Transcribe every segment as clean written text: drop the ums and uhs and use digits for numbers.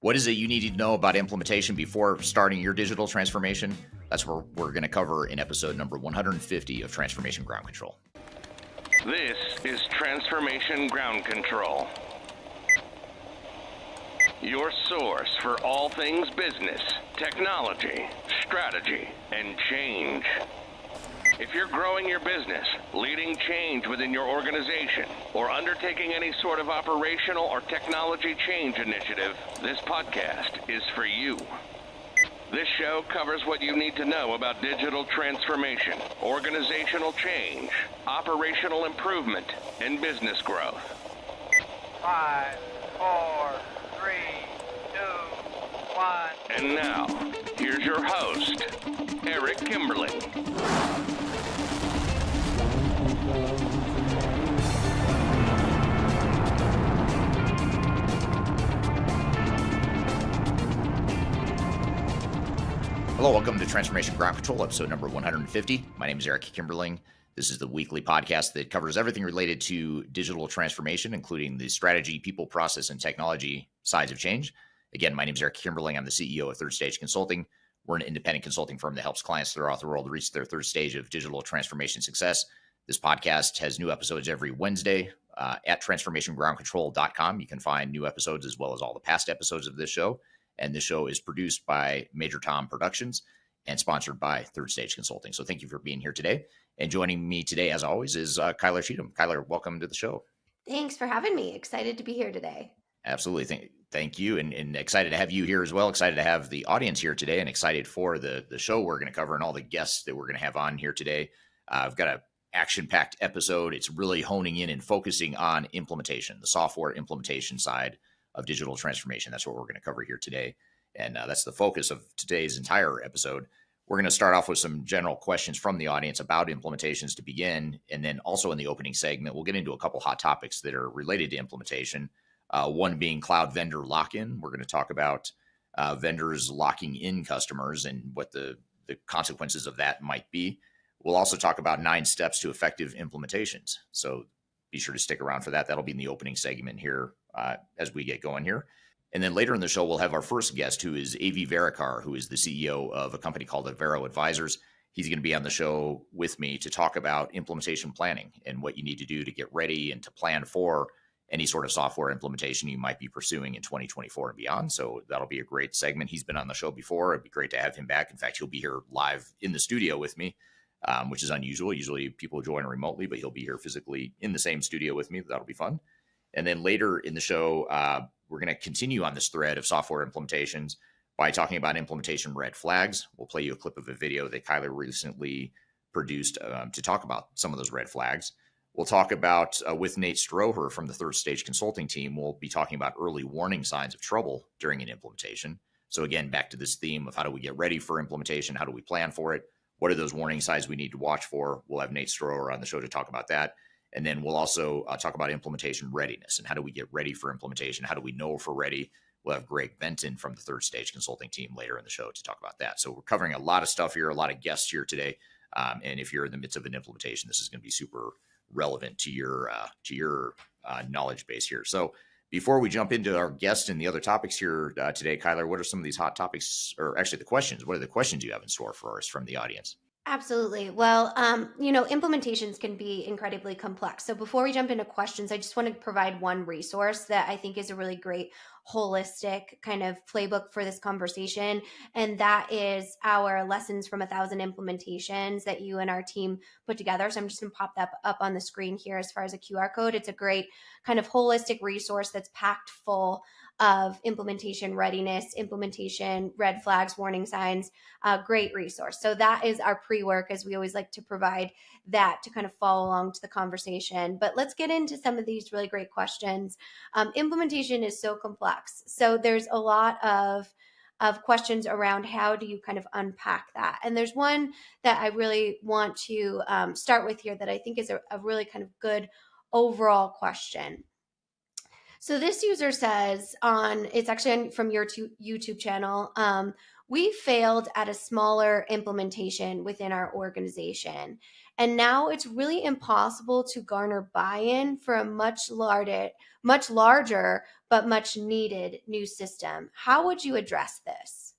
What is it you need to know about implementation before starting your digital transformation? That's what we're going to cover in episode number 150 of Transformation Ground Control. This is Transformation Ground Control, your source for all things business, technology, strategy, and change. If you're growing your business, leading change within your organization, or undertaking any sort of operational or technology change initiative, this podcast is for you. This show covers what you need to know about digital transformation, organizational change, operational improvement, and business growth. 5, 4, 3, 2, 1. And now, here's your host, Eric Kimberling. Hello, welcome to Transformation Ground Control, episode number 150. My name is Eric Kimberling. This is the weekly podcast that covers everything related to digital transformation, including the strategy, people, process, and technology sides of change. Again, my name is Eric Kimberling. I'm the CEO of Third Stage Consulting. We're an independent consulting firm that helps clients throughout the world reach their third stage of digital transformation success. This podcast has new episodes every Wednesday at transformationgroundcontrol.com. You can find new episodes as well as all the past episodes of this show. And this show is produced by Major Tom Productions and sponsored by Third Stage Consulting. So thank you for being here today. And joining me today, as always, is Kyler Cheatham. Kyler, welcome to the show. Thanks for having me. Excited to be here today. Absolutely. Thank you. And excited to have you here as well. Excited to have the audience here today and excited for the show we're going to cover and all the guests that we're going to have on here today. I've got an action-packed episode. It's really honing in and focusing on implementation, the software implementation side of digital transformation. That's what we're going to cover here today. And that's the focus of today's entire episode. We're going to start off with some general questions from the audience about implementations to begin. And then also in the opening segment, we'll get into a couple hot topics that are related to implementation. One being cloud vendor lock-in. We're going to talk about vendors locking in customers and what the consequences of that might be. We'll also talk about 9 steps to effective implementations. So be sure to stick around for that. That'll be in the opening segment here as we get going here. And then later in the show, we'll have our first guest, who is Verekar, who is the CEO of a company called Avero Advisors. He's going to be on the show with me to talk about implementation planning and what you need to do to get ready and to plan for any sort of software implementation you might be pursuing in 2024 and beyond. So that'll be a great segment. He's been on the show before. It'd be great to have him back. In fact, he'll be here live in the studio with me, which is unusual. Usually people join remotely, but he'll be here physically in the same studio with me. That'll be fun. And then later in the show, we're going to continue on this thread of software implementations by talking about implementation red flags. We'll play you a clip of a video that Kyler recently produced to talk about some of those red flags. We'll talk about, with Nate Stroeher from the Third Stage Consulting team, we'll be talking about early warning signs of trouble during an implementation. So again, back to this theme of how do we get ready for implementation? How do we plan for it? What are those warning signs we need to watch for? We'll have Nate Stroeher on the show to talk about that. And then we'll also talk about implementation readiness and how do we get ready for implementation? How do we know if we're ready? We'll have Benton from the Third Stage Consulting team later in the show to talk about that. So we're covering a lot of stuff here, a lot of guests here today. And if you're in the midst of an implementation, this is going to be super relevant to your knowledge base here. So before we jump into our guests and the other topics here today, Kyler, what are some of these hot topics, or actually the questions? What are the questions you have in store for us from the audience? Absolutely. Well, implementations can be incredibly complex. So before we jump into questions, I just want to provide one resource that I think is a really great holistic kind of playbook for this conversation. And that is our Lessons from 1,000 Implementations that you and our team put together. So I'm just going to pop that up on the screen here as far as a QR code. It's a great kind of holistic resource that's packed full of implementation readiness, implementation red flags, warning signs, great resource. So that is our pre-work, as we always like to provide that to kind of follow along to the conversation. But let's get into some of these really great questions. Implementation is so complex. So there's a lot of questions around how do you kind of unpack that. And there's one that I really want to start with here that I think is a really kind of good overall question. So this user says it's actually from your YouTube channel, we failed at a smaller implementation within our organization. And now it's really impossible to garner buy-in for a much larger, but much needed new system. How would you address this?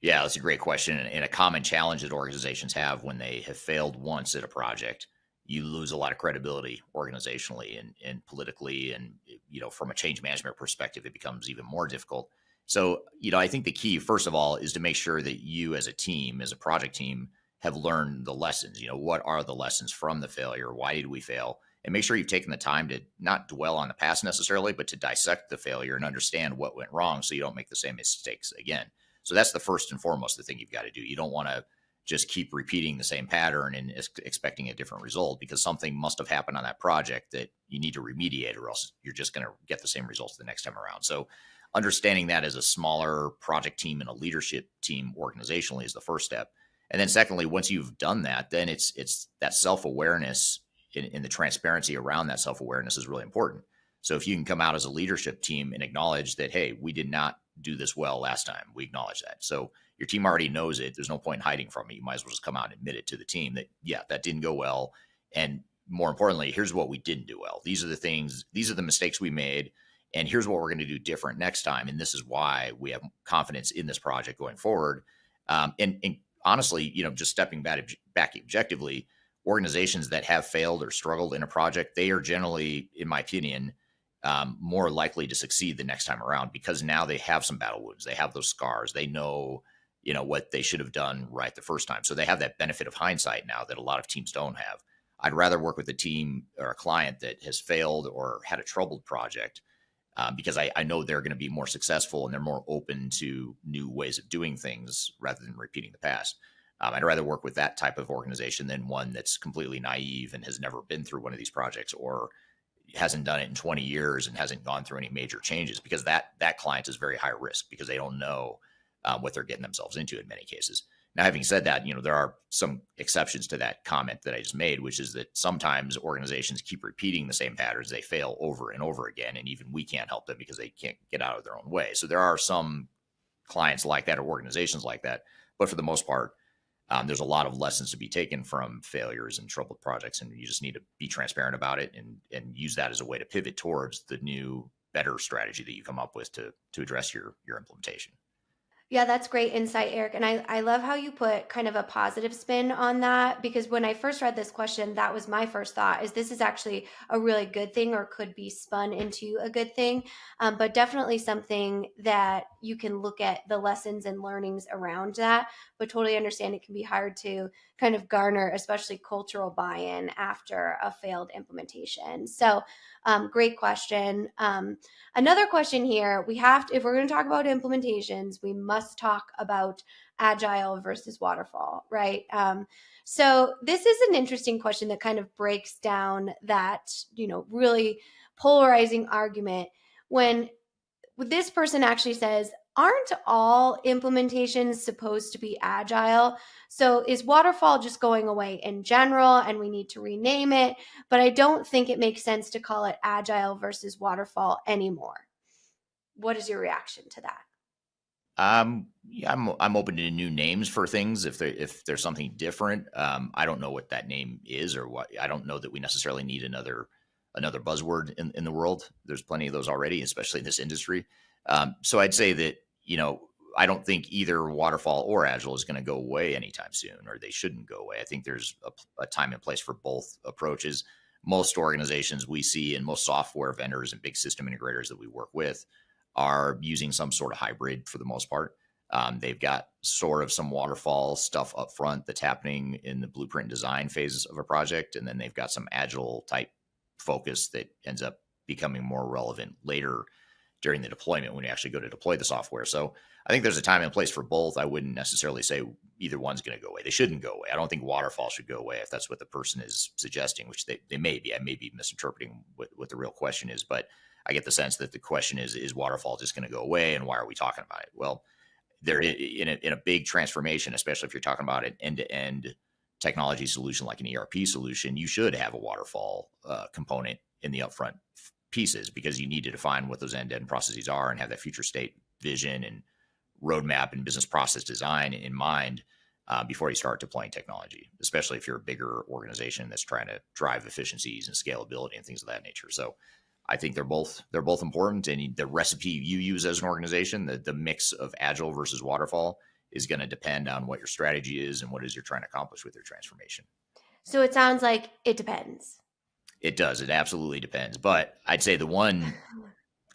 Yeah, that's a great question. And a common challenge that organizations have when they have failed once at a project, you lose a lot of credibility organizationally and politically. And, from a change management perspective, it becomes even more difficult. So, I think the key, first of all, is to make sure that you as a team, as a project team, have learned the lessons. What are the lessons from the failure? Why did we fail? And make sure you've taken the time to not dwell on the past necessarily, but to dissect the failure and understand what went wrong so you don't make the same mistakes again. So that's the first and foremost the thing you've got to do. You don't want to just keep repeating the same pattern and expecting a different result, because something must have happened on that project that you need to remediate, or else you're just going to get the same results the next time around. So understanding that as a smaller project team and a leadership team organizationally is the first step. And then secondly, once you've done that, then it's that self-awareness in the transparency around that self-awareness is really important. So if you can come out as a leadership team and acknowledge that, hey, we did not do this well last time, we acknowledge that. So your team already knows it. There's no point in hiding from it. You might as well just come out and admit it to the team that, yeah, that didn't go well. And more importantly, here's what we didn't do well. These are the things, these are the mistakes we made. And here's what we're going to do different next time. And this is why we have confidence in this project going forward. And honestly, just stepping back objectively, organizations that have failed or struggled in a project, they are generally, in my opinion, more likely to succeed the next time around, because now they have some battle wounds. They have those scars. They know, what they should have done right the first time. So they have that benefit of hindsight now that a lot of teams don't have. I'd rather work with a team or a client that has failed or had a troubled project, because I know they're going to be more successful and they're more open to new ways of doing things rather than repeating the past. I'd rather work with that type of organization than one that's completely naive and has never been through one of these projects, or hasn't done it in 20 years and hasn't gone through any major changes, because that client is very high risk because they don't know what they're getting themselves into in many cases. Now, having said that, there are some exceptions to that comment that I just made, which is that sometimes organizations keep repeating the same patterns. They fail over and over again, and even we can't help them because they can't get out of their own way. So there are some clients like that or organizations like that. But for the most part, there's a lot of lessons to be taken from failures and troubled projects, and you just need to be transparent about it and use that as a way to pivot towards the new, better strategy that you come up with to address your implementation. Yeah, that's great insight, Eric. And I love how you put kind of a positive spin on that, because when I first read this question, that was my first thought, is this is actually a really good thing or could be spun into a good thing. But definitely something that you can look at the lessons and learnings around that, but totally understand it can be hard to kind of garner, especially cultural buy-in after a failed implementation. So great question. Another question here, if we're going to talk about implementations, we must talk about agile versus waterfall, right? So this is an interesting question that kind of breaks down that, really polarizing argument when this person actually says, aren't all implementations supposed to be agile? So is waterfall just going away in general and we need to rename it? But I don't think it makes sense to call it agile versus waterfall anymore. What is your reaction to that? Yeah, I'm open to new names for things if there's something different. I don't know what that name is or what. I don't know that we necessarily need another buzzword in the world. There's plenty of those already, especially in this industry. So I'd say that, I don't think either waterfall or agile is going to go away anytime soon, or they shouldn't go away. I think there's a time and place for both approaches. Most organizations we see and most software vendors and big system integrators that we work with are using some sort of hybrid for the most part. They've got sort of some waterfall stuff up front that's happening in the blueprint design phases of a project. And then they've got some agile type focus that ends up becoming more relevant later during the deployment when you actually go to deploy the software. So I think there's a time and place for both. I wouldn't necessarily say either one's going to go away. They shouldn't go away. I don't think waterfall should go away if that's what the person is suggesting, which they may be. I may be misinterpreting what the real question is, but I get the sense that the question is waterfall just going to go away, and why are we talking about it? Well, they're in a big transformation, especially if you're talking about an end-to-end technology solution like an ERP solution. You should have a waterfall component in the upfront pieces, because you need to define what those end-to-end processes are and have that future state vision and roadmap and business process design in mind before you start deploying technology, especially if you're a bigger organization that's trying to drive efficiencies and scalability and things of that nature. So I think they're both important, and the recipe you use as an organization, the mix of agile versus waterfall, is going to depend on what your strategy is and what it is you're trying to accomplish with your transformation. So it sounds like it depends. It does. It absolutely depends. But I'd say the one,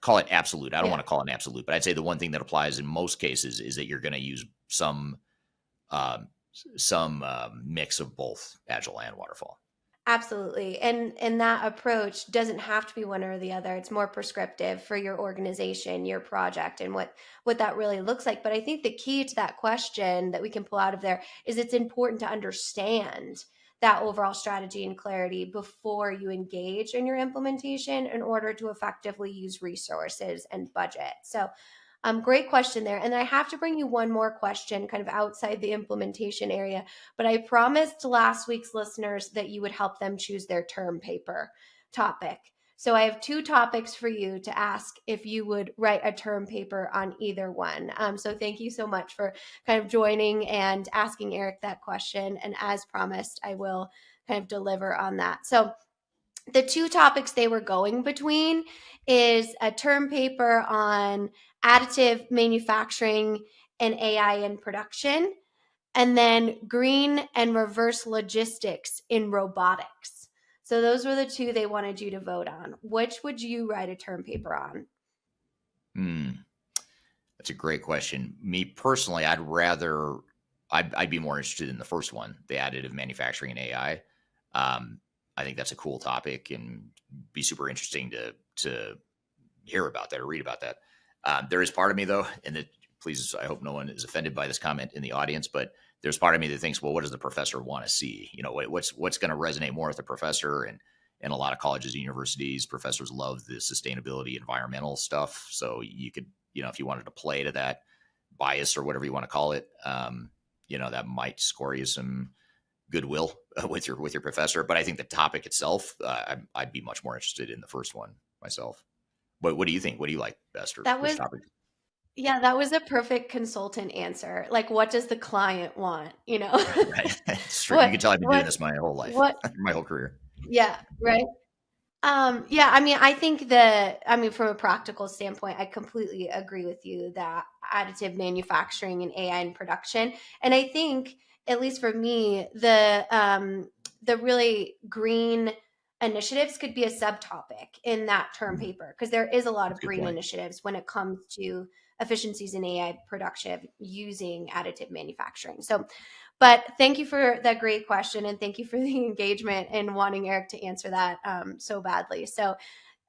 call it absolute. I don't Yeah. want to call it an absolute, but I'd say the one thing that applies in most cases is that you're going to use some mix of both agile and waterfall. Absolutely. And that approach doesn't have to be one or the other. It's more prescriptive for your organization, your project, and what that really looks like. But I think the key to that question that we can pull out of there is it's important to understand that overall strategy and clarity before you engage in your implementation in order to effectively use resources and budget. So great question there. And I have to bring you one more question kind of outside the implementation area, but I promised last week's listeners that you would help them choose their term paper topic. So I have 2 topics for you to ask if you would write a term paper on either one. So thank you so much for kind of joining and asking Eric that question. And as promised, I will kind of deliver on that. So the 2 topics they were going between is a term paper on additive manufacturing and AI in production, and then green and reverse logistics in robotics. So those were the 2 they wanted you to vote on. Which would you write a term paper on? That's a great question. Me personally, I'd be more interested in the first one, the additive manufacturing and AI. I think that's a cool topic and be super interesting to hear about that or read about that. There is part of me though, and please, I hope no one is offended by this comment in the audience, but there's part of me that thinks, well, what does the professor want to see? What's going to resonate more with the professor? And in a lot of colleges and universities, professors love the sustainability, environmental stuff. So you could, if you wanted to play to that bias or whatever you want to call it, that might score you some goodwill with your professor. But I think the topic itself, I'd be much more interested in the first one myself. What do you think? What do you like best? Or which topic? Yeah, that was a perfect consultant answer. Like, what does the client want? Right. It's true. You can tell I've been doing this my whole life, my whole career. Yeah, right. Yeah, I think from a practical standpoint, I completely agree with you that additive manufacturing and AI in production. And I think, at least for me, the really green initiatives could be a subtopic in that term paper, because there is a lot of green initiatives when it comes to efficiencies in AI production using additive manufacturing. So, but thank you for that great question, and thank you for the engagement and wanting Eric to answer that so badly. So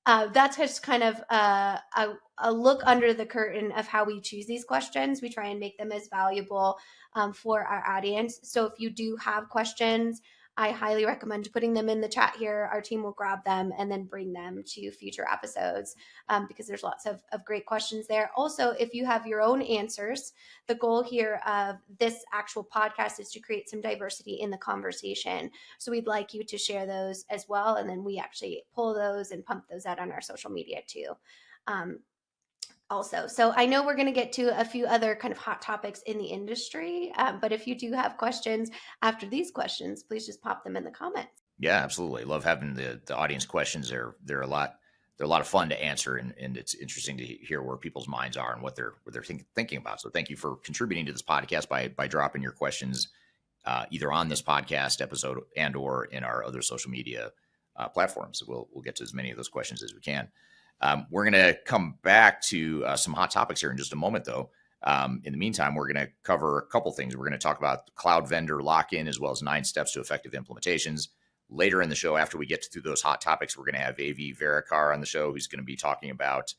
that's just kind of a look under the curtain of how we choose these questions. We try and make them as valuable for our audience. So if you do have questions, I highly recommend putting them in the chat here. Our team will grab them and then bring them to future episodes because there's lots of great questions there. Also, if you have your own answers, the goal here of this actual podcast is to create some diversity in the conversation. So we'd like you to share those as well. And then we actually pull those and pump those out on our social media too. Also. So I know we're going to get to a few other kind of hot topics in the industry, but if you do have questions after these questions, please just pop them in the comments. Yeah, absolutely. Love having the audience questions. They're a lot of fun to answer, and it's interesting to hear where people's minds are and what they're thinking about. So thank you for contributing to this podcast by dropping your questions either on this podcast episode and or in our other social media platforms. We'll get to as many of those questions as we can. We're going to come back to some hot topics here in just a moment, though. In the meantime, we're going to cover a couple things. We're going to talk about cloud vendor lock-in as well as 9 steps to effective implementations. Later in the show, after we get through those hot topics, we're going to have Verekar on the show, who's going to be talking about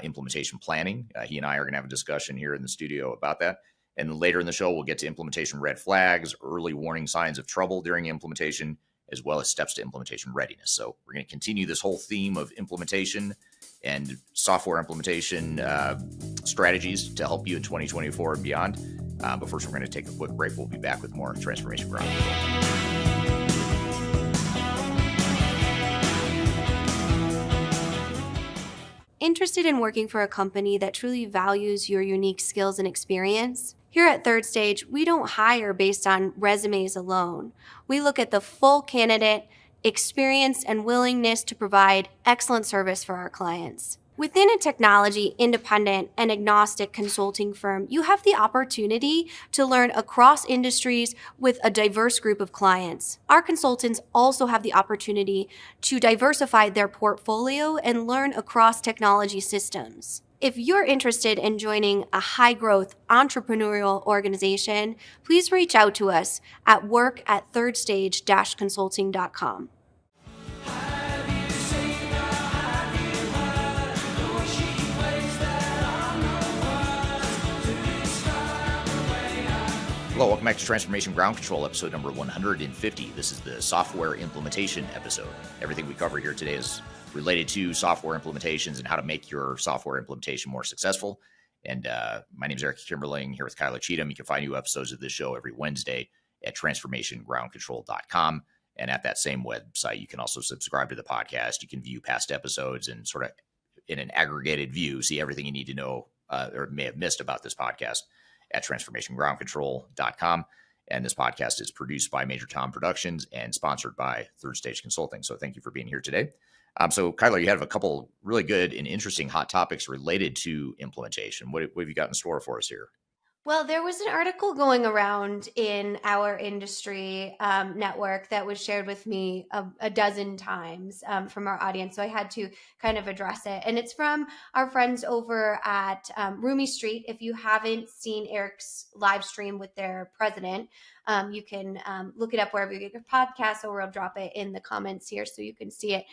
implementation planning. He and I are going to have a discussion here in the studio about that. And then later in the show, we'll get to implementation red flags, early warning signs of trouble during implementation, as well as steps to implementation readiness. So we're going to continue this whole theme of implementation and software implementation strategies to help you in 2024 and beyond. But first, we're going to take a quick break. We'll be back with more Transformation Ground. In interested in working for a company that truly values your unique skills and experience? Here at Third Stage, we don't hire based on resumes alone. We look at the full candidate, experience, and willingness to provide excellent service for our clients. Within a technology, independent, and agnostic consulting firm, you have the opportunity to learn across industries with a diverse group of clients. Our consultants also have the opportunity to diversify their portfolio and learn across technology systems. If you're interested in joining a high-growth entrepreneurial organization, please reach out to us at work@thirdstage-consulting.com. Hello, welcome back to Transformation Ground Control, episode number 150. This is the software implementation episode. Everything we cover here today is related to software implementations and how to make your software implementation more successful. And my name is Eric Kimberling, here with Kyler Cheatham. You can find new episodes of this show every Wednesday at transformationgroundcontrol.com. And at that same website, you can also subscribe to the podcast. You can view past episodes and sort of in an aggregated view, see everything you need to know or may have missed about this podcast at transformationgroundcontrol.com. And this podcast is produced by Major Tom Productions and sponsored by Third Stage Consulting. So thank you for being here today. So Kyler, you have a couple really good and interesting hot topics related to implementation. What have you got in store for us here? Well, there was an article going around in our industry network that was shared with me a dozen times from our audience. So I had to kind of address it. And it's from our friends over at Roomy Street. If you haven't seen Eric's live stream with their president, you can look it up wherever you get your podcast, or I'll drop it in the comments here so you can see it.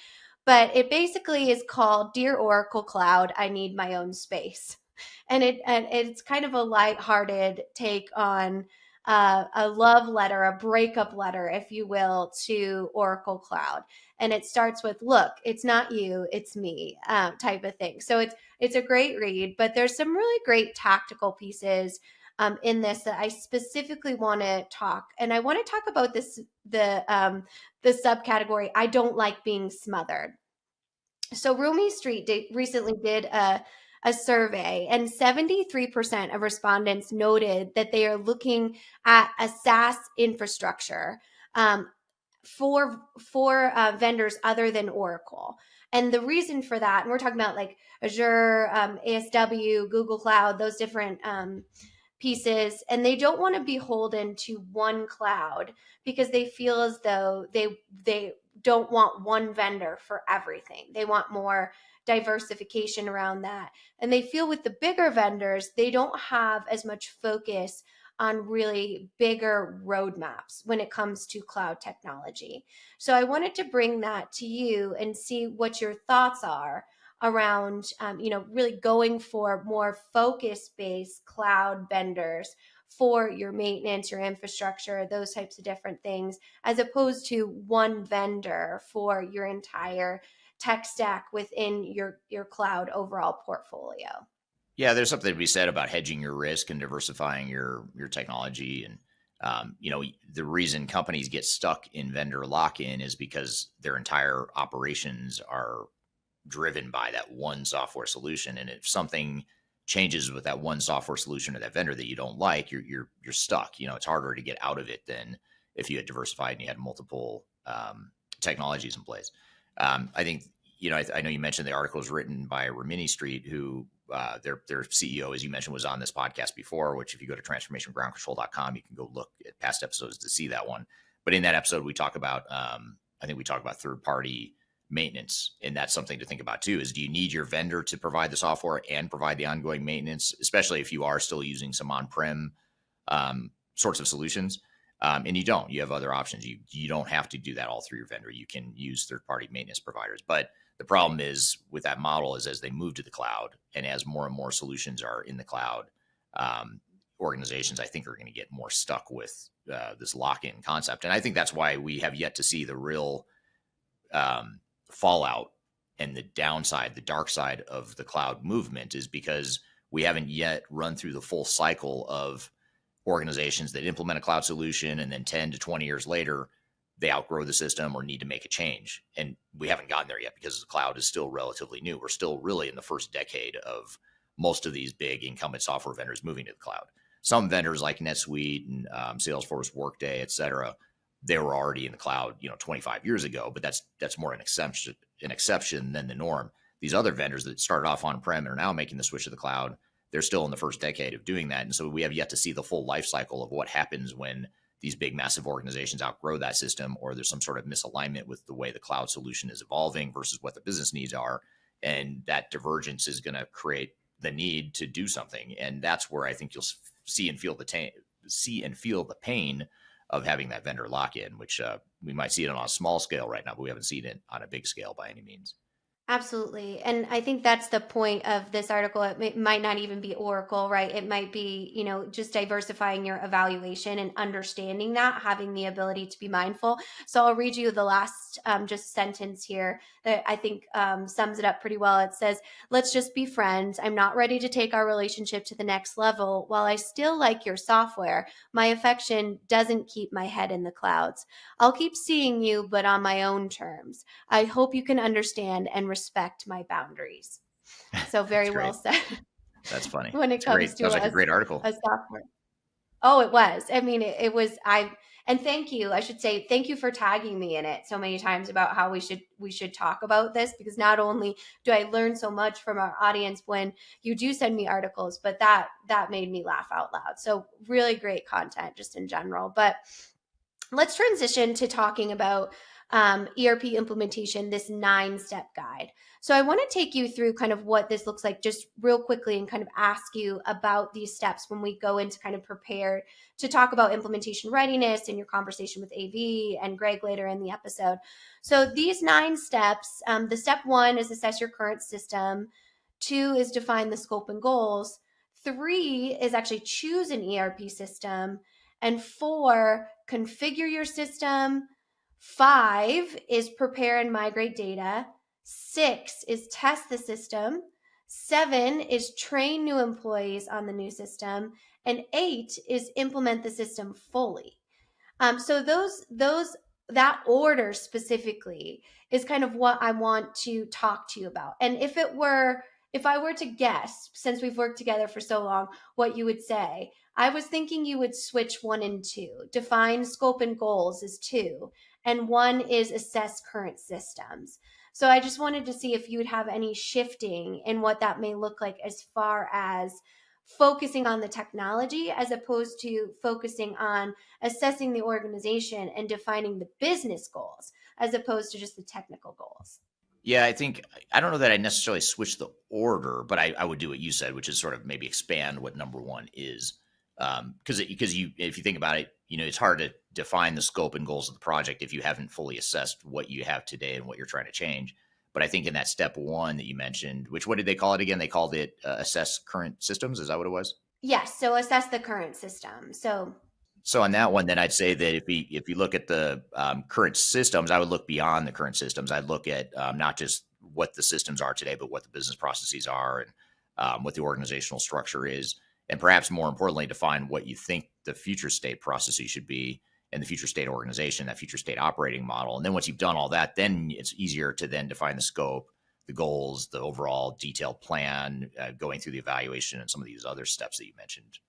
But it basically is called Dear Oracle Cloud, I Need My Own Space. And it's kind of a lighthearted take on a love letter, a breakup letter, if you will, to Oracle Cloud. And it starts with, look, it's not you, it's me, type of thing. So it's a great read, but there's some really great tactical pieces in this that I specifically want to talk. And I want to talk about the subcategory, I don't like being smothered. So Roomy Street recently did a survey, and 73% of respondents noted that they are looking at a SaaS infrastructure for vendors other than Oracle. And the reason for that, and we're talking about like Azure, ASW, Google Cloud, those different pieces, and they don't want to be beholden to one cloud because they feel as though they don't want one vendor for everything. They want more diversification around that. And they feel with the bigger vendors, they don't have as much focus on really bigger roadmaps when it comes to cloud technology. So I wanted to bring that to you and see what your thoughts are around, really going for more focus-based cloud vendors for your maintenance, your infrastructure, those types of different things, as opposed to one vendor for your entire tech stack within your cloud overall portfolio. Yeah, there's something to be said about hedging your risk and diversifying your technology. And the reason companies get stuck in vendor lock-in is because their entire operations are driven by that one software solution. And if something changes with that one software solution or that vendor that you don't like, you're stuck. It's harder to get out of it than if you had diversified and you had multiple technologies in place. I think, I know you mentioned the article was written by Roomy Street, who their CEO, as you mentioned, was on this podcast before, which if you go to transformationgroundcontrol.com, you can go look at past episodes to see that one. But in that episode, we talk about, third-party maintenance. And that's something to think about too, is do you need your vendor to provide the software and provide the ongoing maintenance, especially if you are still using some on-prem sorts of solutions? And you don't. You have other options. You don't have to do that all through your vendor. You can use third-party maintenance providers. But the problem is with that model is as they move to the cloud and as more and more solutions are in the cloud, organizations, I think, are going to get more stuck with this lock-in concept. And I think that's why we have yet to see the real fallout and the downside, the dark side of the cloud movement, is because we haven't yet run through the full cycle of organizations that implement a cloud solution and then 10 to 20 years later they outgrow the system or need to make a change. And we haven't gotten there yet because the cloud is still relatively new. We're still really in the first decade of most of these big incumbent software vendors moving to the cloud. Some vendors like NetSuite and Salesforce, Workday, et cetera, they were already in the cloud, 25 years ago, but that's more an exception than the norm. These other vendors that started off on-prem and are now making the switch to the cloud, they're still in the first decade of doing that. And so we have yet to see the full life cycle of what happens when these big, massive organizations outgrow that system, or there's some sort of misalignment with the way the cloud solution is evolving versus what the business needs are. And that divergence is going to create the need to do something. And that's where I think you'll see and feel the pain of having that vendor lock in, which we might see it on a small scale right now, but we haven't seen it on a big scale by any means. Absolutely. And I think that's the point of this article. It might not even be Oracle, right? It might be, just diversifying your evaluation and understanding that, having the ability to be mindful. So I'll read you the last just sentence here that I think sums it up pretty well. It says, "Let's just be friends. I'm not ready to take our relationship to the next level. While I still like your software, my affection doesn't keep my head in the clouds. I'll keep seeing you, but on my own terms. I hope you can understand and respect my boundaries." So very well said. That's funny. When it comes to sounds like a great article. a software. Oh, it was. I mean, it was. And thank you. I should say thank you for tagging me in it so many times about how we should talk about this, because not only do I learn so much from our audience when you do send me articles, but that made me laugh out loud. So really great content just in general. But let's transition to talking about ERP implementation, this 9-step guide. So I want to take you through kind of what this looks like just real quickly and kind of ask you about these steps when we go into kind of prepared to talk about implementation readiness in your conversation with AV and Greg later in the episode. So these 9 steps, the step 1 is assess your current system. 2 is define the scope and goals. 3 is actually choose an ERP system. And 4, configure your system. 5 is prepare and migrate data. 6 is test the system. 7 is train new employees on the new system. And 8 is implement the system fully. So that order specifically is kind of what I want to talk to you about. And if I were to guess, since we've worked together for so long, what you would say, I was thinking you would switch 1 and 2. Define scope and goals is 2. And 1 is assess current systems. So I just wanted to see if you would have any shifting in what that may look like as far as focusing on the technology as opposed to focusing on assessing the organization and defining the business goals as opposed to just the technical goals. Yeah, I don't know that I necessarily switch the order, but I would do what you said, which is sort of maybe expand what number 1 is. Because if you think about it, it's hard to define the scope and goals of the project if you haven't fully assessed what you have today and what you're trying to change. But I think in that step 1 that you mentioned, what did they call it again? They called it assess current systems. Is that what it was? Yes. So assess the current system. So on that one, then I'd say that if you look at the current systems, I would look beyond the current systems. I'd look at not just what the systems are today, but what the business processes are and what the organizational structure is. And perhaps more importantly, define what you think the future state processes should be and the future state organization, that future state operating model. And then once you've done all that, then it's easier to then define the scope, the goals, the overall detailed plan, going through the evaluation and some of these other steps that you mentioned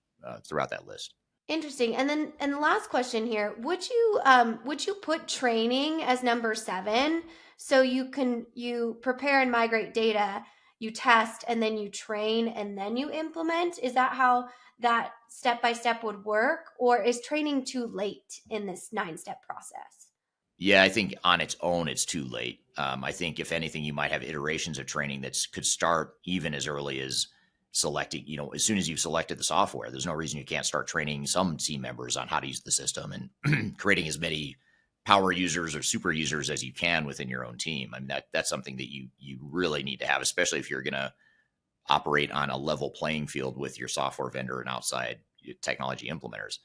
throughout that list. Interesting. And the last question here, would you put training as number 7? So you prepare and migrate data, you test, and then you train, and then you implement? Is that how that step-by-step would work? Or is training too late in this 9-step process? Yeah, I think on its own, it's too late. I think if anything, you might have iterations of training that could start even as early as selecting, as soon as you've selected the software. There's no reason you can't start training some team members on how to use the system and creating as many power users or super users as you can within your own team. I mean, that's something that you really need to have, especially if you're going to operate on a level playing field with your software vendor and outside technology implementers.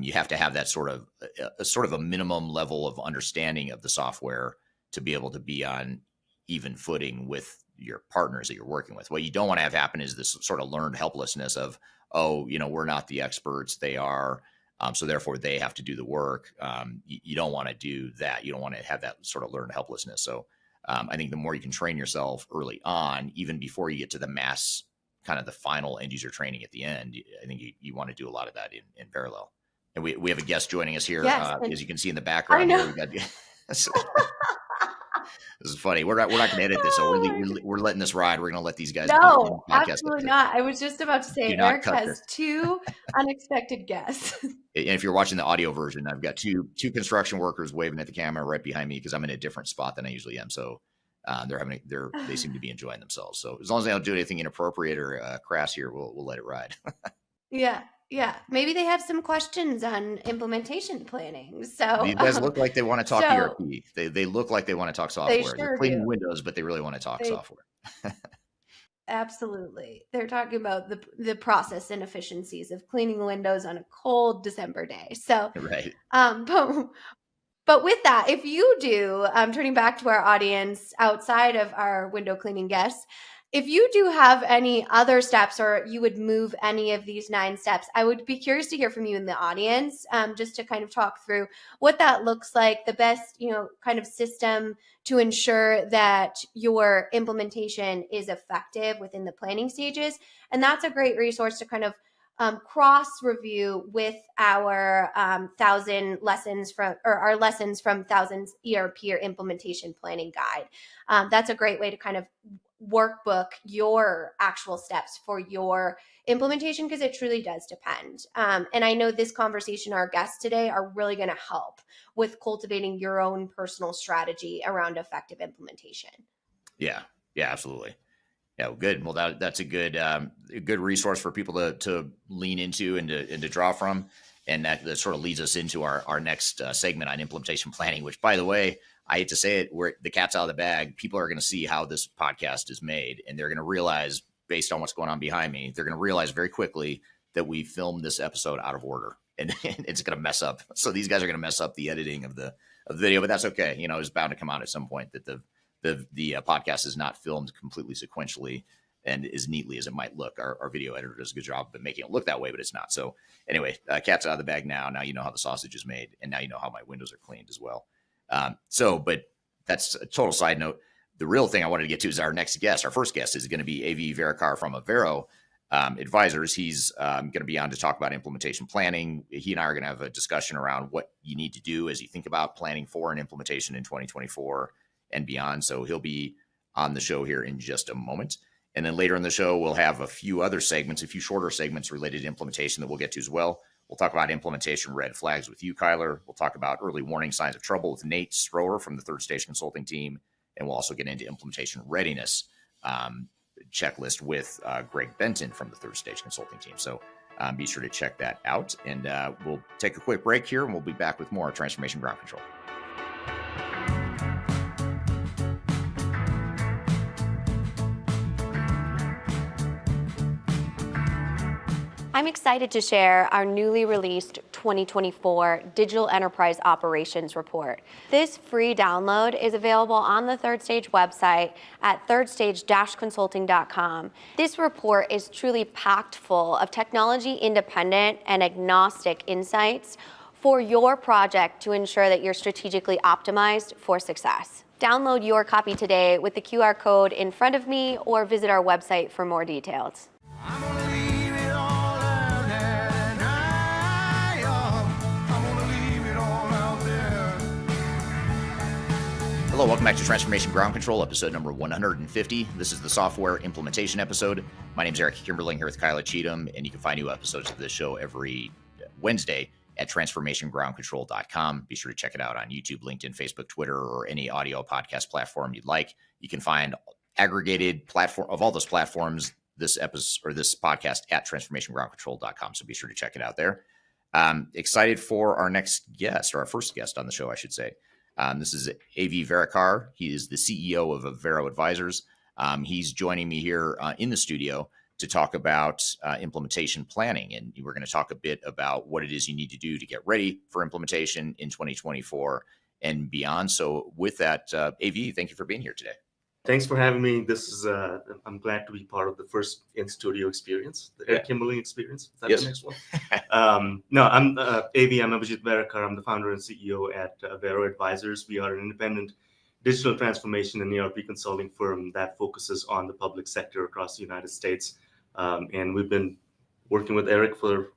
You have to have that sort of a minimum level of understanding of the software to be able to be on even footing with your partners that you're working with. What you don't want to have happen is this sort of learned helplessness of, we're not the experts, they are. So therefore, they have to do the work. You don't want to do that. You don't want to have that sort of learned helplessness. So I think the more you can train yourself early on, even before you get to the mass, kind of the final end user training at the end, I think you want to do a lot of that in parallel. And we have a guest joining us here, Yes, as you can see in the I background here. know. We got so, this is funny. We're not going to edit this, so Oh my we're letting this ride. We're going to let these guys do No, the podcast up absolutely there. not. I was just about to Do say not Eric cut has this. 2 unexpected guests. And if you're watching the audio version, I've got two construction workers waving at the camera right behind me because I'm in a different spot than I usually am. So they seem to be enjoying themselves. So as long as they don't do anything inappropriate or crass here, we'll let it ride. Yeah, yeah. Maybe they have some questions on implementation planning. So, These guys look like they want to talk so ERP. They look like they want to talk they software. They're sure cleaning do. Windows, but they really want to talk They software. absolutely. They're talking about the process inefficiencies of cleaning windows on a cold December day. So, Right. But with that, if you do, turning back to our audience outside of our window cleaning guests, if you do have any other steps or you would move any of these 9 steps, I would be curious to hear from you in the audience, just to kind of talk through what that looks like, the best, kind of system to ensure that your implementation is effective within the planning stages. And that's a great resource to kind of cross review with our 1,000 lessons from, or our lessons from Thousands ERP or implementation planning guide. That's a great way to kind of workbook your actual steps for your implementation, because it truly does depend. And I know this conversation, our guests today are really going to help with cultivating your own personal strategy around effective implementation. Yeah, absolutely. Yeah, well, good. Well, that's a good resource for people to lean into and to draw from, and that sort of leads us into our next segment on implementation planning. Which, by the way, I hate to say it, where the cat's out of the bag. People are going to see how this podcast is made, and they're going to realize, based on what's going on behind me, they're going to realize very quickly that we filmed this episode out of order, and it's going to mess up. So these guys are going to mess up the editing of the video, but that's okay. It's bound to come out at some point that the podcast is not filmed completely sequentially and as neatly as it might look. Our video editor does a good job of making it look that way, but it's not. So anyway, cat's out of the bag now. Now you know how the sausage is made, and now you know how my windows are cleaned as well. But that's a total side note. The real thing I wanted to get to is our next guest. Our first guest is going to be Verekar from Avero Advisors. He's going to be on to talk about implementation planning. He and I are going to have a discussion around what you need to do as you think about planning for an implementation in 2024 and beyond. So he'll be on the show here in just a moment. And then later in the show, we'll have a few other segments, a few shorter segments related to implementation that we'll get to as well. We'll talk about implementation red flags with you, Kyler. We'll talk about early warning signs of trouble with Nate Stroeher from the Third Stage Consulting team. And we'll also get into implementation readiness checklist with Greg Benton from the Third Stage Consulting team. So be sure to check that out. And we'll take a quick break here, and we'll be back with more Transformation Ground Control. I'm excited to share our newly released 2024 Digital Enterprise Operations Report. This free download is available on the Third Stage website at thirdstage-consulting.com. This report is truly packed full of technology-independent and agnostic insights for your project to ensure that you're strategically optimized for success. Download your copy today with the QR code in front of me, or visit our website for more details. Hello, welcome back to Transformation Ground Control, episode number 150. This is the software implementation episode. My name is Eric Kimberling here with Kyla Cheatham, and you can find new episodes of this show every Wednesday at transformationgroundcontrol.com. Be sure to check it out on YouTube, LinkedIn, Facebook, Twitter, or any audio podcast platform you'd like. You can find aggregated platform of all those platforms, this episode or this podcast at transformationgroundcontrol.com. So be sure to check it out there. Excited for our next guest, or our first guest on the show, I should say. This is A.V. Verekar. He is the CEO of Avero Advisors. He's joining me here in the studio to talk about implementation planning. And we're going to talk a bit about what it is you need to do to get ready for implementation in 2024 and beyond. So with that, A.V., thank you for being here today. Thanks for having me. This is I'm glad to be part of the first in studio experience, the Eric Kimberling experience. Is that the next one? No, I'm AV. I'm Abhijit Verekar. I'm the founder and CEO at Avero Advisors. We are an independent digital transformation and ERP consulting firm that focuses on the public sector across the United States. And we've been working with Eric for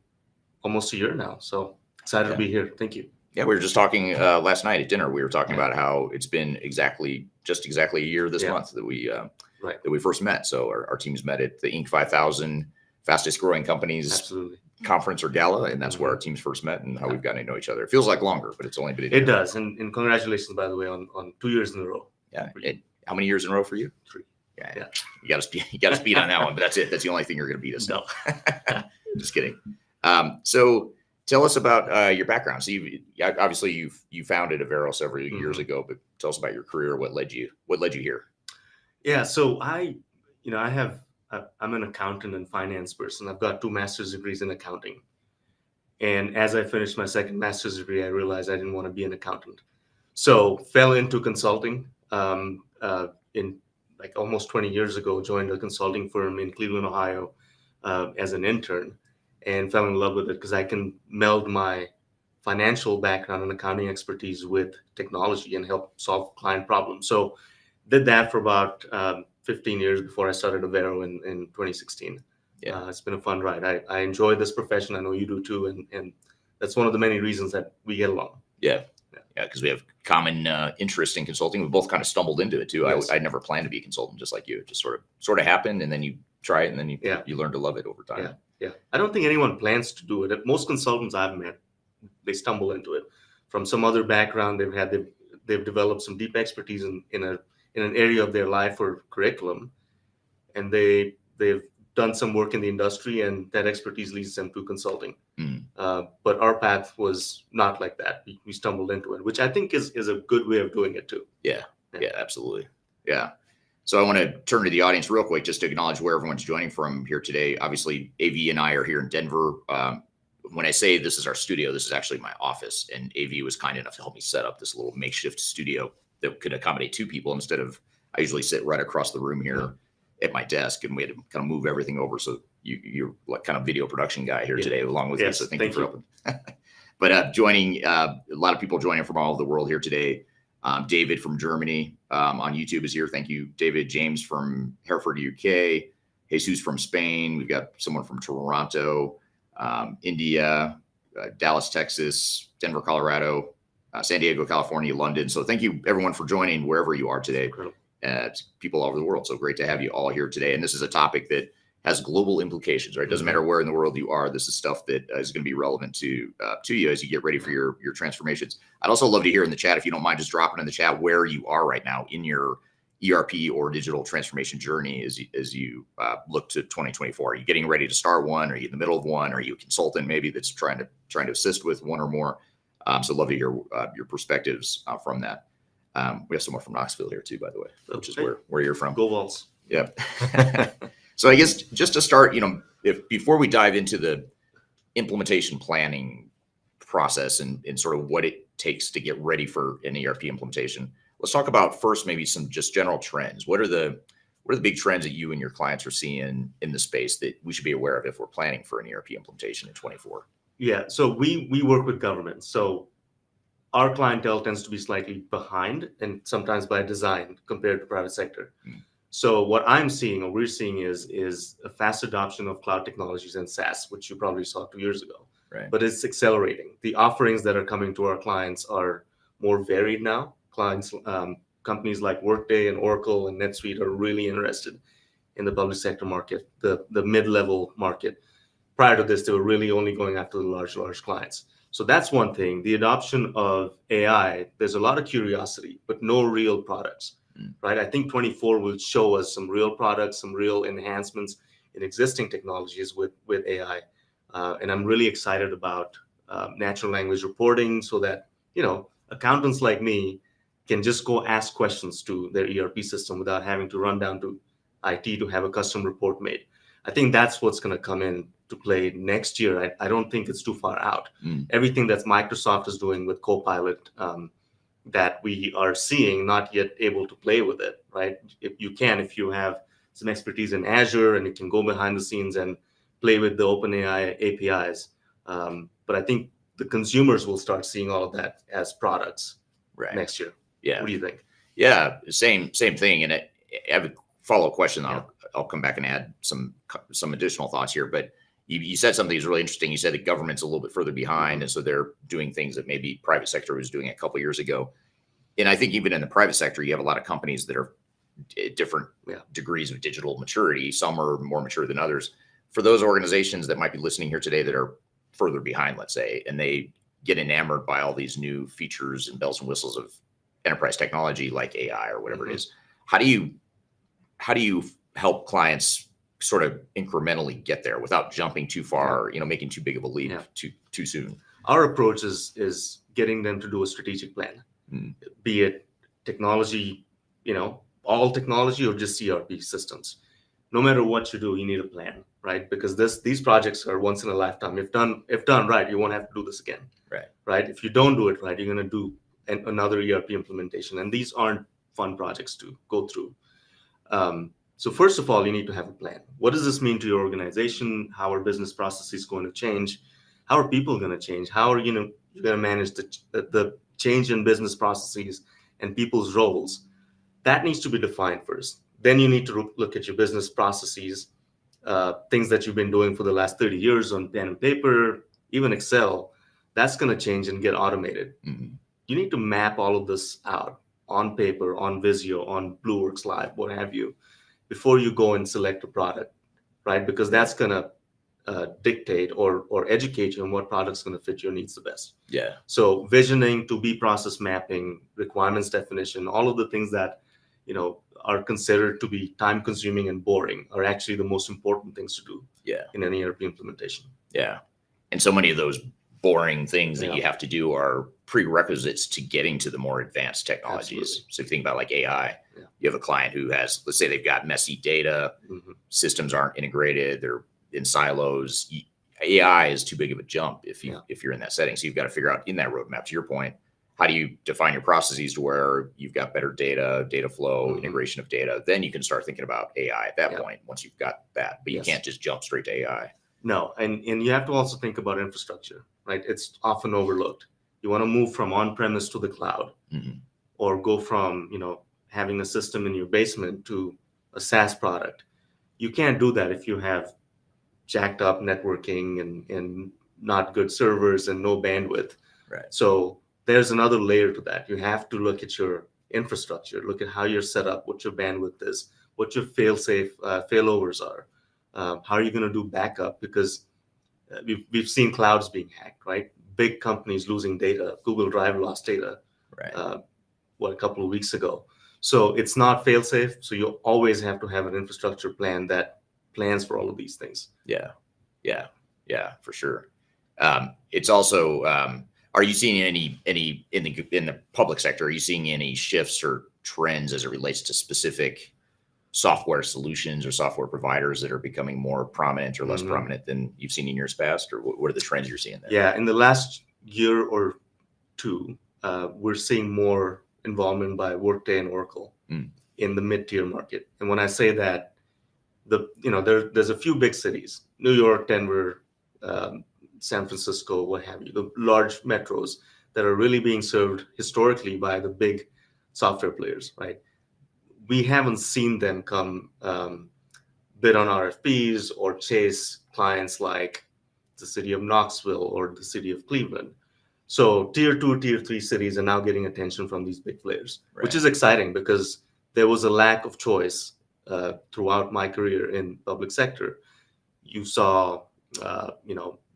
almost a year now. So excited to be here. Thank you. Yeah, we were just talking last night at dinner. We were talking about how it's been just exactly a year this month that we first met. So our teams met at the Inc. 5000 fastest growing companies conference or gala, and that's where our teams first met and how we've gotten to know each other. It feels like longer, but it's only been a year. It does, and congratulations, by the way, on 2 years in a row. Yeah, how many years in a row for you? 3. Yeah. You got to speed on that one, but that's it. That's the only thing you're going to beat us. No, just kidding. So. Tell us about your background. So you founded Avero several years ago, but tell us about your career. What led you here? Yeah. So I'm an accountant and finance person. I've got 2 master's degrees in accounting. And as I finished my second master's degree, I realized I didn't want to be an accountant. So fell into consulting in like almost 20 years ago, joined a consulting firm in Cleveland, Ohio as an intern. And fell in love with it because I can meld my financial background and accounting expertise with technology and help solve client problems. So did that for about 15 years before I started Avero in 2016. Yeah, it's been a fun ride. I enjoy this profession. I know you do too. And that's one of the many reasons that we get along. Yeah, because we have common interest in consulting. We both kind of stumbled into it too. Yes. I never planned to be a consultant just like you. It just sort of happened, and then you try it, and then you learn to love it over time. Yeah, I don't think anyone plans to do it. Most consultants I've met, they stumble into it from some other background they've developed some deep expertise in an area of their life or curriculum, and they've done some work in the industry, and that expertise leads them to consulting. But our path was not like that. We stumbled into it, which I think is a good way of doing it too. Yeah, absolutely. Yeah. So I want to turn to the audience real quick just to acknowledge where everyone's joining from here today. Obviously, AV and I are here in Denver. When I say this is our studio, this is actually my office. And AV was kind enough to help me set up this little makeshift studio that could accommodate 2 people instead of, I usually sit right across the room here at my desk, and we had to kind of move everything over. So you're like kind of video production guy here today along with me. So thank you for helping. But joining, a lot of people joining from all over the world here today. David from Germany on YouTube is here. Thank you, David. James from Hereford, UK. Jesus from Spain. We've got someone from Toronto, India, Dallas, Texas, Denver, Colorado, San Diego, California, London. So thank you, everyone, for joining wherever you are today. People all over the world. So great to have you all here today. And this is a topic that has global implications, right? It doesn't matter where in the world you are. This is stuff that is going to be relevant to you as you get ready for your transformations. I'd also love to hear in the chat, if you don't mind just dropping in the chat where you are right now in your ERP or digital transformation journey as you look to 2024. Are you getting ready to start one? Are you in the middle of one? Are you a consultant maybe that's trying to assist with one or more? So love to hear your perspectives from that. We have someone from Knoxville here too, by the way, which is where you're from. Go Vols. Yep. So I guess just to start, before we dive into the implementation planning process and sort of what it takes to get ready for an ERP implementation, let's talk about first maybe some just general trends. What are the big trends that you and your clients are seeing in the space that we should be aware of if we're planning for an ERP implementation in 24? Yeah, so we work with government. So our clientele tends to be slightly behind, and sometimes by design compared to private sector. So what I'm seeing, or we're seeing, is a fast adoption of cloud technologies and SaaS, which you probably saw 2 years ago. Right. But it's accelerating. The offerings that are coming to our clients are more varied now. Clients, companies like Workday and Oracle and NetSuite are really interested in the public sector market, the mid-level market. Prior to this, they were really only going after the large clients. So that's one thing. The adoption of AI, there's a lot of curiosity, but no real products. Right? I think 24 will show us some real products, some real enhancements in existing technologies with AI. And I'm really excited about natural language reporting so that, accountants like me can just go ask questions to their ERP system without having to run down to IT to have a custom report made. I think that's what's going to come in to play next year. I don't think it's too far out. Everything that Microsoft is doing with Copilot, that we are seeing, not yet able to play with it, right? If you have some expertise in Azure and you can go behind the scenes and play with the OpenAI APIs. But I think the consumers will start seeing all of that as products next year. Yeah. What do you think? Yeah, same thing. And I have a follow-up question. I'll come back and add some additional thoughts here. But you said something that's really interesting. You said the government's a little bit further behind, and so they're doing things that maybe private sector was doing a couple of years ago. And I think even in the private sector, you have a lot of companies that are different degrees of digital maturity. Some are more mature than others. For those organizations that might be listening here today that are further behind, let's say, and they get enamored by all these new features and bells and whistles of enterprise technology like AI or whatever it is, how do you help clients sort of incrementally get there without jumping too far, making too big of a leap too soon? Our approach is getting them to do a strategic plan, be it technology, all technology or just ERP systems. No matter what you do, you need a plan, right? Because these projects are once in a lifetime. If done right, you won't have to do this again, right? If you don't do it right, you're going to do another ERP implementation, and these aren't fun projects to go through. So first of all, you need to have a plan. What does this mean to your organization? How are business processes going to change? How are people going to change? How are you're going to manage the change in business processes and people's roles? That needs to be defined first. Then you need to look at your business processes, things that you've been doing for the last 30 years on pen and paper, even Excel. That's going to change and get automated. You need to map all of this out on paper, on Visio, on BlueWorks Live, what have you, before you go and select a product, right? Because that's going to dictate or educate you on what product's going to fit your needs the best. Yeah. So visioning, to-be process mapping, requirements definition, all of the things that are considered to be time-consuming and boring are actually the most important things to do. In an ERP implementation. And so many of those boring things that you have to do are prerequisites to getting to the more advanced technologies. Absolutely. So if you think about like AI, you have a client who has, let's say they've got messy data, systems aren't integrated, they're in silos. AI is too big of a jump if you're in that setting. So you've got to figure out in that roadmap, to your point, how do you define your processes to where you've got better data flow, integration of data? Then you can start thinking about AI at that point, once you've got that. But you can't just jump straight to AI. No, and you have to also think about infrastructure, right? It's often overlooked. You want to move from on-premise to the cloud, or go from having a system in your basement to a SaaS product. You can't do that if you have jacked up networking and not good servers and no bandwidth. Right. So there's another layer to that. You have to look at your infrastructure, look at how you're set up, what your bandwidth is, what your failovers are. How are you going to do backup? Because we've seen clouds being hacked, right? Big companies losing data. Google Drive lost data, a couple of weeks ago. So it's not fail-safe. So you always have to have an infrastructure plan that plans for all of these things. Yeah, for sure. It's also, are you seeing any in the public sector? Are you seeing any shifts or trends as it relates to specific software solutions or software providers that are becoming more prominent or less prominent than you've seen in years past? Or what are the trends you're seeing there? Yeah, in the last year or two, we're seeing more involvement by Workday and Oracle in the mid-tier market. And when I say that, there's a few big cities, New York, Denver, San Francisco, what have you, the large metros that are really being served historically by the big software players, right? We haven't seen them come bid on RFPs or chase clients like the city of Knoxville or the city of Cleveland. So tier 2, tier 3 cities are now getting attention from these big players, which is exciting because there was a lack of choice throughout my career in public sector. You saw,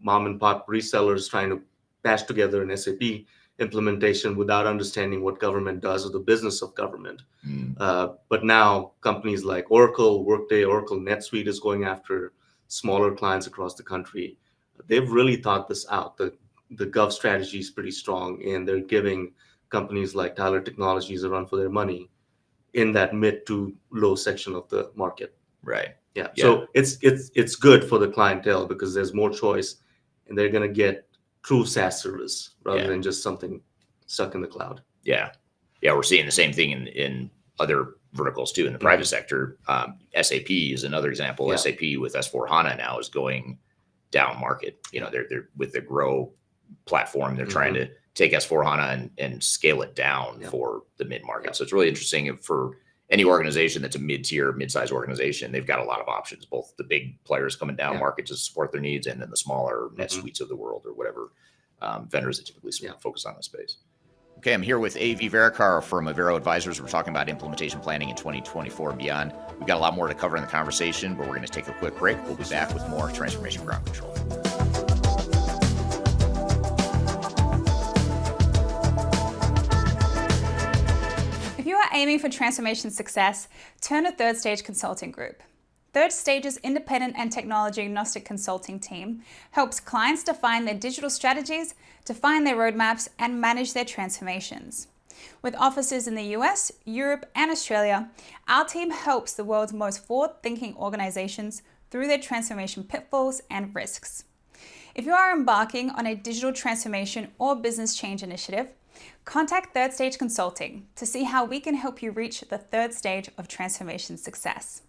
mom and pop resellers trying to patch together an SAP implementation without understanding what government does or the business of government. But now companies like Oracle, Workday, Oracle NetSuite is going after smaller clients across the country. They've really thought this out. The gov strategy is pretty strong, and they're giving companies like Tyler Technologies a run for their money in that mid to low section of the market. Right. Yeah. So it's good for the clientele because there's more choice, and they're going to get true SaaS service rather than just something stuck in the cloud. Yeah. We're seeing the same thing in other verticals too in the private sector. SAP is another example. Yeah. SAP with S4HANA now is going down market. They're with the Grow platform. They're trying to take S4HANA and scale it down for the mid market. So it's really interesting for any organization that's a mid-tier, mid-sized organization. They've got a lot of options, both the big players coming down market to support their needs, and then the smaller NetSuites of the world or whatever vendors that typically focus on the space. Okay, I'm here with AV Verekar from Avero Advisors. We're talking about implementation planning in 2024 and beyond. We've got a lot more to cover in the conversation, but we're going to take a quick break. We'll be back with more Transformation Ground Control. If you are aiming for transformation success, turn to Third Stage Consulting Group. Third Stage's independent and technology-agnostic consulting team helps clients define their digital strategies, define their roadmaps, and manage their transformations. With offices in the US, Europe, and Australia, our team helps the world's most forward-thinking organizations through their transformation pitfalls and risks. If you are embarking on a digital transformation or business change initiative, contact Third Stage Consulting to see how we can help you reach the third stage of transformation success.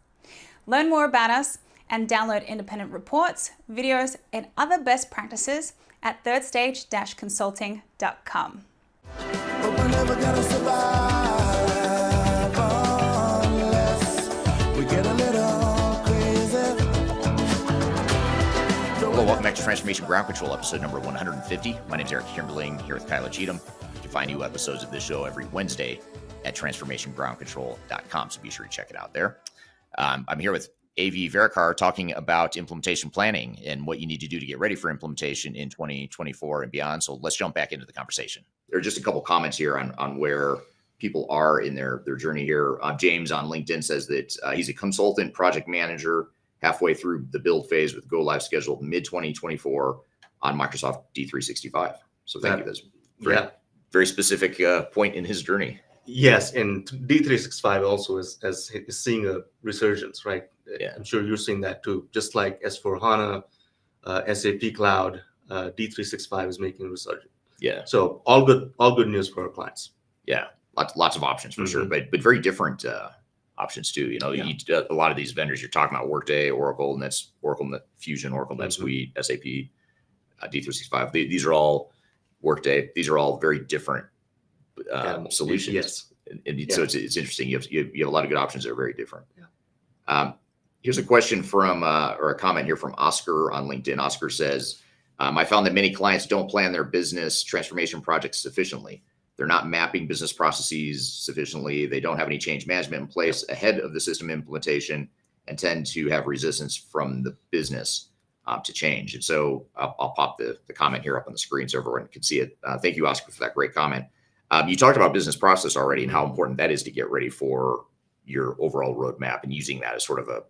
Learn more about us and download independent reports, videos, and other best practices at thirdstage-consulting.com. Hello, welcome back to Transformation Ground Control, episode number 150. My name is Eric Kimberling, here with Kyla Cheatham. You can find new episodes of this show every Wednesday at transformationgroundcontrol.com, so be sure to check it out there. I'm here with AV Verekar talking about implementation planning and what you need to do to get ready for implementation in 2024 and beyond. So let's jump back into the conversation. There are just a couple comments here on where people are in their journey here. James on LinkedIn says that he's a consultant project manager halfway through the build phase with go live scheduled mid-2024 on Microsoft D365. So thank you. That's very specific point in his journey. Yes, and D365 also is seeing a resurgence, right? Yeah. I'm sure you're seeing that too. Just like S4HANA, SAP Cloud, D365 is making a resurgence. Yeah. So all good news for our clients. Yeah, lots of options for sure, but very different options too. A lot of these vendors you're talking about, Workday, Oracle, Oracle Fusion, Oracle NetSuite, SAP, D365. These are all Workday. These are all very different solutions. Yes. And so it's interesting. You have a lot of good options that are very different. Yeah. Here's a question from or a comment here from Oscar on LinkedIn. Oscar says, I found that many clients don't plan their business transformation projects sufficiently. They're not mapping business processes sufficiently. They don't have any change management in place ahead of the system implementation and tend to have resistance from the business to change. And so I'll pop the comment here up on the screen so everyone can see it. Thank you, Oscar, for that great comment. You talked about business process already and how important that is to get ready for your overall roadmap and using that as sort of a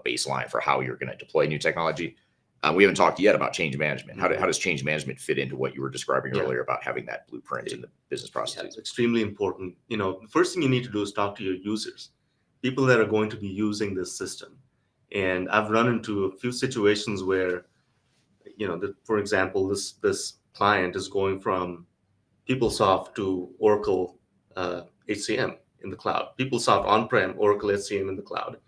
baseline for how you're going to deploy new technology. We haven't talked yet about change management. How does change management fit into what you were describing earlier about having that blueprint in the business process? It's extremely important. The first thing you need to do is talk to your users, people that are going to be using this system. And I've run into a few situations where, for example, this client is going from PeopleSoft to Oracle HCM in the cloud, PeopleSoft on-prem, Oracle HCM in the cloud.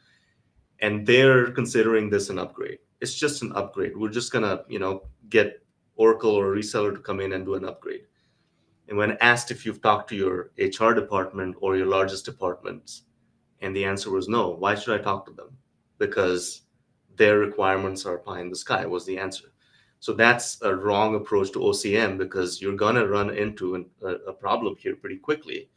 And they're considering this an upgrade. It's just an upgrade. We're just going to, get Oracle or a reseller to come in and do an upgrade. And when asked if you've talked to your HR department or your largest departments, and the answer was no, why should I talk to them? Because their requirements are pie in the sky was the answer. So that's a wrong approach to OCM because you're going to run into a problem here pretty quickly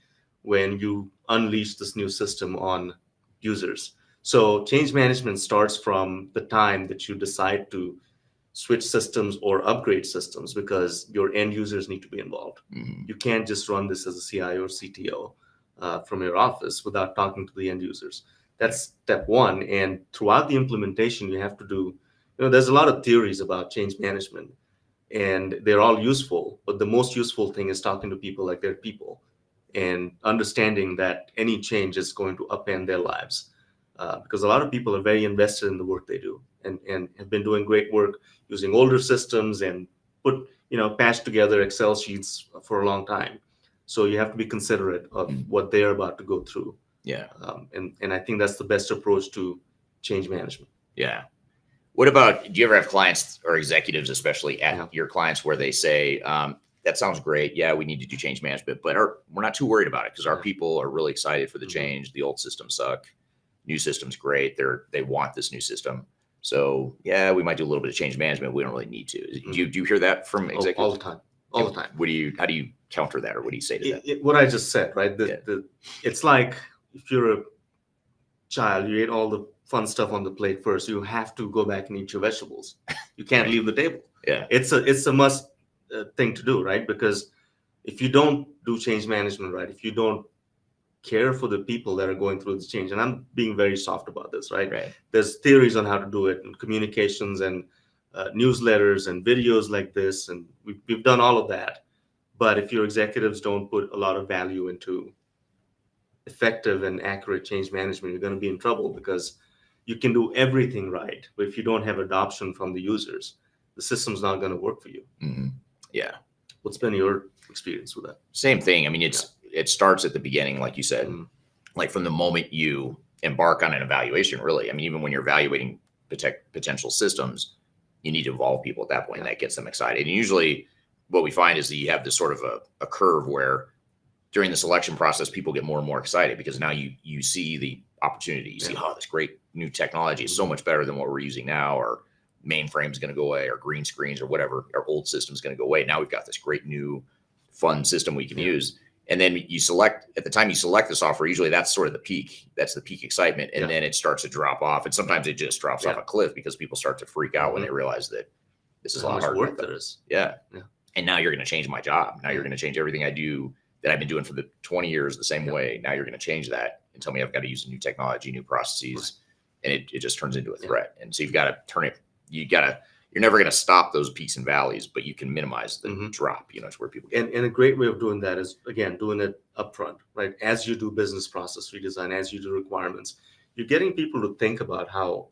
when you unleash this new system on users. So change management starts from the time that you decide to switch systems or upgrade systems because your end users need to be involved. Mm-hmm. You can't just run this as a CIO or CTO from your office without talking to the end users. That's step one. And throughout the implementation, you have to do, there's a lot of theories about change management and they're all useful, but the most useful thing is talking to people like they're people and understanding that any change is going to upend their lives. Because a lot of people are very invested in the work they do and have been doing great work using older systems and patch together Excel sheets for a long time. So you have to be considerate of what they're about to go through. Yeah. And I think that's the best approach to change management. Yeah. What about, do you ever have clients or executives, especially at Yeah. your clients, where they say, that sounds great. Yeah, we need to do change management, but we're not too worried about it because our people are really excited for the change. The old systems suck. New system's great. They want this new system. So yeah, we might do a little bit of change management. We don't really need to. Do you hear that from executives? All the time. All the time. How do you counter that, or what do you say to that? What I just said, right? It's like if you're a child, you ate all the fun stuff on the plate first. You have to go back and eat your vegetables. You can't leave the table. Yeah. It's a must thing to do, right? Because if you don't do change management right, if you don't care for the people that are going through the change, and I'm being very soft about this, right? There's theories on how to do it, and communications and newsletters and videos like this, and we've done all of that. But if your executives don't put a lot of value into effective and accurate change management, you're going to be in trouble, because you can do everything right, but if you don't have adoption from the users, the system's not going to work for you. Yeah. What's been your experience with that? Same thing. I mean, it starts at the beginning, like you said, like from the moment you embark on an evaluation, really. I mean, even when you're evaluating potential systems, you need to involve people at that point, and that gets them excited. And usually what we find is that you have this sort of a curve where during the selection process, people get more and more excited because now you see the opportunity. You see, oh, this great new technology is so much better than what we're using now, or mainframe's going to go away, or green screens, or whatever, our old system's going to go away. Now we've got this great new fun system we can use. And then at the time you select the software, usually that's sort of the peak. That's the peak excitement. And then it starts to drop off. And sometimes it just drops off a cliff because people start to freak out when they realize that this is a lot harder work there is. Yeah. And now you're going to change my job. Now you're going to change everything I do that I've been doing for the 20 years the same way. Now you're going to change that and tell me I've got to use a new technology, new processes, and it just turns into a threat. And so you've got to turn it. You're never going to stop those peaks and valleys, but you can minimize the drop, to where people get. And a great way of doing that is, again, doing it upfront, right? As you do business process redesign, as you do requirements, you're getting people to think about how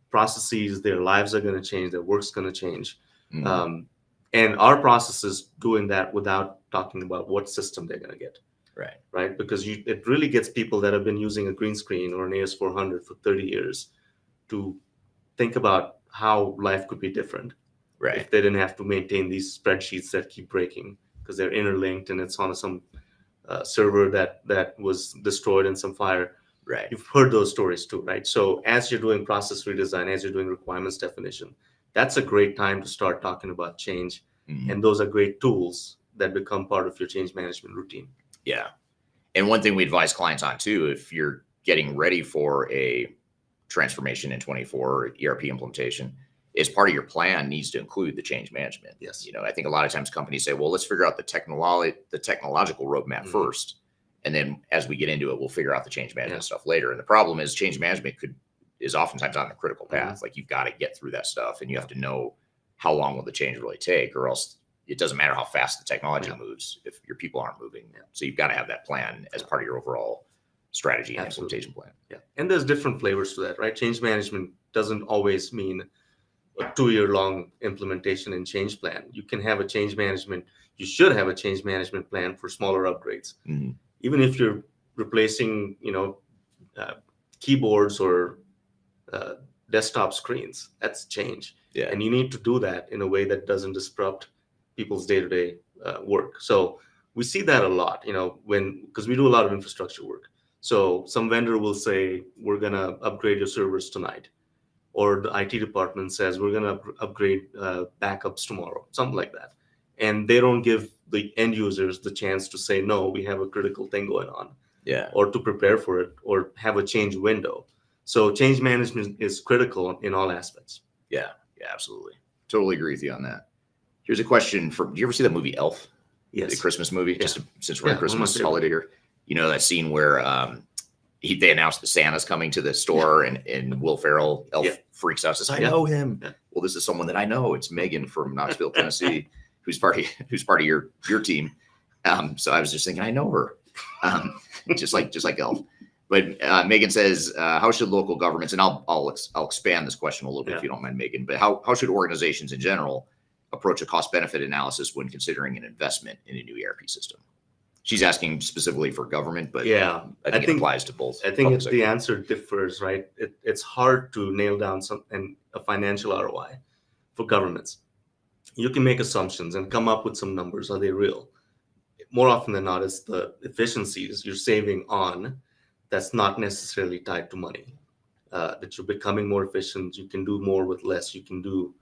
processes, their lives are going to change, their work's going to change. And our process is doing that without talking about what system they're going to get. Right. Because it really gets people that have been using a green screen or an AS400 for 30 years to think about how life could be different. If they didn't have to maintain these spreadsheets that keep breaking because they're interlinked and it's on some server that was destroyed in some fire. You've heard those stories too, right? So as you're doing process redesign, as you're doing requirements definition, that's a great time to start talking about change. And those are great tools that become part of your change management routine. Yeah. And one thing we advise clients on too, if you're getting ready for a transformation in 24 ERP implementation, is part of your plan needs to include the change management. I think a lot of times companies say, well, let's figure out the technological roadmap first. And then as we get into it, we'll figure out the change management stuff later. And the problem is change management is oftentimes on the critical path. Like you've got to get through that stuff, and you have to know how long will the change really take, or else it doesn't matter how fast the technology moves if your people aren't moving. So you've got to have that plan as part of your overall strategy and implementation plan. And there's different flavors to that, right? Change management doesn't always mean a 2-year-long implementation and change plan. You can have a change management. You should have a change management plan for smaller upgrades. Even if you're replacing, keyboards or desktop screens, that's change. And you need to do that in a way that doesn't disrupt people's day-to-day work. So we see that a lot, because we do a lot of infrastructure work. So some vendor will say, we're going to upgrade your servers tonight. Or the IT department says, we're going to upgrade backups tomorrow, something like that. And they don't give the end users the chance to say, no, we have a critical thing going on. Or to prepare for it, or have a change window. So change management is critical in all aspects. Yeah, absolutely. Totally agree with you on that. Here's a question do you ever see that movie Elf? Yes. The Christmas movie, since we're in Christmas holiday here. That scene where they announced that Santa's coming to the store, and Will Ferrell, Elf, freaks out, says, I know him. Well, this is someone that I know. It's Megan from Knoxville, Tennessee, who's part of your team. So I was just thinking, I know her. just like Elf. But Megan says, how should local governments, and I'll expand this question a little bit if you don't mind, Megan, but how should organizations in general approach a cost-benefit analysis when considering an investment in a new ERP system? She's asking specifically for government, but Yeah, I think it applies to both. I think public sector. the answer differs, right? It's hard to nail down a financial ROI for governments. You can make assumptions and come up with some numbers. Are they real? More often than not, it's the efficiencies you're saving on that's not necessarily tied to money. That you're becoming more efficient, you can do more with less, you can do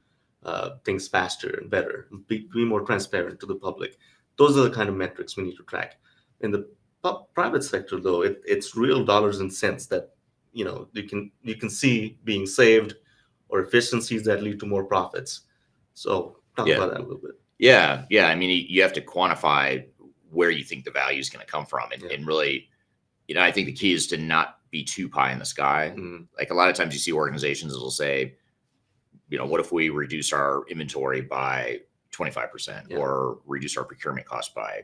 things faster and better, be more transparent to the public. Those are the kind of metrics we need to track. In the private sector, though, it's real dollars and cents that you can see being saved, or efficiencies that lead to more profits. So talk about that a little bit. Yeah. I mean, you have to quantify where you think the value is going to come from, and really, I think the key is to not be too pie in the sky. Like a lot of times you see organizations will say, what if we reduce our inventory by 25% or reduce our procurement cost by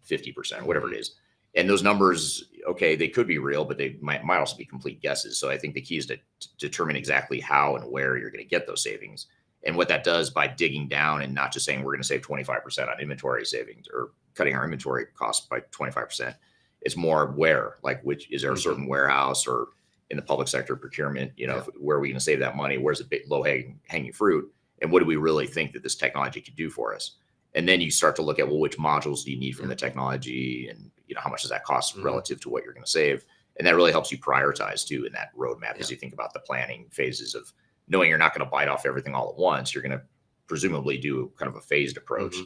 50%, whatever it is. And those numbers, okay, they could be real, but they might also be complete guesses. So I think the key is to determine exactly how and where you're going to get those savings. And what that does by digging down and not just saying we're going to save 25% on inventory savings or cutting our inventory costs by 25%. It's more where, like, which is there a certain warehouse or in the public sector procurement, where are we going to save that money? Where's the low hanging fruit? And what do we really think that this technology could do for us? And then you start to look at, well, which modules do you need from the technology? And, how much does that cost relative to what you're going to save? And that really helps you prioritize too in that roadmap as you think about the planning phases of knowing you're not going to bite off everything all at once. You're going to presumably do kind of a phased approach.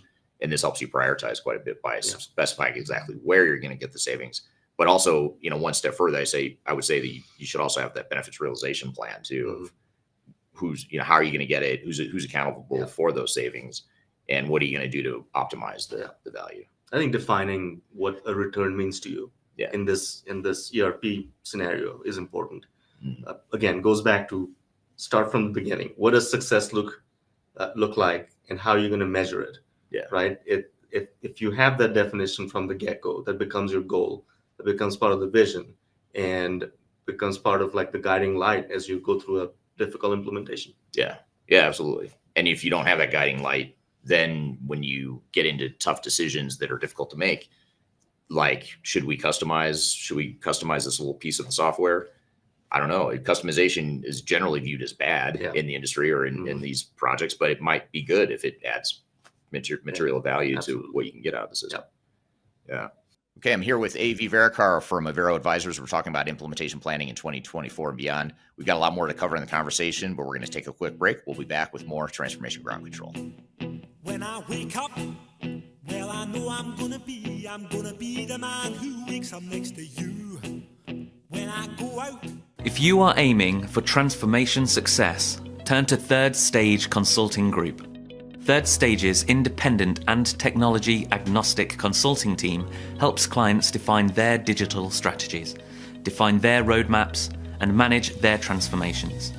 And this helps you prioritize quite a bit by specifying exactly where you're going to get the savings. But also, one step further, I would say that you should also have that benefits realization plan too, of who's, how are you going to get it? Who's accountable for those savings, and what are you going to do to optimize the value? I think defining what a return means to you in this ERP scenario is important. Again, goes back to start from the beginning. What does success look like, and how are you going to measure it? Right. If you have that definition from the get-go, that becomes your goal. That becomes part of the vision, and becomes part of like the guiding light as you go through a difficult implementation. Yeah, absolutely. And if you don't have that guiding light, then when you get into tough decisions that are difficult to make, like should we customize this little piece of the software? I don't know. Customization is generally viewed as bad in the industry or in these projects, but it might be good if it adds material value to what you can get out of the system. Okay, I'm here with A.V. Verekar from Avero Advisors. We're talking about implementation planning in 2024 and beyond. We've got a lot more to cover in the conversation, but we're going to take a quick break. We'll be back with more Transformation Ground Control. When I wake up, well, I know I'm gonna be the man who wakes up next to you. When I go out. If you are aiming for transformation success, turn to Third Stage Consulting Group. Third Stage's independent and technology-agnostic consulting team helps clients define their digital strategies, define their roadmaps, and manage their transformations.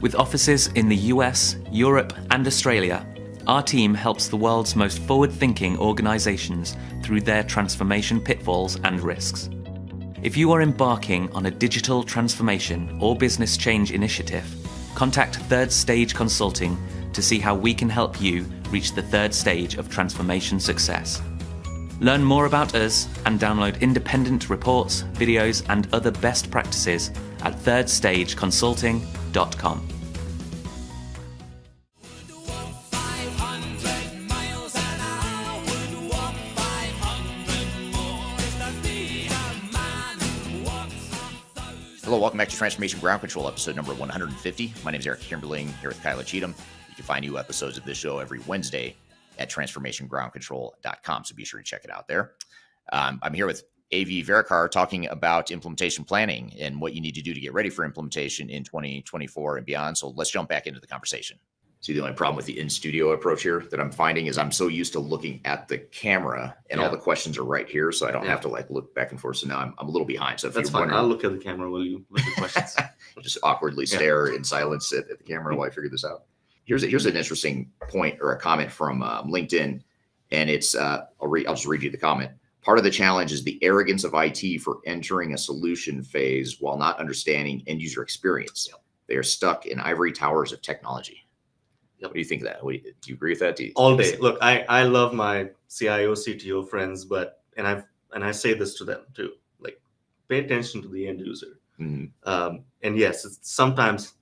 With offices in the US, Europe, and Australia, our team helps the world's most forward-thinking organizations through their transformation pitfalls and risks. If you are embarking on a digital transformation or business change initiative, contact Third Stage Consulting to see how we can help you reach the third stage of transformation success. Learn more about us and download independent reports, videos, and other best practices at thirdstageconsulting.com. Hello, welcome back to Transformation Ground Control, episode number 150. My name is Eric Kimberling, here with Kyla Cheatham. You can find new episodes of this show every Wednesday at transformationgroundcontrol.com, so be sure to check it out there. I'm here with A.V. Verekar talking about implementation planning and what you need to do to get ready for implementation in 2024 and beyond. So let's jump back into the conversation. See, the only problem with the in-studio approach here that I'm finding is I'm so used to looking at the camera and all the questions are right here, so I don't have to like look back and forth. So now I'm a little behind. So if that's fine. I'll look at the camera while you look at questions. Just awkwardly stare in silence at the camera while I figure this out. Here's an interesting point or a comment from LinkedIn, and it's I'll just read you the comment. Part of the challenge is the arrogance of IT for entering a solution phase while not understanding end user experience. They are stuck in ivory towers of technology. What do you think of that? Do you agree with that? All day. Look, I love my CIO, CTO friends, and I've and I say this to them too, like, pay attention to the end user. Mhm. And yes, it sometimes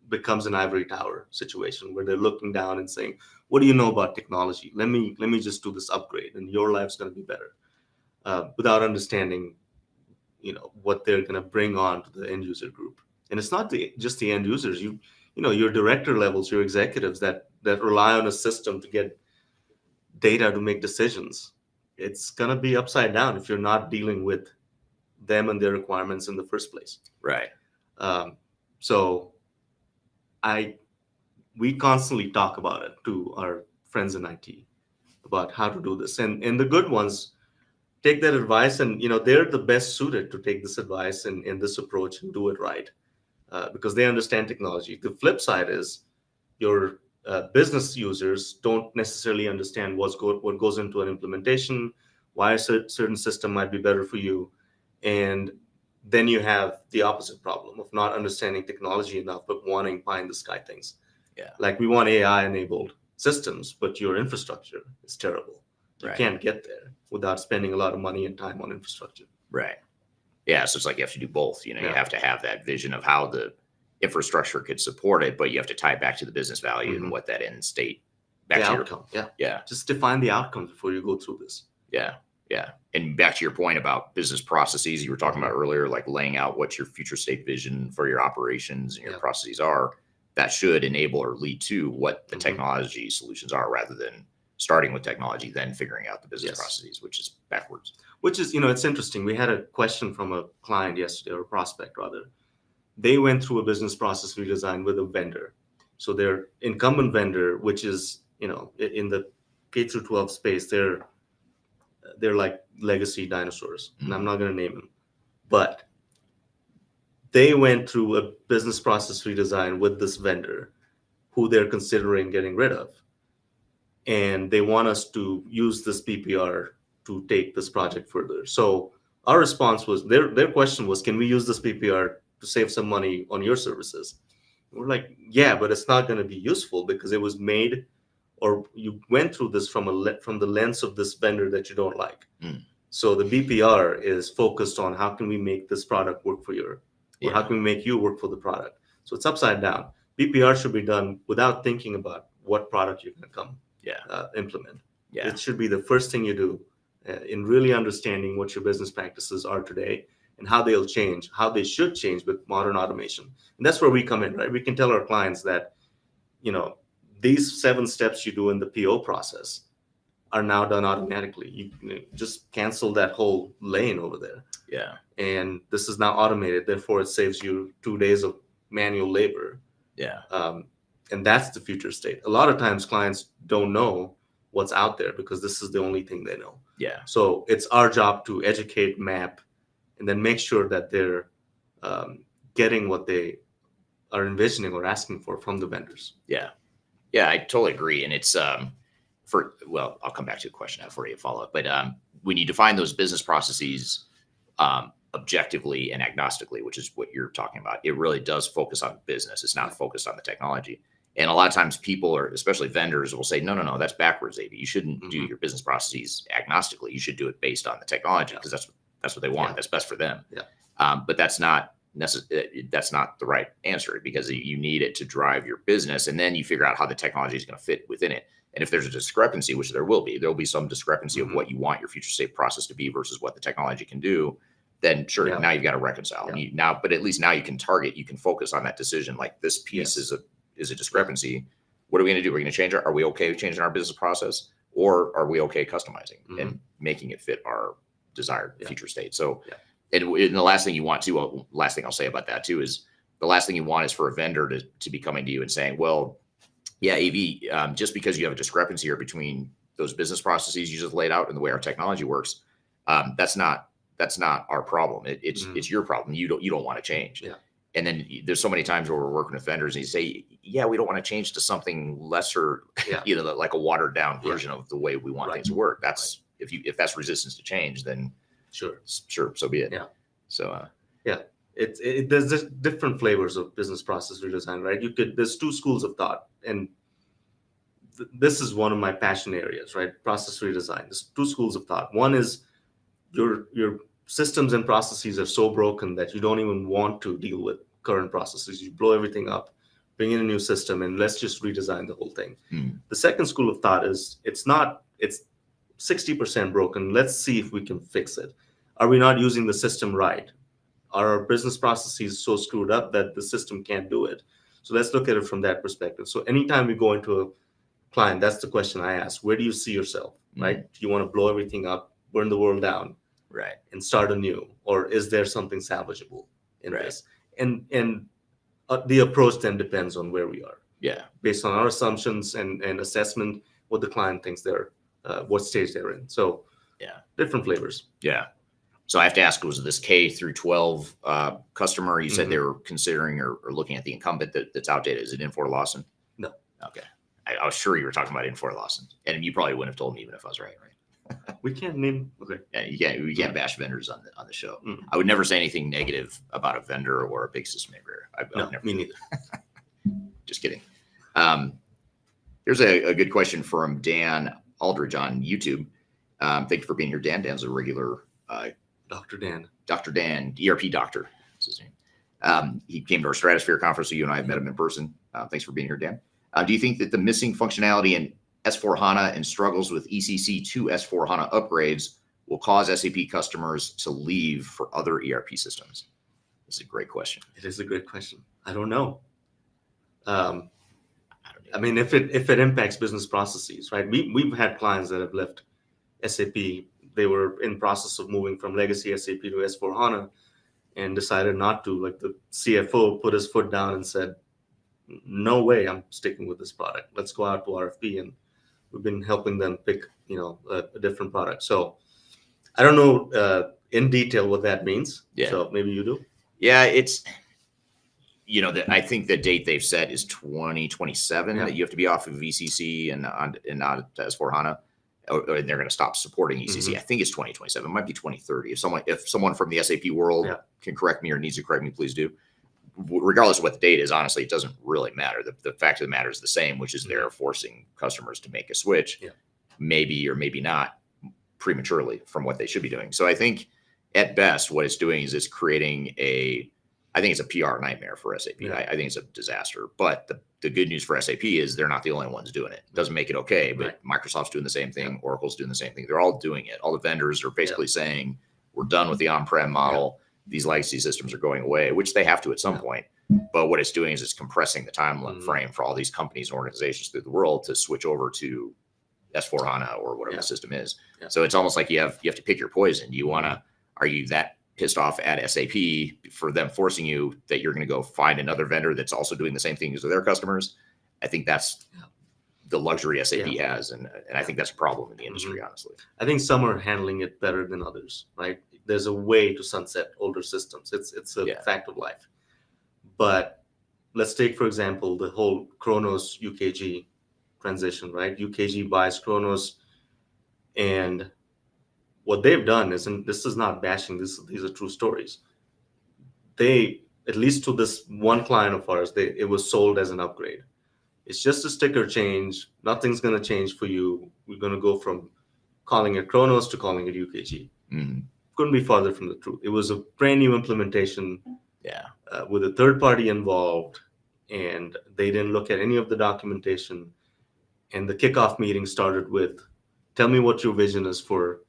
becomes an ivory tower situation where they're looking down and saying, "What do you know about technology? Let me just do this upgrade, and your life's going to be better," without understanding, what they're going to bring on to the end user group. And it's not just the end users. Your director levels, your executives that rely on a system to get data to make decisions. It's going to be upside down if you're not dealing with them and their requirements in the first place. Right. So we constantly talk about it to our friends in IT about how to do this. And the good ones take that advice, and they're the best suited to take this advice and this approach and do it right, because they understand technology. The flip side is your business users don't necessarily understand what goes into an implementation, why a certain system might be better for you. And then you have the opposite problem of not understanding technology enough, but wanting pie in the sky things. Yeah. Like, we want AI enabled systems, but your infrastructure is terrible. You Right. can't get there without spending a lot of money and time on infrastructure. Right. Yeah. So it's like you have to do both. You Yeah. have to have that vision of how the infrastructure could support it, but you have to tie it back to the business value and what that end state back The to your outcome. Yeah. Yeah. Just define the outcomes before you go through this. Yeah. Yeah. And back to your point about business processes, you were talking about earlier, like laying out what your future state vision for your operations and your Yeah. processes are. That should enable or lead to what the Mhm. technology solutions are, rather than starting with technology, then figuring out the business Yes. processes, which is backwards. Which is, it's interesting. We had a question from a client yesterday, or a prospect rather. They went through a business process redesign with a vendor. So their incumbent vendor, which is, in the K through 12 space, they're like legacy dinosaurs. And I'm not going to name them. But they went through a business process redesign with this vendor who they're considering getting rid of. And they want us to use this PPR to take this project further. So our response was, their question was, can we use this PPR to save some money on your services? We're like, yeah, but it's not going to be useful because it was made, or you went through this from the lens of this vendor that you don't like. So the BPR is focused on how can we make this product work for you, or how can we make you work for the product. So it's upside down. BPR should be done without thinking about what product you're going to implement. Yeah. It should be the first thing you do, in really understanding what your business practices are today and how they'll change, how they should change with modern automation. And that's where we come in, right? We can tell our clients that, these 7 steps you do in the PO process are now done automatically. You just cancel that whole lane over there. Yeah. And this is now automated. Therefore, it saves you 2 days of manual labor. Yeah. And that's the future state. A lot of times clients don't know what's out there because this is the only thing they know. Yeah. So it's our job to educate, map, and then make sure that they're getting what they are envisioning or asking for from the vendors. Yeah. Yeah, I totally agree. And it's I'll come back to a question for you to follow up. But when you define those business processes objectively and agnostically, which is what you're talking about, it really does focus on business. It's not focused on the technology. And a lot of times people, or especially vendors, will say, no, that's backwards, AB. You shouldn't do your business processes agnostically. You should do it based on the technology, because that's what they want. That's best for them. Yeah. But that's not the right answer, because you need it to drive your business, and then you figure out how the technology is going to fit within it. And if there's a discrepancy, which there'll be some discrepancy of what you want your future state process to be versus what the technology can do, then sure, now you've got to reconcile. But at least now you can target, you can focus on that decision. Like, this piece is a discrepancy. What are we going to do? We're going to change it. Are we okay changing our business process, or are we okay customizing and making it fit our desired future state? So, and the last thing you want to, last thing I'll say about that too, is the last thing you want is for a vendor to be coming to you and saying, well, yeah, AV, just because you have a discrepancy here between those business processes you just laid out and the way our technology works, that's not our problem. It's your problem. You don't want to change. Yeah. And then there's so many times where we're working with vendors and you say, yeah, we don't want to change to something lesser, like a watered down version of the way we want things to work. That's if that's resistance to change, then sure, so be it. Yeah. So there's just different flavors of business process redesign, right? There's 2 schools of thought, and this is one of my passion areas, right? Process redesign. There's 2 schools of thought. One is your systems and processes are so broken that you don't even want to deal with current processes. You blow everything up, bring in a new system, and let's just redesign the whole thing. The second school of thought is it's 60% broken. Let's see if we can fix it. Are we not using the system right? Are our business processes so screwed up that the system can't do it? So let's look at it from that perspective. So anytime we go into a client, that's the question I ask. Where do you see yourself, right? Do you want to blow everything up, burn the world down, right, and start anew? Or is there something salvageable in this? And the approach then depends on where we are. Yeah. Based on our assumptions and assessment, what the client thinks what stage they're in. So different flavors. Yeah. So I have to ask, was this K through 12 customer? You said they were considering or looking at the incumbent that's outdated. Is it Infor Lawson? No. Okay. I was sure you were talking about Infor Lawson, and you probably wouldn't have told me even if I was right. We can't name. Okay. Yeah, we can't bash vendors on the show. I would never say anything negative about a vendor or a big system integrator. No, me neither. Just kidding. Here's a good question from Dan Aldridge on YouTube. Thank you for being here, Dan. Dan's a regular. Dr. Dan. Dr. Dan, ERP doctor. That's his name. He came to our Stratosphere conference, so you and I have met him in person. Thanks for being here, Dan. Do you think that the missing functionality in S4HANA and struggles with ECC to S4HANA upgrades will cause SAP customers to leave for other ERP systems? This is a great question. It is a great question. I don't know. I mean, if it impacts business processes, right? We've had clients that have left SAP. They were in process of moving from legacy SAP to S4HANA and decided not to. Like the CFO put his foot down and said, no way, I'm sticking with this product. Let's go out to RFP. And we've been helping them pick, a different product. So I don't know in detail what that means. Yeah. So maybe you do. Yeah, it's, I think the date they've set is 2027 that you have to be off of VCC and not to S4HANA. Or they're going to stop supporting ECC. I think it's 2027. It might be 2030. If someone from the SAP world can correct me or needs to correct me, please do. Regardless of what the date is, honestly, it doesn't really matter. The fact of the matter is the same, which is they're forcing customers to make a switch, maybe or maybe not prematurely from what they should be doing. So I think at best, what it's doing is it's creating I think it's a PR nightmare for SAP. I think it's a disaster. But the good news for SAP is they're not the only ones doing it. It doesn't make it okay, but Microsoft's doing the same thing. Oracle's doing the same thing. They're all doing it. All the vendors are basically saying, we're done with the on-prem model. These legacy systems are going away, which they have to at some point. But what it's doing is it's compressing the time frame for all these companies and organizations through the world to switch over to S4HANA or whatever the system is. So it's almost like you have to pick your poison. Are you that pissed off at SAP for them forcing you that you're going to go find another vendor that's also doing the same thing as their customers? I think that's the luxury SAP has. And I think that's a problem in the industry, honestly. I think some are handling it better than others, right? There's a way to sunset older systems. It's a fact of life. But let's take, for example, the whole Kronos UKG transition, right? UKG buys Kronos, and what they've done is, and this is not bashing, these are true stories. They, at least to this one client of ours, it was sold as an upgrade. It's just a sticker change. Nothing's going to change for you. We're going to go from calling it Kronos to calling it UKG. Couldn't be farther from the truth. It was a brand new implementation with a third party involved, and they didn't look at any of the documentation. And the kickoff meeting started with, tell me what your vision is for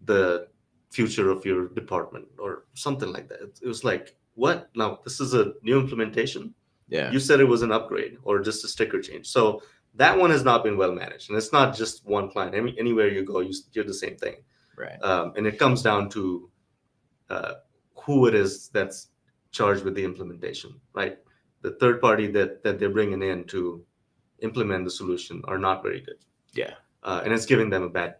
the future of your department or something like that. It was like, what? Now, this is a new implementation? Yeah. You said it was an upgrade or just a sticker change. So that one has not been well managed. And it's not just one client. Anywhere you go, you're the same thing. Right. And it comes down to who it is that's charged with the implementation, right? The third party that they're bringing in to implement the solution are not very good. Yeah. And it's giving them a bad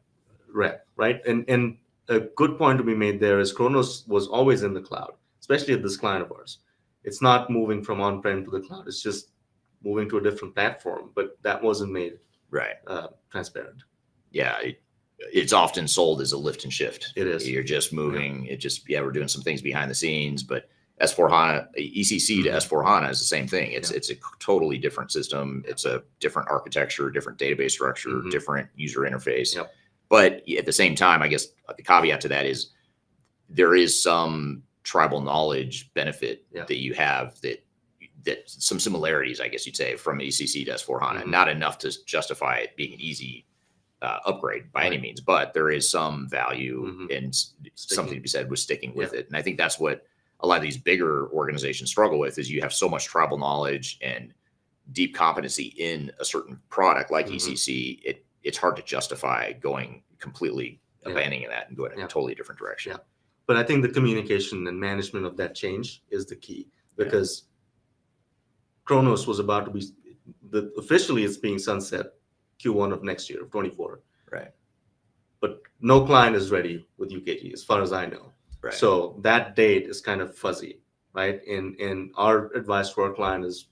rep, right? And a good point to be made there is Kronos was always in the cloud, especially at this client of ours. It's not moving from on-prem to the cloud. It's just moving to a different platform, but that wasn't made transparent. Yeah. It's often sold as a lift and shift. It is. You're just moving. We're doing some things behind the scenes, but S4HANA, ECC to S4HANA is the same thing. It's a totally different system. It's a different architecture, different database structure, different user interface. But at the same time, I guess the caveat to that is there is some tribal knowledge benefit that you have that some similarities, I guess you'd say, from ECC to S/4HANA. Not enough to justify it being an easy upgrade by any means, but there is some value in something to be said with sticking with it. And I think that's what a lot of these bigger organizations struggle with, is you have so much tribal knowledge and deep competency in a certain product like ECC, it's hard to justify going completely abandoning that and going in a totally different direction. But I think the communication and management of that change is the key, because Kronos was about to be, officially it's being sunset Q1 of next year, of 24. Right. But no client is ready with UKG, as far as I know. Right. So that date is kind of fuzzy, right? And our advice for our client is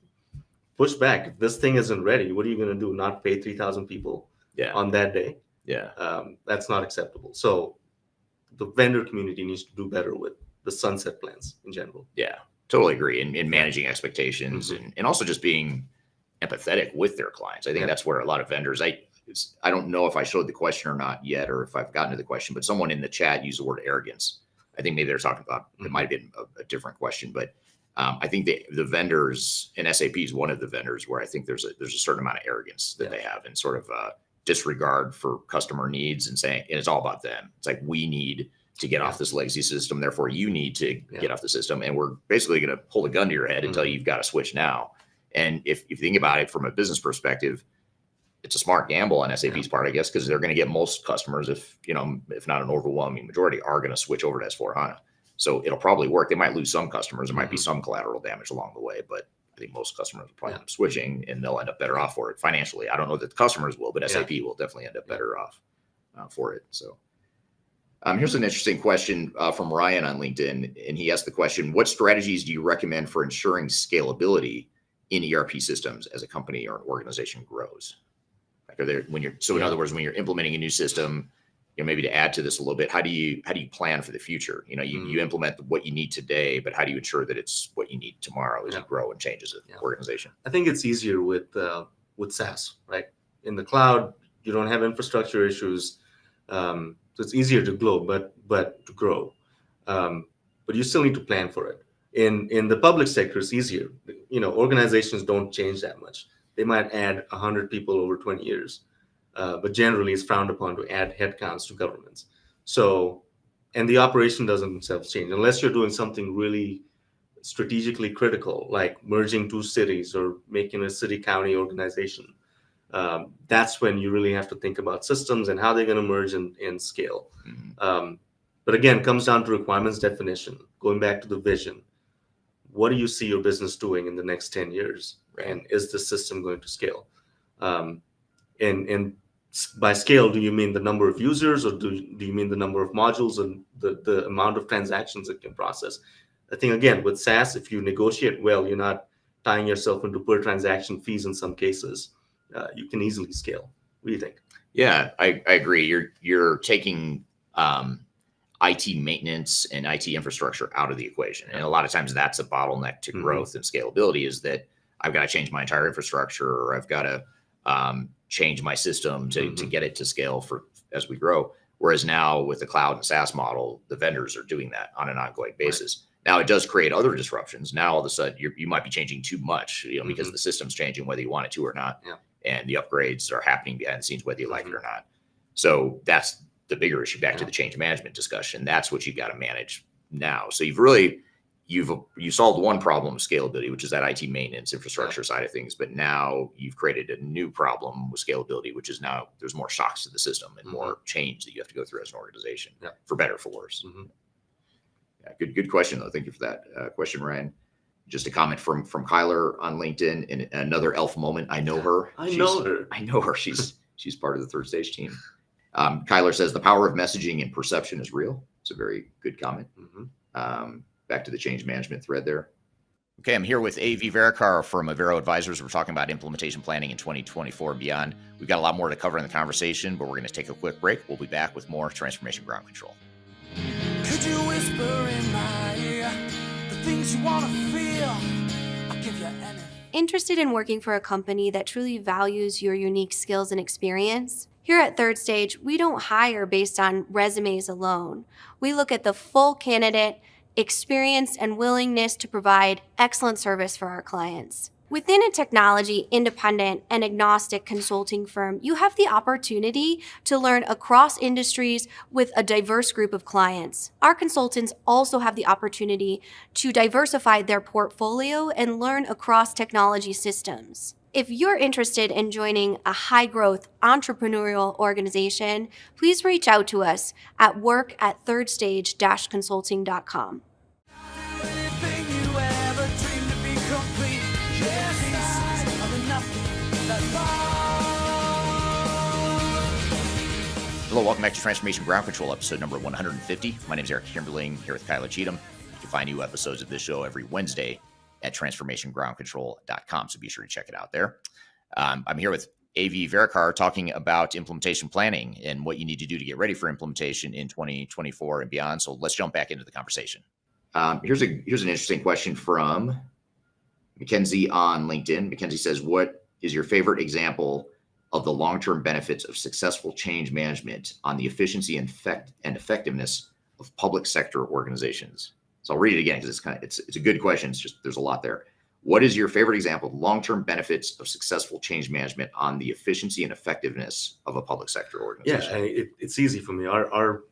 push back. If this thing isn't ready, what are you going to do? Not pay 3,000 people on that day? That's not acceptable. So the vendor community needs to do better with the sunset plans in general. Yeah, totally agree. And managing expectations and also just being empathetic with their clients. I think that's where a lot of vendors, I don't know if I showed the question or not yet, or if I've gotten to the question, but someone in the chat used the word arrogance. I think maybe they're talking about, it might have been a different question, but I think the vendors, and SAP is one of the vendors where I think there's a certain amount of arrogance that they have, and sort of disregard for customer needs, and saying, and it's all about them. It's like, we need to get off this legacy system, therefore you need to get off the system. And we're basically going to hold a gun to your head and tell you you've got to switch now. And if you think about it from a business perspective, it's a smart gamble on SAP's part, I guess, because they're going to get most customers, if not an overwhelming majority, are going to switch over to S/4HANA. So it'll probably work. They might lose some customers. There might be some collateral damage along the way, but I think most customers will probably end up switching, and they'll end up better off for it financially. I don't know that the customers will, but SAP will definitely end up better off for it. So here's an interesting question from Ryan on LinkedIn, and he asked the question: what strategies do you recommend for ensuring scalability in ERP systems as a company or an organization grows? Like, are there, in other words, when you're implementing a new system, maybe to add to this a little bit, how do you plan for the future? You implement what you need today, but how do you ensure that it's what you need tomorrow as you grow and change as an organization? I think it's easier with SaaS, right? In the cloud, you don't have infrastructure issues, so it's easier to grow, but you still need to plan for it. In the public sector, it's easier. Organizations don't change that much. They might add 100 people over 20 years. But generally it's frowned upon to add headcounts to governments. So, and the operation doesn't themselves change unless you're doing something really strategically critical, like merging two cities or making a city-county organization. That's when you really have to think about systems and how they're going to merge and scale. But again, it comes down to requirements definition, going back to the vision. What do you see your business doing in the next 10 years? And is the system going to scale? And by scale, do you mean the number of users, or do you mean the number of modules and the amount of transactions it can process? I think, again, with SaaS, if you negotiate well, you're not tying yourself into per transaction fees in some cases. You can easily scale. What do you think? Yeah, I agree. You're taking IT maintenance and IT infrastructure out of the equation. And a lot of times that's a bottleneck to growth and scalability, is that I've got to change my entire infrastructure, or I've got to change my system to get it to scale as we grow. Whereas now with the cloud and SaaS model, the vendors are doing that on an ongoing basis. Now it does create other disruptions. Now all of a sudden you might be changing too much, because the system's changing whether you want it to or not. And the upgrades are happening behind the scenes whether you like it or not. So that's the bigger issue, back to the change management discussion. That's what you've got to manage now. So you solved one problem of scalability, which is that IT maintenance infrastructure side of things. But now you've created a new problem with scalability, which is now there's more shocks to the system and more change that you have to go through as an organization, for better or for worse. Yeah, good question though. Thank you for that question, Ryan. Just a comment from Kyler on LinkedIn, and another elf moment. I know her. I know her. She's part of the third stage team. Kyler says the power of messaging and perception is real. It's a very good comment. Back to the change management thread there. Okay, I'm here with AV Verekar from Avero Advisors. We're talking about implementation planning in 2024 and beyond. We've got a lot more to cover in the conversation, but we're going to take a quick break. We'll be back with more Transformation Ground Control. Could you whisper in my ear the things you want to feel? I'll give you anything. Interested in working for a company that truly values your unique skills and experience? Here at Third Stage, we don't hire based on resumes alone. We look at the full candidate, experience, and willingness to provide excellent service for our clients. Within a technology independent and agnostic consulting firm, you have the opportunity to learn across industries with a diverse group of clients. Our consultants also have the opportunity to diversify their portfolio and learn across technology systems. If you're interested in joining a high-growth entrepreneurial organization, please reach out to us at work@thirdstage-consulting.com. Hello, welcome back to Transformation Ground Control, episode number 150. My name is Eric Kimberling, here with Cheatham. You can find new episodes of this show every Wednesday at transformationgroundcontrol.com, so be sure to check it out there. I'm here with AV Verekar talking about implementation planning and what you need to do to get ready for implementation in 2024 and beyond. So let's jump back into the conversation. Here's an interesting question from Mackenzie on LinkedIn. Mackenzie says, what is your favorite example of the long-term benefits of successful change management on the efficiency and effectiveness of public sector organizations? So I'll read it again because it's a good question. It's just there's a lot there. What is your favorite example of long-term benefits of successful change management on the efficiency and effectiveness of a public sector organization? Yeah, it's easy for me. Our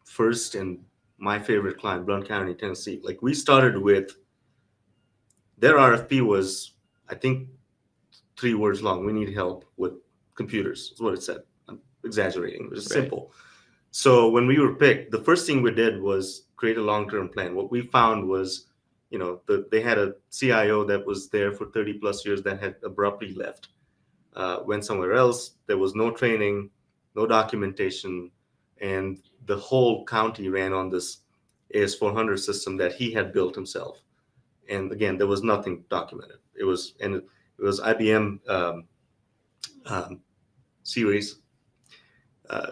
first and my favorite client, Blount County, Tennessee. Like we started with their RFP was, I think, 3 words long. We need help with computers, is what it said. I'm exaggerating. It was simple. So when we were picked, the first thing we did was create a long-term plan. What we found was, they had a CIO that was there for 30 plus years that had abruptly left, went somewhere else. There was no training, no documentation, and the whole county ran on this AS400 system that he had built himself. And again, there was nothing documented. It was IBM series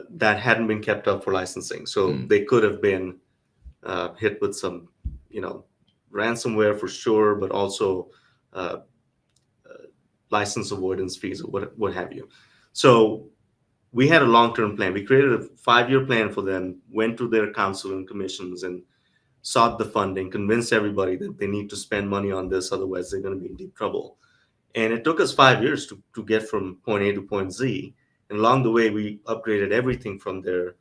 that hadn't been kept up for licensing. So they could have been hit with some, ransomware for sure, but also license avoidance fees or what have you. So we had a long-term plan. We created a 5-year plan for them, went to their council and commissions and sought the funding, convinced everybody that they need to spend money on this, otherwise they're going to be in deep trouble. And it took us 5 years to get from point A to point Z. And along the way, we upgraded everything from their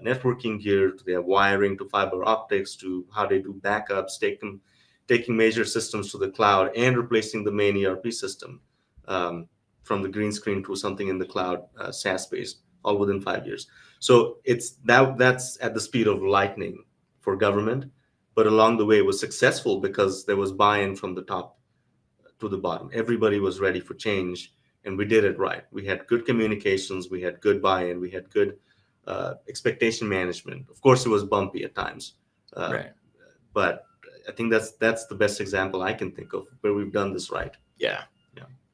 networking gear to their wiring to fiber optics to how they do backups, taking major systems to the cloud and replacing the main ERP system from the green screen to something in the cloud, SaaS-based, all within 5 years. So that's at the speed of lightning for government. But along the way, it was successful because there was buy-in from the top to the bottom. Everybody was ready for change, and we did it right. We had good communications, we had good buy-in, we had good expectation management. Of course, it was bumpy at times, but I think that's the best example I can think of where we've done this right. Yeah.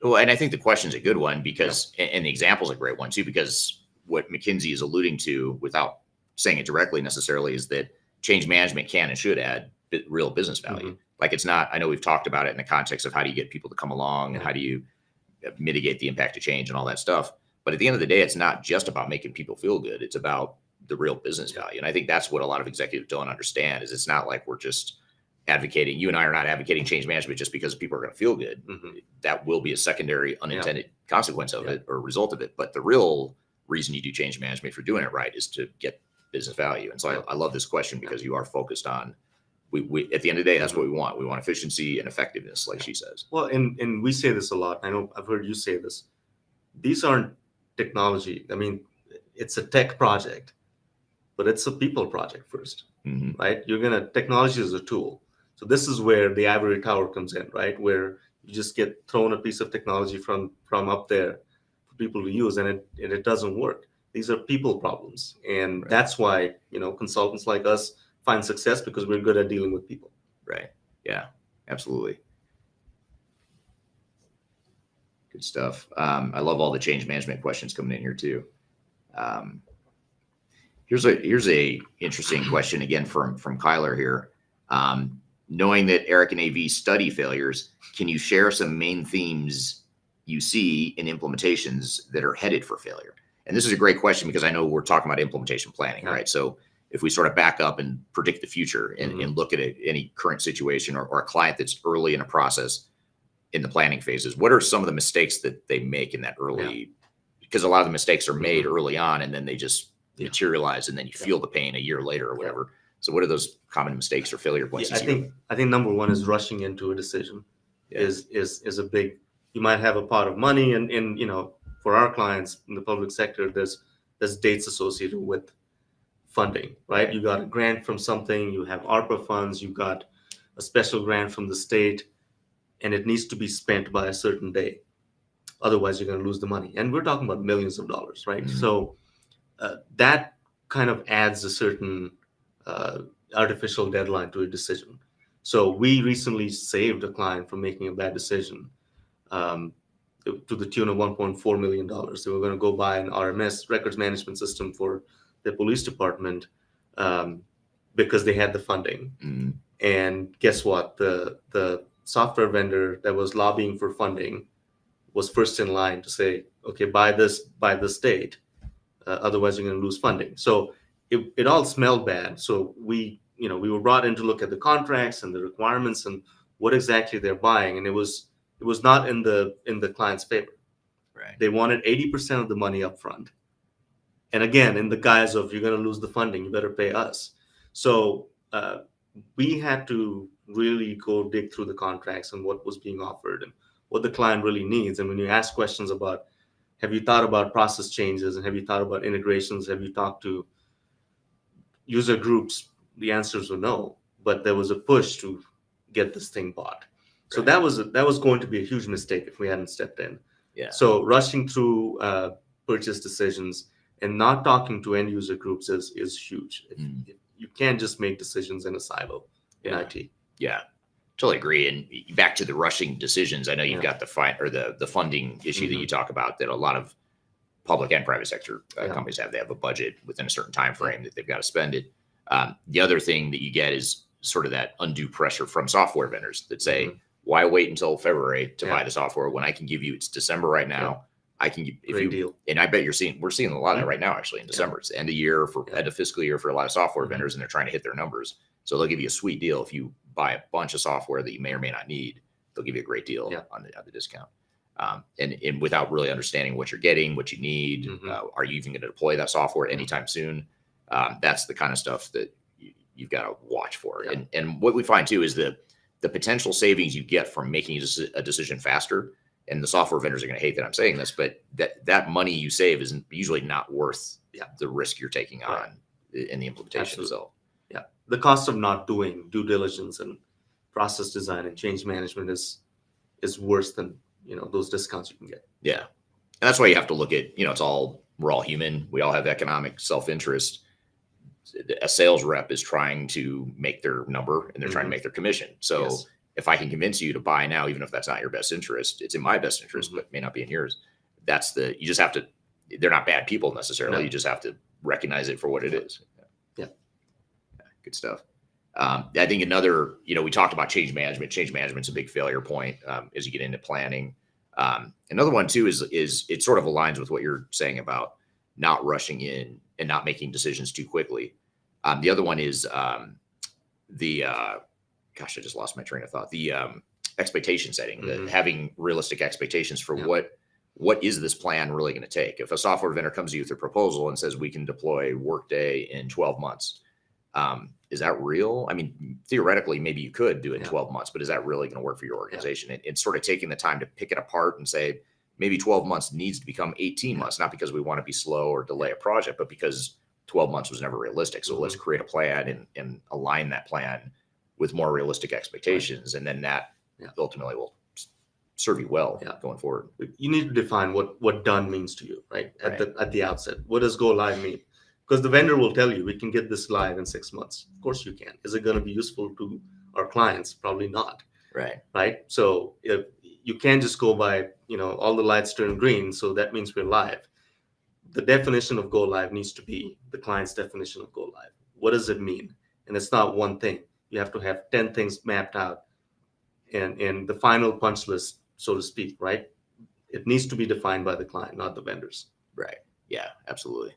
Well, and I think the question's a good one because, and the example's a great one too, because what McKinsey is alluding to, without saying it directly necessarily, is that change management can and should add real business value. Like it's not, I know we've talked about it in the context of how do you get people to come along and how do you mitigate the impact of change and all that stuff. But at the end of the day, it's not just about making people feel good. It's about the real business value. And I think that's what a lot of executives don't understand is it's not like we're just advocating, you and I are not advocating change management just because people are going to feel good. That will be a secondary unintended consequence of it or result of it. But the real reason you do change management, if you're doing it right, is to get business value. And so I love this question because you are focused on, we at the end of the day, that's what we want. We want efficiency and effectiveness, like she says. Well, and we say this a lot. I know I've heard you say this. These aren't technology. I mean, it's a tech project, but it's a people project first, right? Technology is a tool. So this is where the ivory tower comes in, right? Where you just get thrown a piece of technology from up there for people to use, and it doesn't work. These are people problems, and that's why consultants like us find success because we're good at dealing with people. Right. Yeah. Absolutely. Good stuff. I love all the change management questions coming in here too. Here's a interesting question again from Kyler here. Knowing that Eric and AV study failures, can you share some main themes you see in implementations that are headed for failure? And this is a great question because I know we're talking about implementation planning, right? So if we sort of back up and predict the future and look at any current situation or a client that's early in a process in the planning phases, what are some of the mistakes that they make in that early? Because a lot of the mistakes are made early on and then they just materialize and then you feel the pain a year later or whatever. So what are those common mistakes or failure points? I think number one is rushing into a decision is a big. You might have a pot of money, and for our clients in the public sector, there's dates associated with funding, right? You got a grant from something, you have ARPA funds, you got a special grant from the state, and it needs to be spent by a certain day. Otherwise, you're going to lose the money. And we're talking about millions of dollars, right? So that kind of adds a certain artificial deadline to a decision. So we recently saved a client from making a bad decision to the tune of $1.4 million. They were going to go buy an RMS, records management system, for the police department because they had the funding. And guess what? The software vendor that was lobbying for funding was first in line to say, okay, buy this date, otherwise you're going to lose funding. So it all smelled bad. So we were brought in to look at the contracts and the requirements and what exactly they're buying, and it was not in the client's favor. Right. They wanted 80% of the money up front, and again, in the guise of, you're going to lose the funding, you better pay us. So we had to really go dig through the contracts and what was being offered and what the client really needs. And when you ask questions about, have you thought about process changes and have you thought about integrations, have you talked to user groups, the answers were no. But there was a push to get this thing bought. So that was going to be a huge mistake if we hadn't stepped in. So rushing through purchase decisions and not talking to end user groups is huge. You can't just make decisions in a silo in IT. Yeah, totally agree. And back to the rushing decisions, I know you've got the funding issue that you talk about, that a lot of public and private sector companies have. They have a budget within a certain time frame that they've got to spend it. The other thing that you get is sort of that undue pressure from software vendors that say, why wait until February to buy the software when I can give you, it's December right now. I can give deal. And I bet we're seeing a lot of that right now, actually, in December. It's the end of year end of fiscal year for a lot of software vendors, and they're trying to hit their numbers. So they'll give you a sweet deal if you buy a bunch of software that you may or may not need. They'll give you a great deal on the discount. And without really understanding what you're getting, what you need, are you even going to deploy that software anytime soon? That's the kind of stuff that you've got to watch for. And what we find too is the potential savings you get from making a decision faster. And the software vendors are going to hate that I'm saying this, but that money you save is usually not worth the risk you're taking on in the implementation itself. Yeah, the cost of not doing due diligence and process design and change management is worse than those discounts you can get. Yeah, and that's why you have to look at we're all human. We all have economic self-interest. A sales rep is trying to make their number and they're trying to make their commission. So if I can convince you to buy now, even if that's not your best interest, it's in my best interest, but may not be in yours. You just have to, they're not bad people necessarily. No. You just have to recognize it for what it is. Yeah. Good stuff. I think another, we talked about change management. Change management's a big failure point as you get into planning. Another one too is it sort of aligns with what you're saying about not rushing in and not making decisions too quickly. The other one is gosh, I just lost my train of thought. The expectation setting, having realistic expectations for what is this plan really going to take? If a software vendor comes to you with a proposal and says we can deploy Workday in 12 months, is that real? I mean, theoretically, maybe you could do it in 12 months, but is that really going to work for your organization? It's sort of taking the time to pick it apart and say, maybe 12 months needs to become 18 months, not because we want to be slow or delay a project, but because 12 months was never realistic. So let's create a plan and align that plan with more realistic expectations. And then that ultimately will serve you well going forward. You need to define what done means to you, right? At the outset. What does go live mean? Because the vendor will tell you, we can get this live in 6 months. Of course you can. Is it going to be useful to our clients? Probably not. Right. So if you can't just go by, all the lights turn green, so that means we're live. The definition of go live needs to be the client's definition of go live. What does it mean? And it's not one thing. You have to have 10 things mapped out and the final punch list, so to speak, right? It needs to be defined by the client, not the vendors. Right. Yeah, absolutely.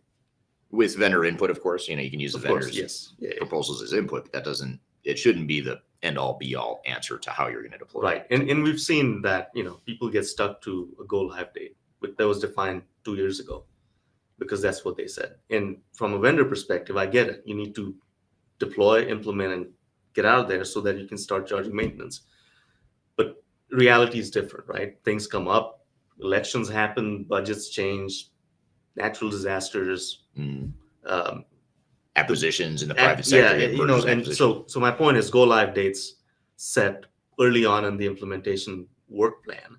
With vendor input, of course, you can use the Of course, vendors' yes. Yeah, yeah. proposals as input, but it shouldn't be the end all be all answer to how you're going to deploy. Right. And we've seen that, people get stuck to a go live date, but that was defined 2 years ago because that's what they said. And from a vendor perspective, I get it. You need to deploy, implement, and get out of there so that you can start charging maintenance. But reality is different, right? Things come up, elections happen, budgets change, natural disasters, acquisitions in the private sector. And so my point is, go live dates set early on in the implementation work plan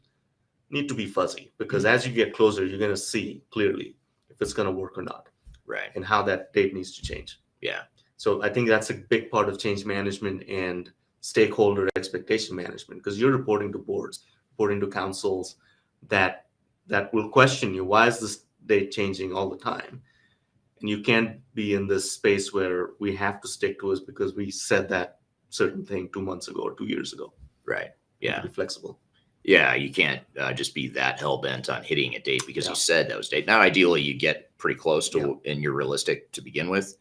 need to be fuzzy, because as you get closer, you're going to see clearly if it's going to work or not, right? And how that date needs to change. Yeah. So I think that's a big part of change management and stakeholder expectation management, because you're reporting to boards, reporting to councils that will question you. Why is this date changing all the time? And you can't be in this space where we have to stick to it because we said that certain thing 2 months ago or 2 years ago. Right. Yeah. Be flexible. Yeah. You can't just be that hell bent on hitting a date because you said those dates. Now, ideally, you get pretty close to, and you're realistic to begin with.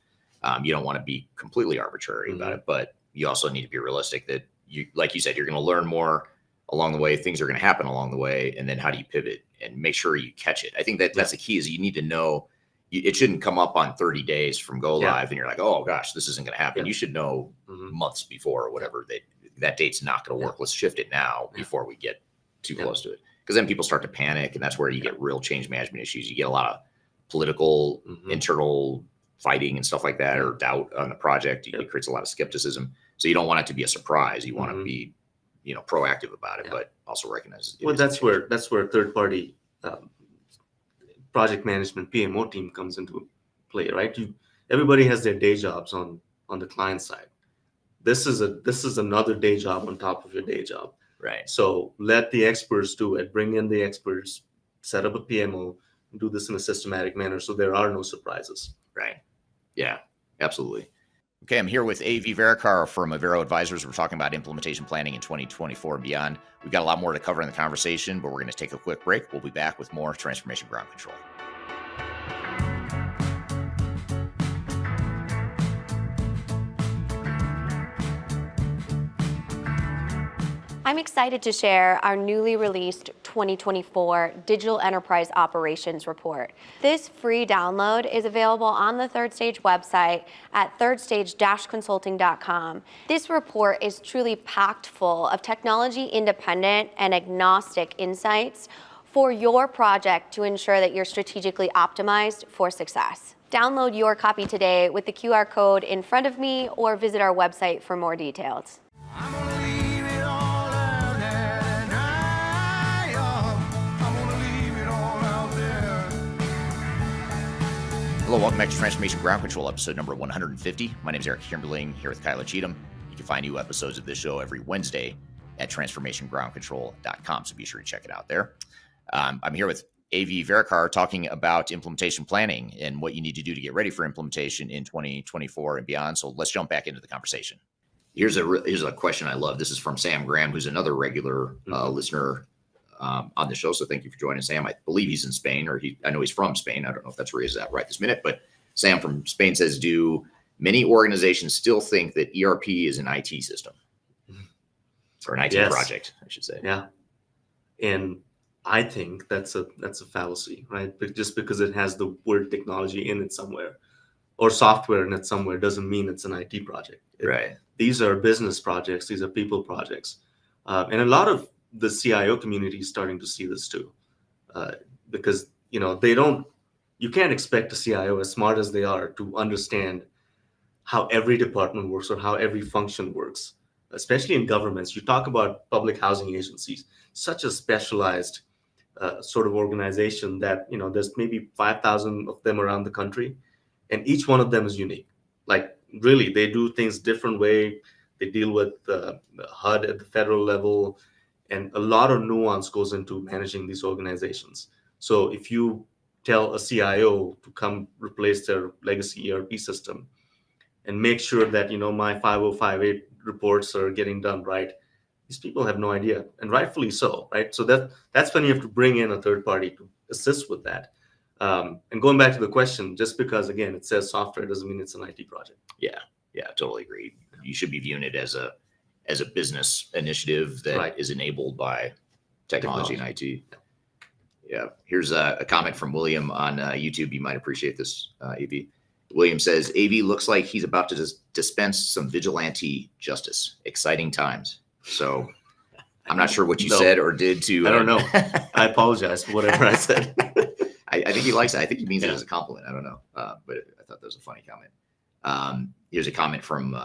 You don't want to be completely arbitrary about it, but you also need to be realistic that like you said, you're going to learn more along the way. Things are going to happen along the way. And then how do you pivot and make sure you catch it? I think that's the key, is you need to know. It shouldn't come up on 30 days from go live and you're like, oh gosh, this isn't going to happen. You should know months before or whatever that date's not going to work. Let's shift it now before we get too close to it. Because then people start to panic, and that's where you get real change management issues. You get a lot of political, internal fighting and stuff like that, or doubt on the project. It creates a lot of skepticism. So you don't want it to be a surprise. You want to be, proactive about it, but also recognize it. Well, that's where third party project management PMO team comes into play, right? Everybody has their day jobs on the client side. This is another day job on top of your day job, right? So let the experts do it. Bring in the experts, set up a PMO, do this in a systematic manner so there are no surprises. Right. Yeah, absolutely. Okay, I'm here with AV Verekar from Avero Advisors. We're talking about implementation planning in 2024 and beyond. We've got a lot more to cover in the conversation, but we're going to take a quick break. We'll be back with more Transformation Ground Control. I'm excited to share our newly released 2024 Digital Enterprise Operations Report. This free download is available on the Third Stage website at thirdstage-consulting.com. This report is truly packed full of technology-independent and agnostic insights for your project to ensure that you're strategically optimized for success. Download your copy today with the QR code in front of me, or visit our website for more details. Hello, welcome back to Transformation Ground Control, episode number 150. My name is Eric Kimberling, here with Kyla Cheatham. You can find new episodes of this show every Wednesday at transformationgroundcontrol.com, so be sure to check it out there. I'm here with AV Verekar talking about implementation planning and what you need to do to get ready for implementation in 2024 and beyond. So let's jump back into the conversation. Here's a question I love. This is from Sam Graham, who's another regular listener on the show. So thank you for joining, Sam. I believe he's in Spain, I know he's from Spain. I don't know if that's where he's at right this minute, but Sam from Spain says, do many organizations still think that ERP is an IT system or an IT project, I should say? Yeah. And I think that's a fallacy, right? But just because it has the word technology in it somewhere or software in it somewhere doesn't mean it's an IT project. Right. These are business projects. These are people projects. And a lot of the CIO community is starting to see this too, because you can't expect a CIO, as smart as they are, to understand how every department works or how every function works, especially in governments. You talk about public housing agencies, such a specialized sort of organization that, there's maybe 5,000 of them around the country, and each one of them is unique. Like, really, they do things different way. They deal with the HUD at the federal level, and a lot of nuance goes into managing these organizations. So if you tell a CIO to come replace their legacy ERP system and make sure that, my 5058 reports are getting done right, these people have no idea, and rightfully so, right? So that's when you have to bring in a third party to assist with that. And going back to the question, just because again it says software doesn't mean it's an IT project. Yeah, totally agree. You should be viewing it as a business initiative that is enabled by technology and IT. Yeah. Here's a comment from William on YouTube. You might appreciate this, AV. William says, AV looks like he's about to dispense some vigilante justice. Exciting times. So I'm not sure what you said or did to. I don't know. I apologize for whatever I said. I think he likes it. I think he means it as a compliment. I don't know. But I thought that was a funny comment. Here's a comment from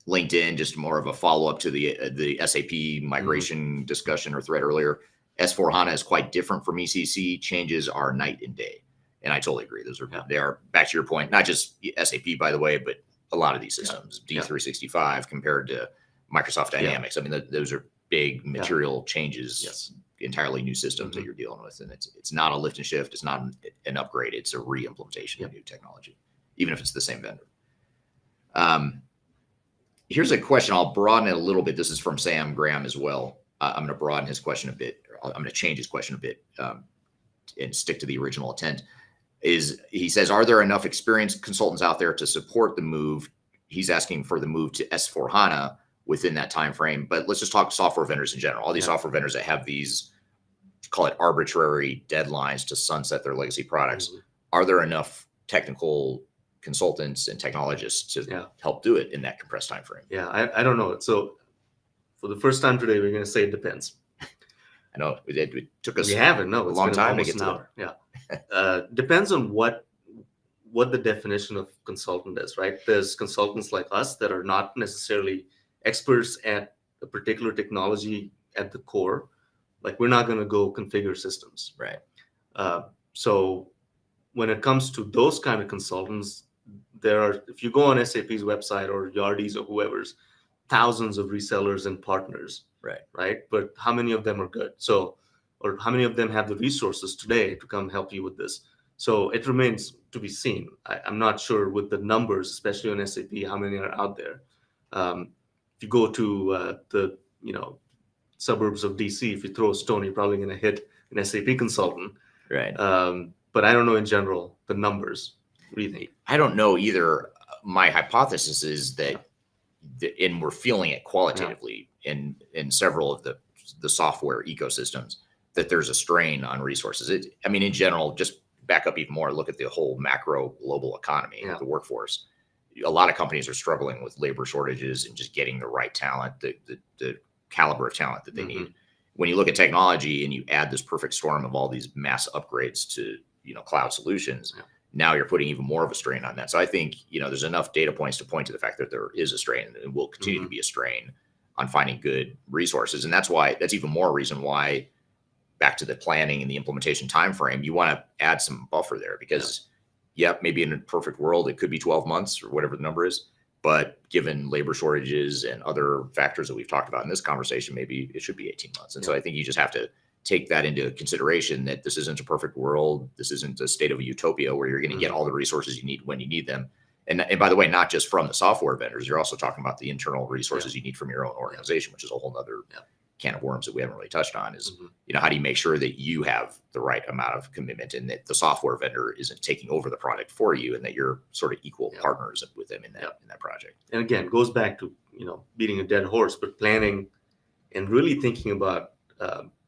LinkedIn, just more of a follow-up to the SAP migration discussion or thread earlier. S/4HANA is quite different from ECC. Changes are night and day. And I totally agree. They are, back to your point, not just SAP, by the way, but a lot of these systems, D365 compared to Microsoft Dynamics. I mean, those are big material changes, entirely new systems that you're dealing with. And it's not a lift and shift. It's not an upgrade. It's a re-implementation of new technology, even if it's the same vendor. Here's a question. I'll broaden it a little bit. This is from Sam Graham as well. I'm going to broaden his question a bit. I'm going to change his question a bit and stick to the original intent. He says, are there enough experienced consultants out there to support the move? He's asking for the move to S/4HANA within that time frame. But let's just talk software vendors in general. All these software vendors that have these, call it arbitrary deadlines to sunset their legacy products. Are there enough technical consultants and technologists to help do it in that compressed time frame? Yeah, I don't know. So for the first time today, we're going to say it depends. I know it took us a long time to get to it. Yeah. Depends on what the definition of consultant is, right? There's consultants like us that are not necessarily experts at a particular technology at the core. Like we're not going to go configure systems. Right. So when it comes to those kind of consultants, if you go on SAP's website or Yardi's or whoever's, thousands of resellers and partners. Right. But how many of them are good? Or how many of them have the resources today to come help you with this? So it remains to be seen. I'm not sure with the numbers, especially on SAP, how many are out there. If you go to the suburbs of DC, if you throw a stone, you're probably going to hit an SAP consultant. Right. But I don't know in general the numbers. What do you think? I don't know either. My hypothesis is that, and we're feeling it qualitatively in several of the software ecosystems, that there's a strain on resources. In general, just back up even more, look at the whole macro global economy, the workforce. A lot of companies are struggling with labor shortages and just getting the right talent, the caliber of talent that they need. When you look at technology and you add this perfect storm of all these mass upgrades to cloud solutions, now you're putting even more of a strain on that. So I think there's enough data points to point to the fact that there is a strain and will continue to be a strain on finding good resources. And that's even more reason why, back to the planning and the implementation timeframe, you want to add some buffer there because, maybe in a perfect world, it could be 12 months or whatever the number is. But given labor shortages and other factors that we've talked about in this conversation, maybe it should be 18 months. And so I think you just have to take that into consideration, that this isn't a perfect world. This isn't a state of a utopia where you're going to get all the resources you need when you need them. And by the way, not just from the software vendors, you're also talking about the internal resources you need from your own organization, which is a whole nother can of worms that we haven't really touched on. Is how do you make sure that you have the right amount of commitment and that the software vendor isn't taking over the product for you, and that you're sort of equal partners with them in that project. And again, it goes back to beating a dead horse, but planning and really thinking about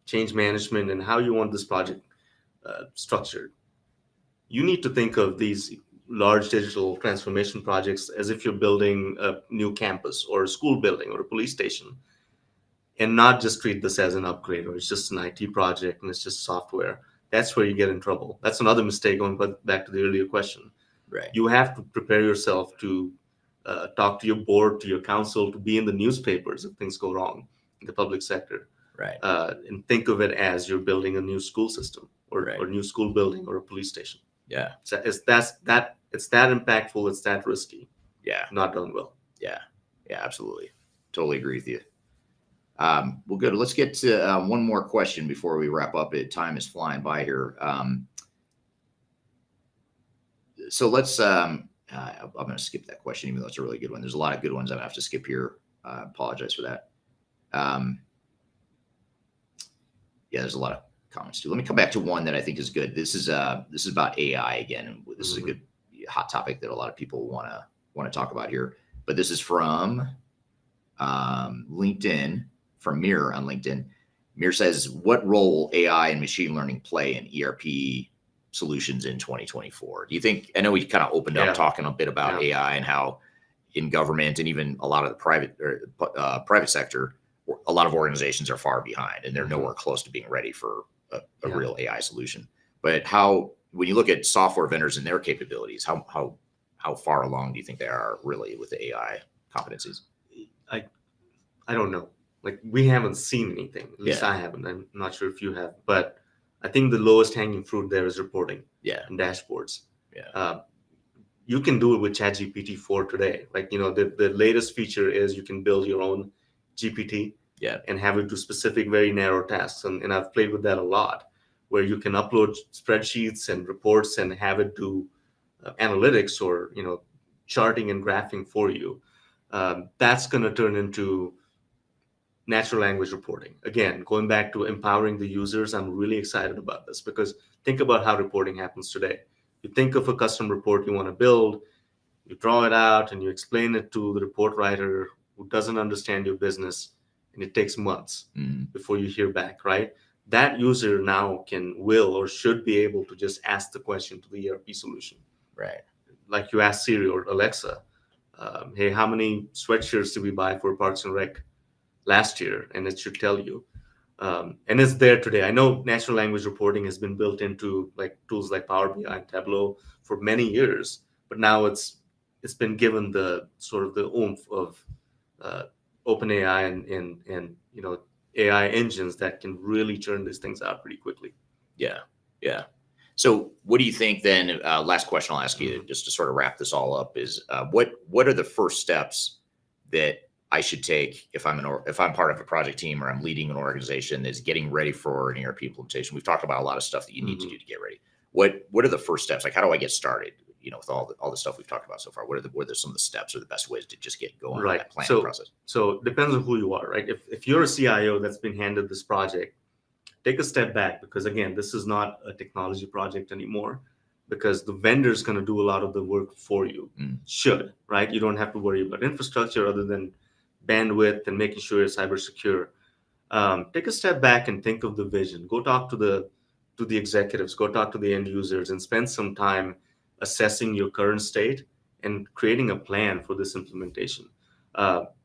change management and how you want this project structured. You need to think of these large digital transformation projects as if you're building a new campus or a school building or a police station, and not just treat this as an upgrade or it's just an IT project and it's just software. That's where you get in trouble. That's another mistake, going back to the earlier question. Right. You have to prepare yourself to talk to your board, to your council, to be in the newspapers if things go wrong in the public sector. Right. And think of it as you're building a new school system or a new school building or a police station. Yeah. So it's that impactful. It's that risky. Yeah. Not done well. Yeah. Yeah, absolutely. Totally agree with you. Well, good. Let's get to one more question before we wrap up. Time is flying by here. So let's, I'm going to skip that question, even though it's a really good one. There's a lot of good ones I'm going to have to skip here. I apologize for that. Yeah, there's a lot comments too. Let me come back to one that I think is good. This is about AI again, and this is a good hot topic that a lot of people want to talk about here. But this is from LinkedIn, from Mir on LinkedIn. Mir says, "What role will AI and machine learning play in ERP solutions in 2024?" Do you think? I know we kind of opened up talking a bit about AI and how in government and even a lot of the private sector, a lot of organizations are far behind and they're nowhere close to being ready for a real AI solution. But when you look at software vendors and their capabilities, how far along do you think they are really with the AI competencies? I don't know. Like, we haven't seen anything. At least I haven't. I'm not sure if you have, but I think the lowest hanging fruit there is reporting and dashboards. You can do it with ChatGPT 4 today. Like, the latest feature is you can build your own GPT and have it do specific, very narrow tasks. And I've played with that a lot, where you can upload spreadsheets and reports and have it do analytics or, charting and graphing for you. That's going to turn into natural language reporting. Again, going back to empowering the users, I'm really excited about this, because think about how reporting happens today. You think of a custom report you want to build, you draw it out and you explain it to the report writer who doesn't understand your business, and it takes months before you hear back, right? That user now will or should be able to just ask the question to the ERP solution. Right. Like you ask Siri or Alexa, hey, how many sweatshirts did we buy for Parks and Rec last year? And it should tell you. And it's there today. I know natural language reporting has been built into like tools like Power BI and Tableau for many years, but now it's been given the sort of the oomph of OpenAI and AI engines that can really churn these things out pretty quickly. Yeah. So what do you think then? Last question I'll ask you, just to sort of wrap this all up, is what are the first steps that I should take if I'm part of a project team or I'm leading an organization that's getting ready for an ERP implementation? We've talked about a lot of stuff that you need to do to get ready. What are the first steps? Like, how do I get started? With all the stuff we've talked about so far, what are some of the steps or the best ways to just get going on that planning process? So it depends on who you are, right? If you're a CIO that's been handed this project, take a step back, because again, this is not a technology project anymore, because the vendor is going to do a lot of the work for you. Should, right? You don't have to worry about infrastructure other than bandwidth and making sure you're cyber secure. Take a step back and think of the vision. Go talk to the executives, go talk to the end users, and spend some time assessing your current state and creating a plan for this implementation.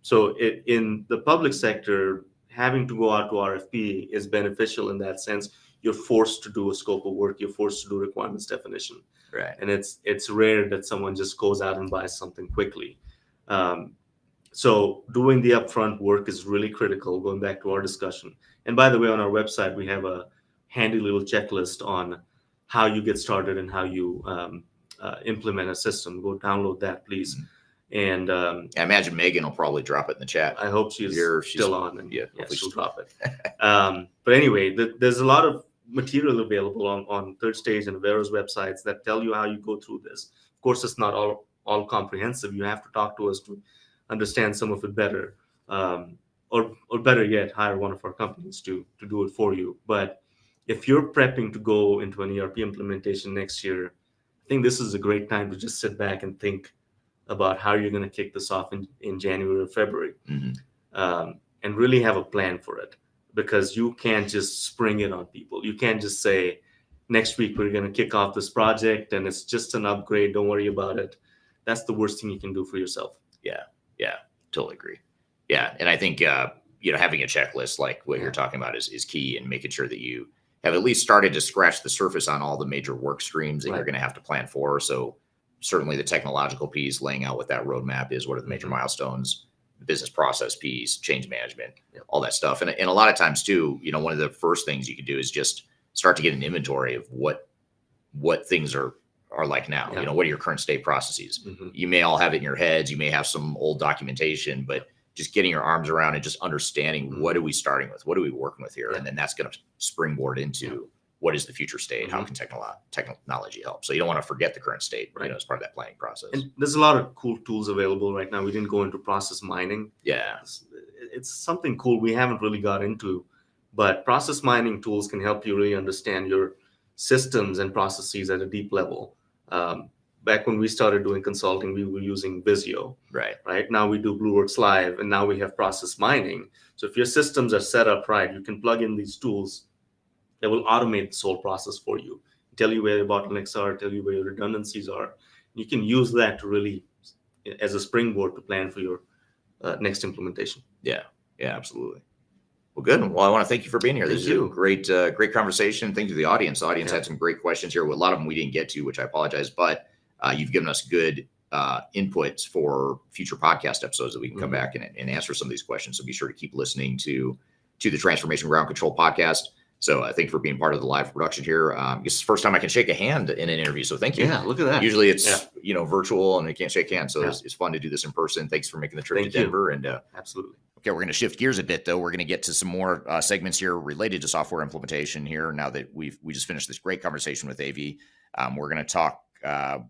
So in the public sector, having to go out to RFP is beneficial in that sense. You're forced to do a scope of work. You're forced to do requirements definition. Right. And it's rare that someone just goes out and buys something quickly. So doing the upfront work is really critical, going back to our discussion. And by the way, on our website, we have a handy little checklist on how you get started and how you implement a system. Go download that, please. And I imagine Megan will probably drop it in the chat. I hope she's still on, and she'll drop it. But anyway, there's a lot of material available on Third Stage and Avero's websites that tell you how you go through this. Of course, it's not all comprehensive. You have to talk to us to understand some of it better, or better yet, hire one of our companies to do it for you. But if you're prepping to go into an ERP implementation next year, I think this is a great time to just sit back and think about how you're going to kick this off in January or February, and really have a plan for it, because you can't just spring it on people. You can't just say, next week we're going to kick off this project and it's just an upgrade, don't worry about it. That's the worst thing you can do for yourself. Yeah, totally agree. Yeah, and I think having a checklist like what you're talking about is key, and making sure that you have at least started to scratch the surface on all the major work streams that you're going to have to plan for. So certainly the technological piece, laying out what that roadmap is, what are the major milestones, the business process piece, change management, all that stuff. And a lot of times too, one of the first things you can do is just start to get an inventory of what things are like now. What are your current state processes? You may all have it in your heads. You may have some old documentation, but just getting your arms around and just understanding what are we starting with? What are we working with here? And then that's going to springboard into what is the future state? How can technology help? So you don't want to forget the current state, as part of that planning process. And there's a lot of cool tools available right now. We didn't go into process mining. Yeah. It's something cool we haven't really got into But process mining tools can help you really understand your systems and processes at a deep level. Back when we started doing consulting, we were using Visio. Right now we do BlueWorks Live, and now we have process mining. So if your systems are set up right, you can plug in these tools that will automate this whole process for you, tell you where your bottlenecks are, tell you where your redundancies are. You can use that to really, as a springboard to plan for your next implementation. Yeah, absolutely. Well, good. Well, I want to thank you for being here. This is a great conversation. Thank you to the audience. The audience had some great questions here. A lot of them we didn't get to, which I apologize, but you've given us good inputs for future podcast episodes that we can come back and answer some of these questions. So be sure to keep listening to the Transformation Ground Control podcast. So thank you for being part of the live production here. This is the first time I can shake a hand in an interview. So thank you. Yeah, look at that. Usually it's virtual and we can't shake hands. So it's fun to do this in person. Thanks for making the trip to Denver. And absolutely. Okay, we're going to shift gears a bit, though. We're going to get to some more segments here related to software implementation here. Now that we just finished this great conversation with AV, we're going to talk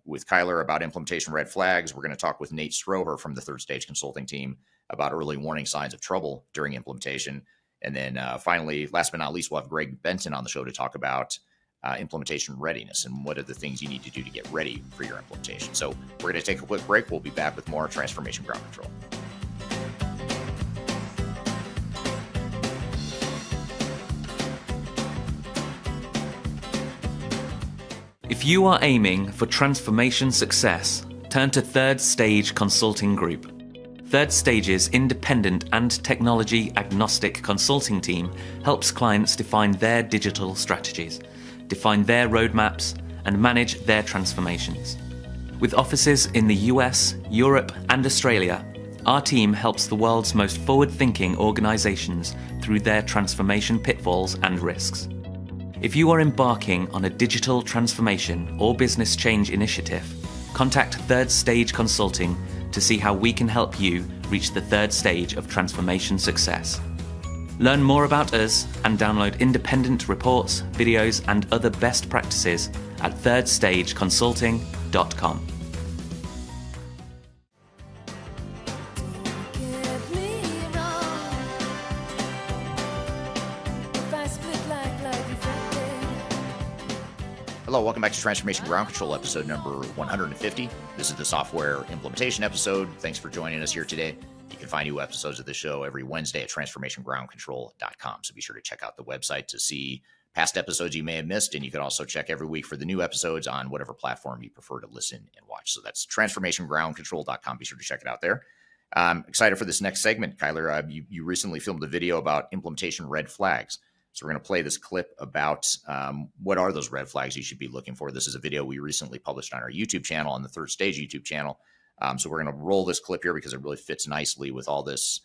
with Kyler about implementation red flags. We're going to talk with Nate Stroeher from the Third Stage Consulting team about early warning signs of trouble during implementation. And then finally, last but not least, we'll have Greg Benton on the show to talk about implementation readiness and what are the things you need to do to get ready for your implementation. So we're going to take a quick break. We'll be back with more Transformation Ground Control. If you are aiming for transformation success, turn to Third Stage Consulting Group. Third Stage's independent and technology agnostic consulting team helps clients define their digital strategies, define their roadmaps, and manage their transformations. With offices in the US, Europe, and Australia, our team helps the world's most forward-thinking organizations through their transformation pitfalls and risks. If you are embarking on a digital transformation or business change initiative, contact Third Stage Consulting to see how we can help you reach the third stage of transformation success. Learn more about us and download independent reports, videos, and other best practices at thirdstageconsulting.com. Hello, welcome back to Transformation Ground Control, episode number 150. This is the software implementation episode. Thanks for joining us here today. You can find new episodes of the show every Wednesday at transformationgroundcontrol.com. So be sure to check out the website to see past episodes you may have missed. And you can also check every week for the new episodes on whatever platform you prefer to listen and watch. So that's transformationgroundcontrol.com. Be sure to check it out there. I'm excited for this next segment, Kyler. You recently filmed a video about implementation red flags. So we're going to play this clip about what are those red flags you should be looking for. This is a video we recently published on our YouTube channel, on the Third Stage YouTube channel. So we're going to roll this clip here because it really fits nicely with all this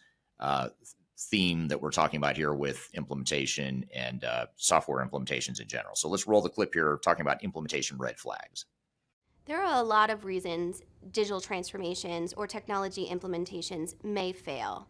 theme that we're talking about here with implementation and software implementations in general. So let's roll the clip here talking about implementation red flags. There are a lot of reasons digital transformations or technology implementations may fail.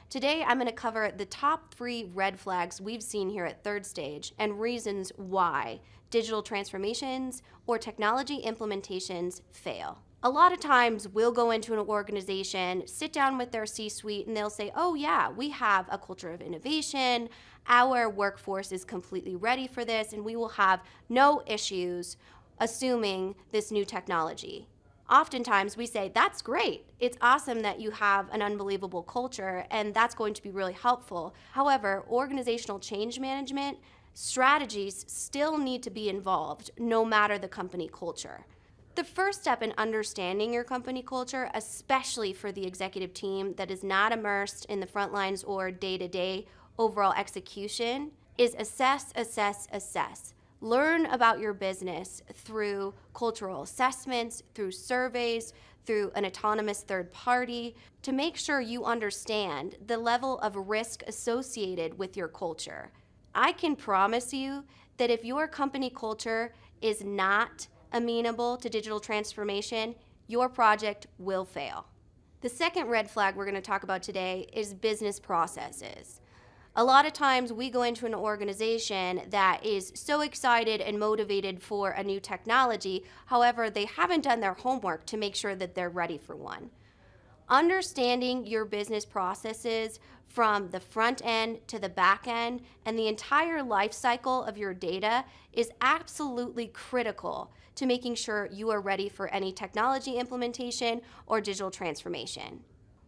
Today, I'm going to cover the top 3 red flags we've seen here at Third Stage and reasons why digital transformations or technology implementations fail. A lot of times we'll go into an organization, sit down with their C-suite, and they'll say, oh yeah, we have a culture of innovation, our workforce is completely ready for this, and we will have no issues assuming this new technology. Oftentimes we say, that's great. It's awesome that you have an unbelievable culture, and that's going to be really helpful. However, organizational change management strategies still need to be involved, no matter the company culture. The first step in understanding your company culture, especially for the executive team that is not immersed in the front lines or day-to-day overall execution, is assess. Learn about your business through cultural assessments, through surveys, through an autonomous third party, to make sure you understand the level of risk associated with your culture. I can promise you that if your company culture is not amenable to digital transformation, your project will fail. The second red flag we're going to talk about today is business processes. A lot of times we go into an organization that is so excited and motivated for a new technology, however, they haven't done their homework to make sure that they're ready for one. Understanding your business processes from the front end to the back end and the entire life cycle of your data is absolutely critical to making sure you are ready for any technology implementation or digital transformation.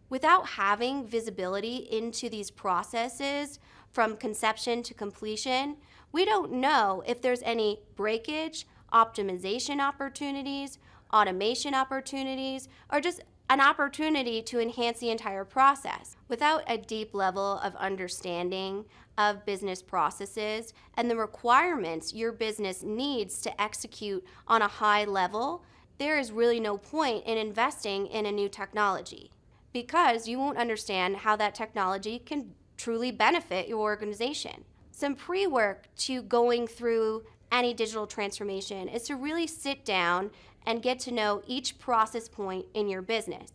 Without having visibility into these processes from conception to completion, we don't know if there's any breakage, optimization opportunities, automation opportunities, or just an opportunity to enhance the entire process. Without a deep level of understanding of business processes and the requirements your business needs to execute on a high level, there is really no point in investing in a new technology because you won't understand how that technology can truly benefit your organization. Some pre-work to going through any digital transformation is to really sit down and get to know each process point in your business.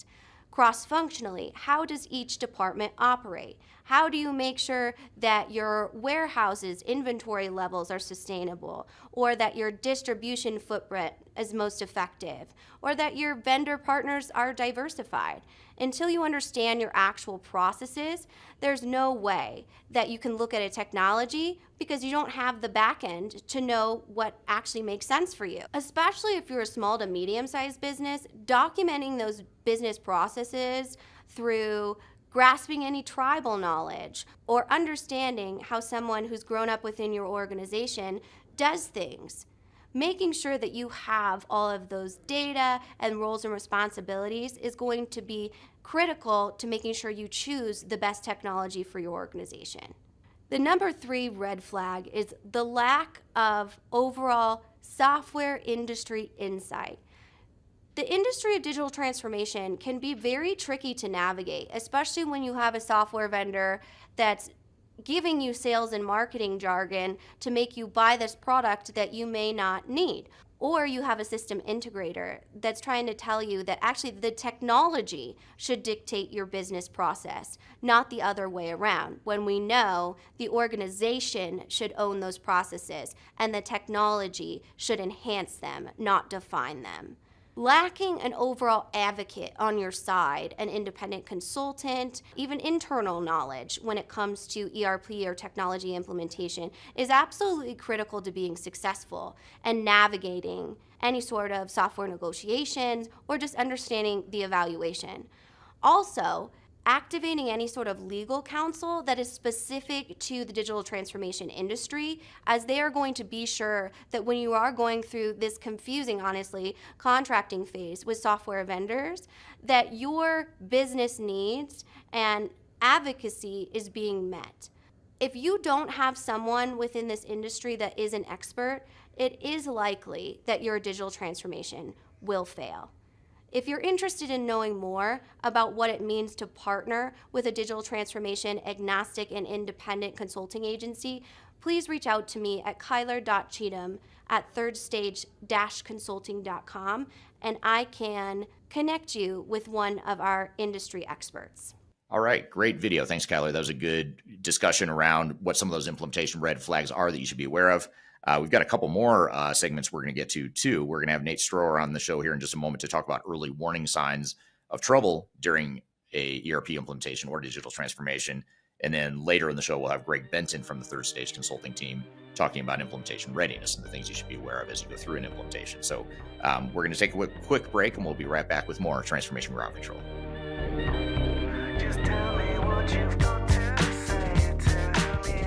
Cross-functionally, how does each department operate? How do you make sure that your warehouses' inventory levels are sustainable, or that your distribution footprint is most effective, or that your vendor partners are diversified? Until you understand your actual processes, there's no way that you can look at a technology because you don't have the back end to know what actually makes sense for you. Especially if you're a small to medium-sized business, documenting those business processes through grasping any tribal knowledge or understanding how someone who's grown up within your organization does things. Making sure that you have all of those data and roles and responsibilities is going to be critical to making sure you choose the best technology for your organization. The number 3 red flag is the lack of overall software industry insight. The industry of digital transformation can be very tricky to navigate, especially when you have a software vendor that's giving you sales and marketing jargon to make you buy this product that you may not need. Or you have a system integrator that's trying to tell you that actually the technology should dictate your business process, not the other way around, when we know the organization should own those processes and the technology should enhance them, not define them. Lacking an overall advocate on your side, an independent consultant, even internal knowledge when it comes to ERP or technology implementation is absolutely critical to being successful and navigating any sort of software negotiations or just understanding the evaluation. Also, activating any sort of legal counsel that is specific to the digital transformation industry, as they are going to be sure that when you are going through this confusing, honestly, contracting phase with software vendors, that your business needs and advocacy is being met. If you don't have someone within this industry that is an expert, it is likely that your digital transformation will fail. If you're interested in knowing more about what it means to partner with a digital transformation agnostic and independent consulting agency, please reach out to me at kyler.cheatham@thirdstage-consulting.com and I can connect you with one of our industry experts. All right, great video. Thanks, Kyler. That was a good discussion around what some of those implementation red flags are that you should be aware of. We've got a couple more segments we're going to get to, too. We're going to have Nate Stroeher on the show here in just a moment to talk about early warning signs of trouble during a ERP implementation or digital transformation. And then later in the show, we'll have Greg Benton from the Third Stage Consulting team talking about implementation readiness and the things you should be aware of as you go through an implementation. So we're going to take a quick break, and we'll be right back with more Transformation Ground Control. Just tell me what you've got to say to me.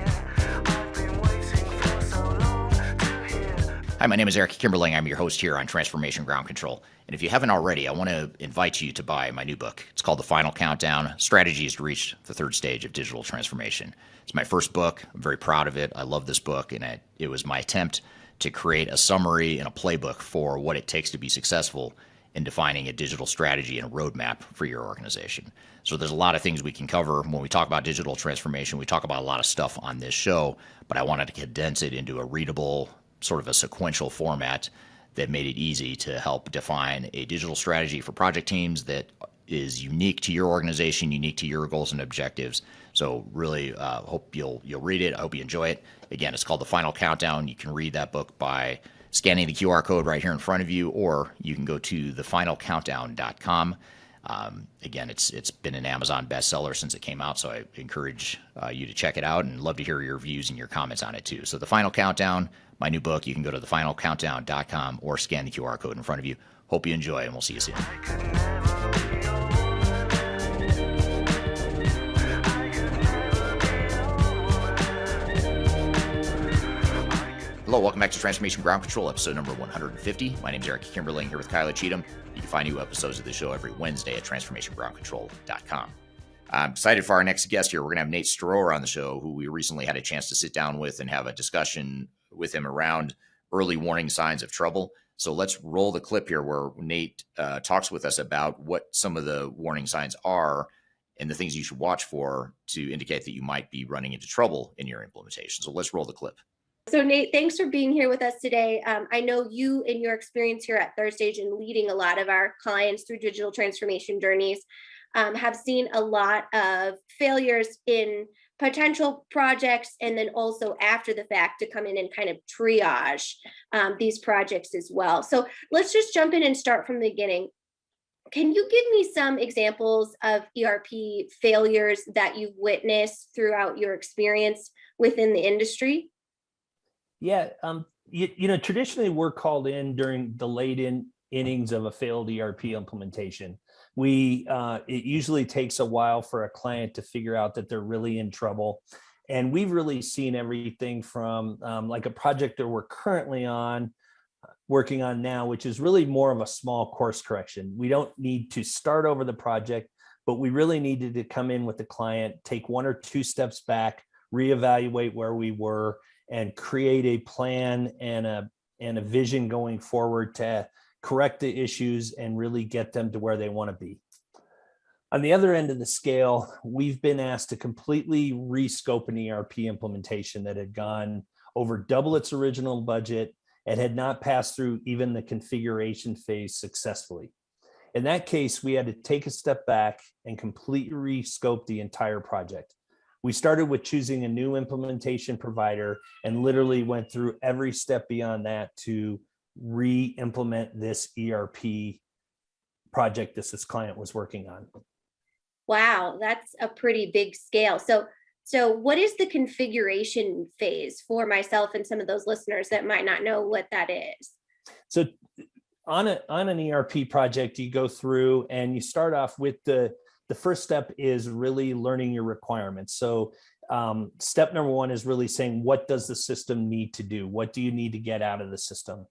I've been waiting for so long to hear. Hi, my name is Eric Kimberling. I'm your host here on Transformation Ground Control. And if you haven't already, I want to invite you to buy my new book. It's called The Final Countdown: Strategies to Reach the Third Stage of Digital Transformation. It's my first book. I'm very proud of it. I love this book, and it was my attempt to create a summary and a playbook for what it takes to be successful in defining a digital strategy and a roadmap for your organization. So there's a lot of things we can cover when we talk about digital transformation. We talk about a lot of stuff on this show, but I wanted to condense it into a readable, sort of a sequential format that made it easy to help define a digital strategy for project teams that is unique to your organization, unique to your goals and objectives. So really hope you'll read it. I hope you enjoy it. Again, it's called The Final Countdown. You can read that book by scanning the QR code right here in front of you, or you can go to thefinalcountdown.com. Again, it's been an Amazon bestseller since it came out, so I encourage you to check it out, and love to hear your views and your comments on it too. So The Final Countdown, my new book, you can go to thefinalcountdown.com or scan the QR code in front of you. Hope you enjoy, and we'll see you soon. Hello, welcome back to Transformation Ground Control, episode number 150. My name is Eric Kimberling, here with Kyla Cheatham. You can find new episodes of the show every Wednesday at transformationgroundcontrol.com. I'm excited for our next guest here. We're going to have Nate Stroeher on the show, who we recently had a chance to sit down with and have a discussion with him around early warning signs of trouble. So let's roll the clip here where Nate talks with us about what some of the warning signs are and the things you should watch for to indicate that you might be running into trouble in your implementation. So let's roll the clip. So Nate, thanks for being here with us today. I know you, in your experience here at Third Stage and leading a lot of our clients through digital transformation journeys, have seen a lot of failures in potential projects, and then also after the fact to come in and kind of triage these projects as well. So let's just jump in and start from the beginning. Can you give me some examples of ERP failures that you've witnessed throughout your experience within the industry? Yeah, traditionally we're called in during the late innings of a failed ERP implementation. It usually takes a while for a client to figure out that they're really in trouble. And we've really seen everything from like a project that we're currently working on now, which is really more of a small course correction. We don't need to start over the project, but we really needed to come in with the client, take 1 or 2 steps back, reevaluate where we were, and create a plan and a vision going forward to correct the issues and really get them to where they want to be. On the other end of the scale, we've been asked to completely rescope an ERP implementation that had gone over double its original budget and had not passed through even the configuration phase successfully. In that case, we had to take a step back and completely rescope the entire project. We started with choosing a new implementation provider and literally went through every step beyond that to re-implement this ERP project this client was working on. Wow, that's a pretty big scale. So what is the configuration phase for myself and some of those listeners that might not know what that is? So on an ERP project, you go through and you start off with the first step is really learning your requirements. So step number 1 is really saying, what does the system need to do? What do you need to get out of the system?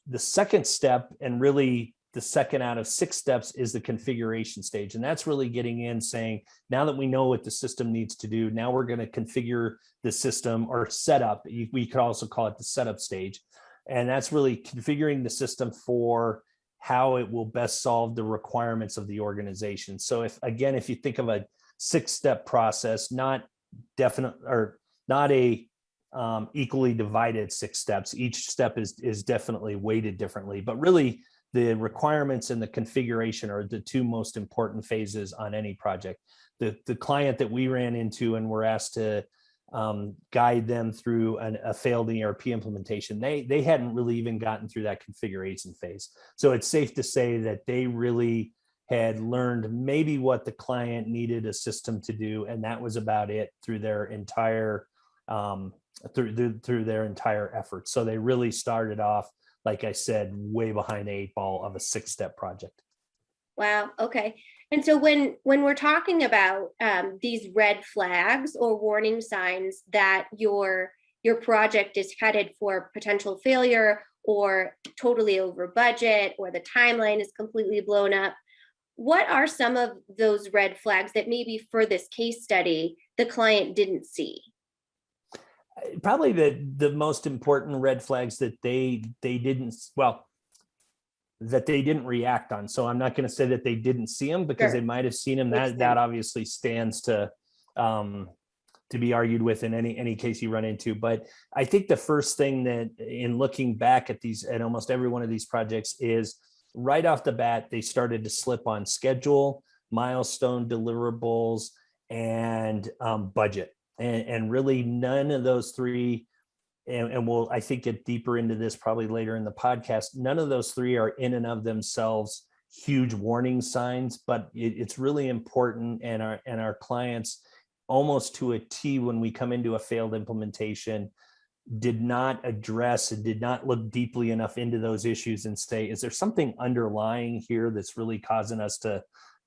The second step, and really the second out of 6 steps, is the configuration stage. And that's really getting in saying, now that we know what the system needs to do, now we're going to configure the system or setup. We could also call it the setup stage. And that's really configuring the system for how it will best solve the requirements of the organization. So if you think of a 6-step process, not a equally divided 6 steps, each step is definitely weighted differently, but really the requirements and the configuration are the 2 most important phases on any project. The client that we ran into and were asked to guide them through a failed ERP implementation, they hadn't really even gotten through that configuration phase. So it's safe to say that they really had learned maybe what the client needed a system to do, and that was about it through their entire through their entire effort. So they really started off, like I said, way behind the 8 ball of a 6-step project. Wow. Okay. And so when we're talking about these red flags or warning signs that your project is headed for potential failure or totally over budget or the timeline is completely blown up, what are some of those red flags that maybe for this case study the client didn't see? Probably the most important red flags that they didn't react on. So I'm not going to say that they didn't see them, because They might have seen them. That obviously stands to be argued with in any case you run into. But I think the first thing that, in looking back at almost every one of these projects, is right off the bat they started to slip on schedule, milestone deliverables, and budget. And really none of those 3, and I think, get deeper into this probably later in the podcast, none of those 3 are in and of themselves huge warning signs, but it's really important. And our clients, almost to a T, when we come into a failed implementation, did not address and did not look deeply enough into those issues and say, is there something underlying here that's really causing us to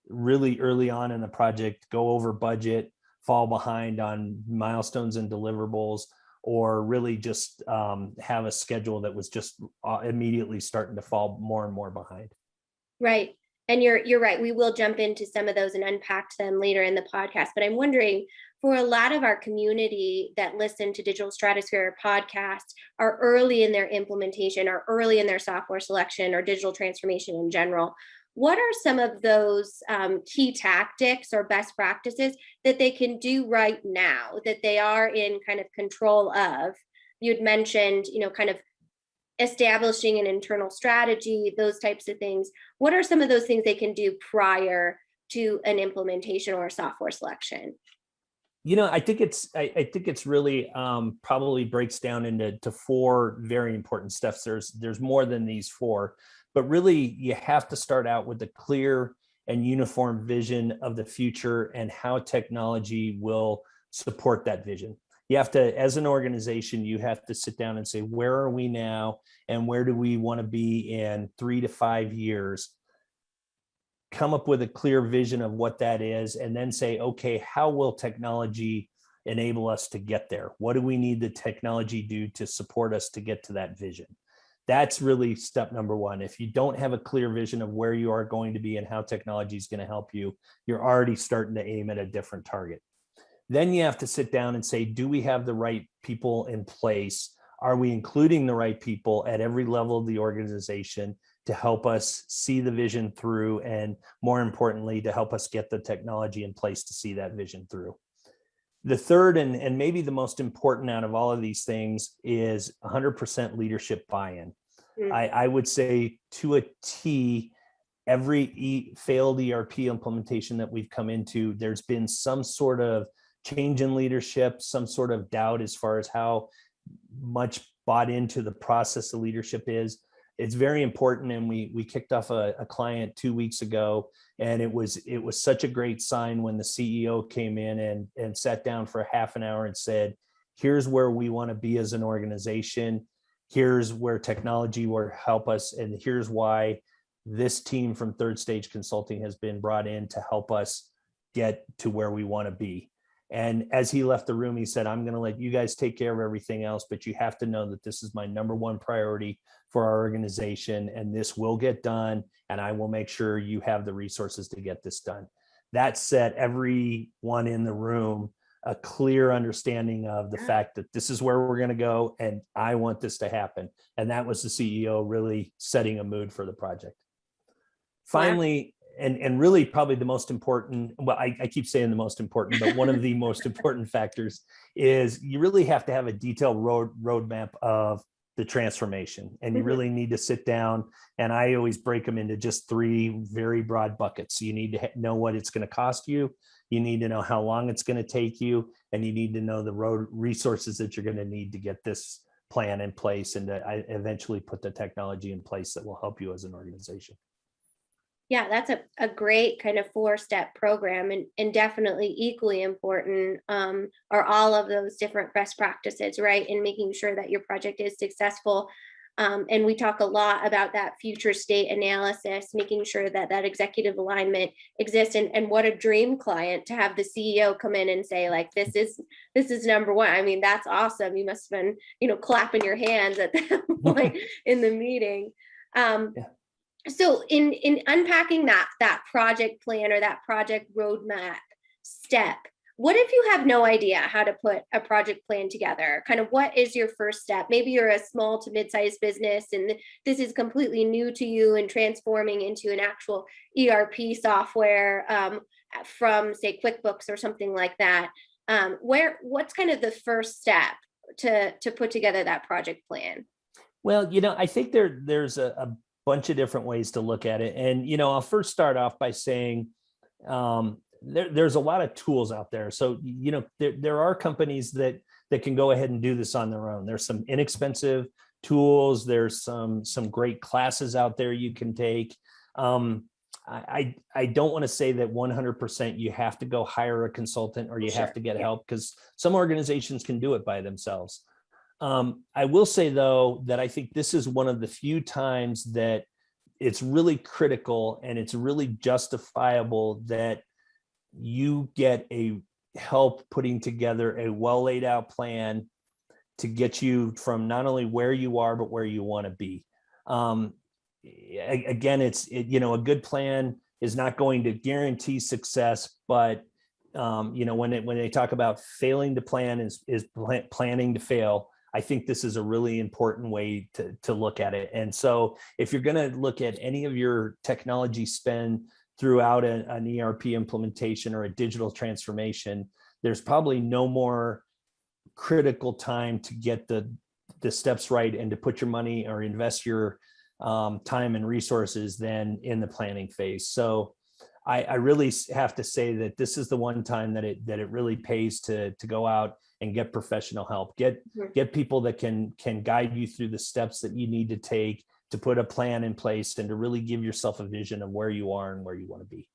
really early on in the project go over budget, fall behind on milestones and deliverables, or really just have a schedule that was just immediately starting to fall more and more behind. Right. And you're right. We will jump into some of those and unpack them later in the podcast. But I'm wondering, for a lot of our community that listen to Digital Stratosphere podcast, are early in their implementation, or early in their software selection or digital transformation in general, what are some of those key tactics or best practices that they can do right now that they are in kind of control of? You'd mentioned, kind of establishing an internal strategy, those types of things. What are some of those things they can do prior to an implementation or a software selection? I think it's really probably breaks down into four very important steps. There's more than these four, but really you have to start out with a clear and uniform vision of the future and how technology will support that vision. You have to, as an organization, you have to sit down and say, where are we now and where do we want to be in 3 to 5 years? Come up with a clear vision of what that is, and then say, okay, how will technology enable us to get there? What do we need the technology do to support us to get to that vision? That's really step number one. If you don't have a clear vision of where you are going to be and how technology is going to help you, you're already starting to aim at a different target. Then you have to sit down and say, do we have the right people in place? Are we including the right people at every level of the organization to help us see the vision through, and more importantly, to help us get the technology in place to see that vision through? The third, and maybe the most important out of all of these things, is 100% leadership buy-in. I would say to a T, every failed ERP implementation that we've come into, there's been some sort of change in leadership, some sort of doubt as far as how much bought into the process the leadership is. It's very important. And we kicked off a client 2 weeks ago, and it was such a great sign when the CEO came in and sat down for half an hour and said, here's where we want to be as an organization. Here's where technology will help us. And here's why this team from Third Stage Consulting has been brought in to help us get to where we want to be. And as he left the room, he said, I'm going to let you guys take care of everything else, but you have to know that this is my number one priority for our organization, and this will get done, and I will make sure you have the resources to get this done. That set everyone in the room a clear understanding of the fact that this is where we're going to go, and I want this to happen. And that was the CEO really setting a mood for the project. Finally, and really probably the most important, well, I keep saying the most important, but one of the most important factors is you really have to have a detailed roadmap of the transformation. And you really need to sit down, and I always break them into just 3 very broad buckets. You need to know what it's going to cost you. You need to know how long it's going to take you, and you need to know the road resources that you're going to need to get this plan in place and to eventually put the technology in place that will help you as an organization. Yeah, that's a great kind of 4-step program, and definitely equally important are all of those different best practices, right? In making sure that your project is successful. And we talk a lot about that future state analysis, making sure that that executive alignment exists. And what a dream client to have the CEO come in and say, like, this is number one. I mean, that's awesome. You must have been, clapping your hands at that point in the meeting. So in unpacking that project plan or that project roadmap step, what if you have no idea how to put a project plan together? Kind of what is your first step? Maybe you're a small to mid-sized business and this is completely new to you and transforming into an actual ERP software from, say, QuickBooks or something like that. What's kind of the first step to put together that project plan? Well, I think there's a bunch of different ways to look at it. And, I'll first start off by saying there's a lot of tools out there. So, there are companies that can go ahead and do this on their own. There's some inexpensive tools. There's some great classes out there you can take. I don't want to say that 100% you have to go hire a consultant or you have to get help, because some organizations can do it by themselves. I will say, though, that I think this is one of the few times that it's really critical and it's really justifiable that you get a help putting together a well laid out plan to get you from not only where you are, but where you want to be. Again, a good plan is not going to guarantee success, but when they talk about failing to plan is planning to fail, I think this is a really important way to look at it. And so if you're going to look at any of your technology spend throughout an ERP implementation or a digital transformation, there's probably no more critical time to get the steps right and to put your money or invest your time and resources than in the planning phase. So I really have to say that this is the one time that it really pays to go out and get professional help, get people that can guide you through the steps that you need to take to put a plan in place and to really give yourself a vision of where you are and where you want to be.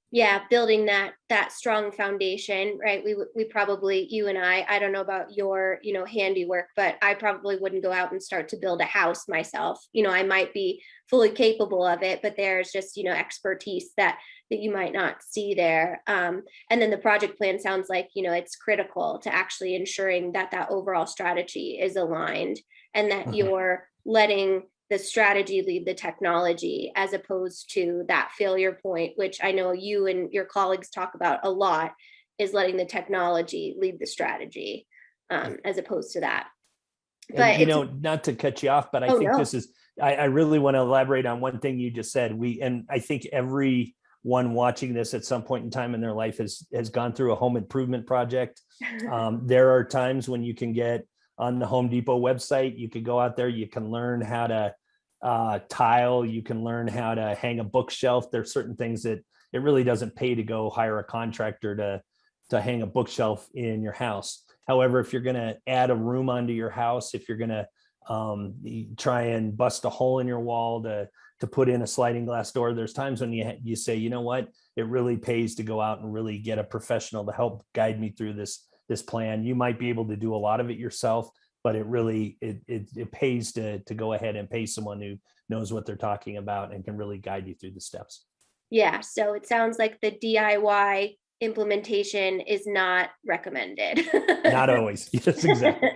Yeah, building that strong foundation, right? We probably, you and I don't know about your, handiwork, but I probably wouldn't go out and start to build a house myself. I might be fully capable of it, but there's just, expertise that you might not see there. And then the project plan sounds like, it's critical to actually ensuring that overall strategy is aligned and that you're letting the strategy lead the technology, as opposed to that failure point, which I know you and your colleagues talk about a lot, is letting the technology lead the strategy, as opposed to that. But not to cut you off, but I think this is, I really want to elaborate on one thing you just said. And I think everyone watching this at some point in time in their life has gone through a home improvement project. There are times when you can get on the Home Depot website, you could go out there, you can learn how to tile, you can learn how to hang a bookshelf. There's certain things that it really doesn't pay to go hire a contractor to hang a bookshelf in your house. However, if you're going to add a room onto your house, if you're going to try and bust a hole in your wall to put in a sliding glass door, there's times when you say, you know what, it really pays to go out and really get a professional to help guide me through this plan. You might be able to do a lot of it yourself, but it really it pays to go ahead and pay someone who knows what they're talking about and can really guide you through the steps. Yeah. So it sounds like the DIY implementation is not recommended. Not always. Yes, exactly.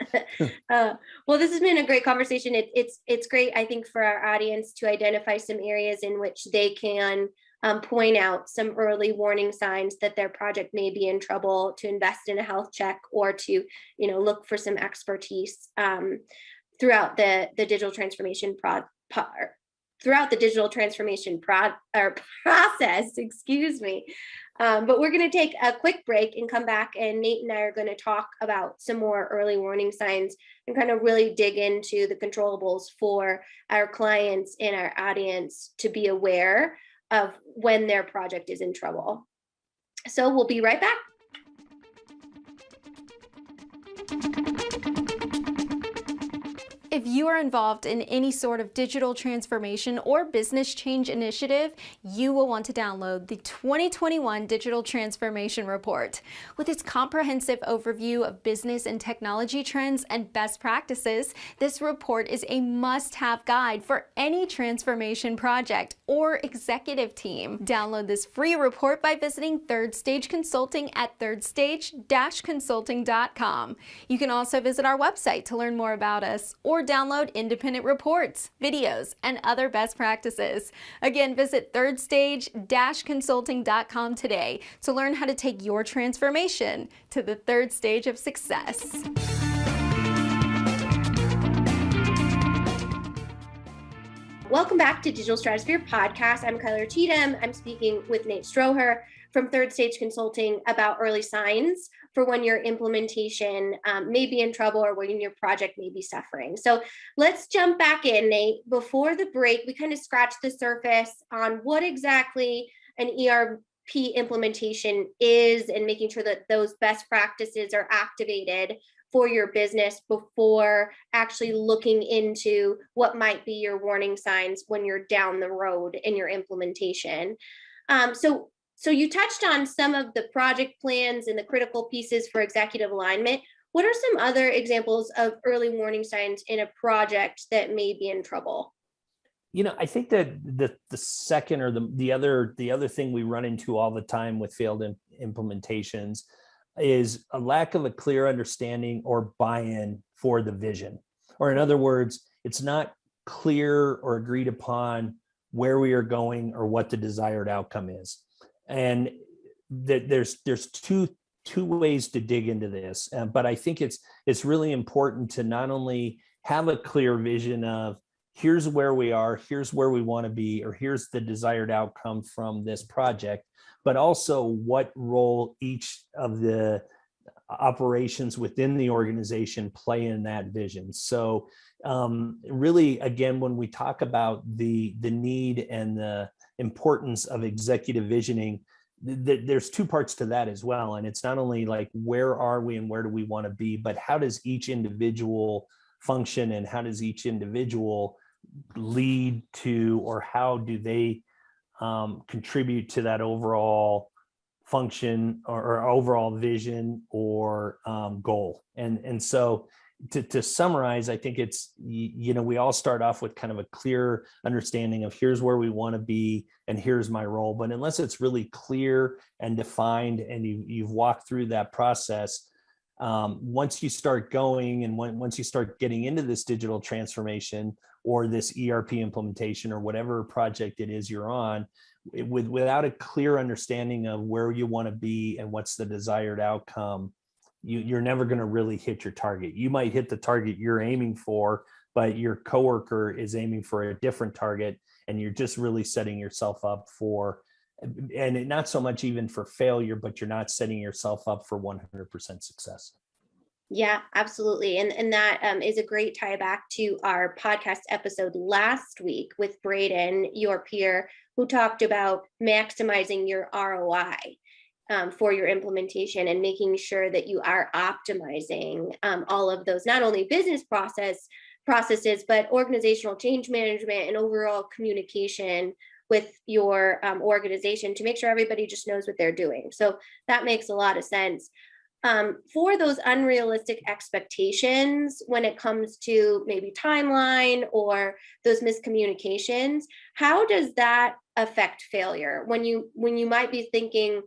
Well, this has been a great conversation. It's great, I think, for our audience to identify some areas in which they can point out some early warning signs that their project may be in trouble, to invest in a health check, or to look for some expertise throughout the digital transformation process. Excuse me. But we're going to take a quick break and come back, and Nate and I are going to talk about some more early warning signs and kind of really dig into the controllables for our clients and our audience to be aware of when their project is in trouble. So we'll be right back. If you are involved in any sort of digital transformation or business change initiative, you will want to download the 2021 Digital Transformation Report. With its comprehensive overview of business and technology trends and best practices, this report is a must-have guide for any transformation project or executive team. Download this free report by visiting Third Stage Consulting at thirdstage-consulting.com. You can also visit our website to learn more about us, or download independent reports, videos, and other best practices. Again, visit thirdstage-consulting.com today to learn how to take your transformation to the third stage of success. Welcome back to Digital Stratosphere Podcast. I'm Kyler Cheatham. I'm speaking with Nate Stroeher from Third Stage Consulting about early signs for when your implementation may be in trouble or when your project may be suffering. So let's jump back in, Nate. Before the break, we kind of scratched the surface on what exactly an ERP implementation is, and making sure that those best practices are activated for your business before actually looking into what might be your warning signs when you're down the road in your implementation. So you touched on some of the project plans and the critical pieces for executive alignment. What are some other examples of early warning signs in a project that may be in trouble? I think that the second, or the other thing we run into all the time with failed implementations is a lack of a clear understanding or buy-in for the vision. Or in other words, it's not clear or agreed upon where we are going or what the desired outcome is. And there's two ways to dig into this, but I think it's really important to not only have a clear vision of here's where we are, here's where we want to be, or here's the desired outcome from this project, but also what role each of the operations within the organization play in that vision. So really, again, when we talk about the need and the importance of executive visioning, there's two parts to that as well. And it's not only like, where are we and where do we want to be, but how does each individual function and how does each individual lead to, or how do they contribute to that overall function or overall vision or goal. And so to summarize, I think it's, we all start off with kind of a clear understanding of here's where we want to be and here's my role. But unless it's really clear and defined and you've walked through that process, once you start going and once you start getting into this digital transformation or this ERP implementation or whatever project it is you're on, without a clear understanding of where you want to be and what's the desired outcome, you're never going to really hit your target. You might hit the target you're aiming for, but your coworker is aiming for a different target, and you're just really setting yourself up for, and not so much even for failure, but you're not setting yourself up for 100% success. Yeah, absolutely. And that is a great tie back to our podcast episode last week with Braden, your peer, who talked about maximizing your ROI for your implementation and making sure that you are optimizing all of those, not only business processes, but organizational change management and overall communication with your organization to make sure everybody just knows what they're doing. So that makes a lot of sense. For those unrealistic expectations when it comes to maybe timeline or those miscommunications, how does that affect failure? When you might be thinking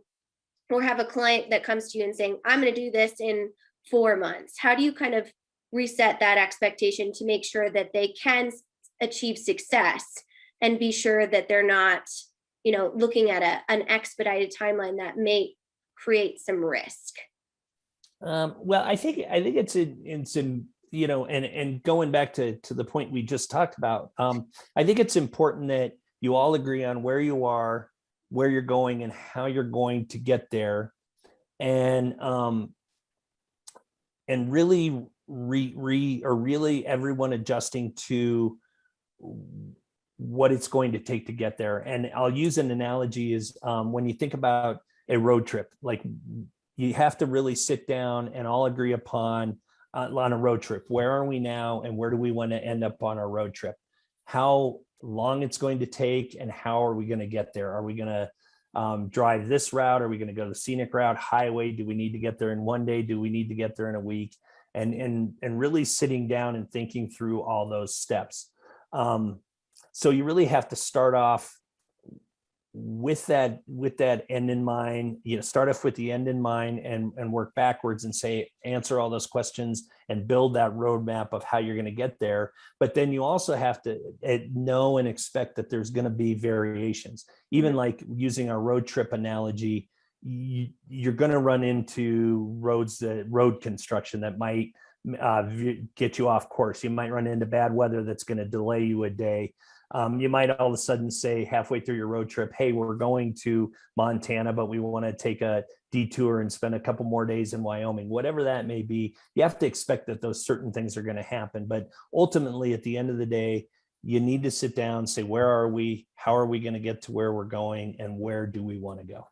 or have a client that comes to you and saying, I'm going to do this in 4 months, how do you kind of reset that expectation to make sure that they can achieve success and be sure that they're not, looking at an expedited timeline that may create some risk? Well, I think it's in and going back to the point we just talked about, I think it's important that you all agree on where you are, where you're going, and how you're going to get there, and really really everyone adjusting to what it's going to take to get there. And I'll use an analogy is when you think about a road trip, like you have to really sit down and all agree upon on a road trip. Where are we now and where do we want to end up on our road trip? How long it's going to take and how are we going to get there? Are we going to drive this route? Are we going to go the scenic route, highway? Do we need to get there in 1 day? Do we need to get there in a week? And really sitting down and thinking through all those steps. So you really have to start off with that end in mind. Start off with the end in mind and work backwards and answer all those questions and build that roadmap of how you're going to get there. But then you also have to know and expect that there's going to be variations. Even like using our road trip analogy, you're going to run into road construction that might get you off course. You might run into bad weather that's going to delay you a day. You might all of a sudden say halfway through your road trip, hey, we're going to Montana, but we want to take a detour and spend a couple more days in Wyoming, whatever that may be. You have to expect that those certain things are going to happen. But ultimately, at the end of the day, you need to sit down, say, where are we? How are we going to get to where we're going? And where do we want to go?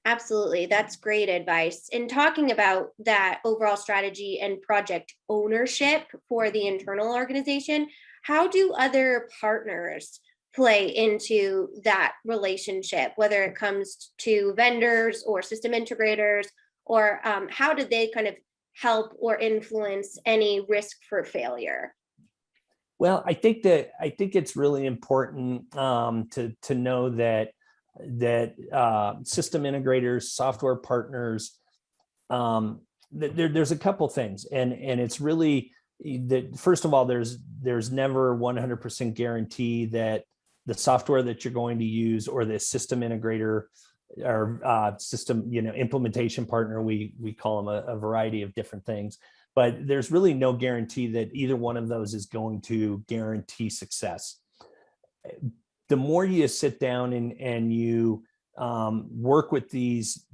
Absolutely. That's great advice. In talking about that overall strategy and project ownership for the internal organization, how do other partners play into that relationship, whether it comes to vendors or system integrators, or how do they kind of help or influence any risk for failure? Well, I think it's really important to know that system integrators, software partners, there's a couple things, and it's really that, first of all, there's never 100% guarantee that the software that you're going to use, or the system integrator or system implementation partner, we call them a variety of different things, but there's really no guarantee that either one of those is going to guarantee success. The more you sit down and you work with these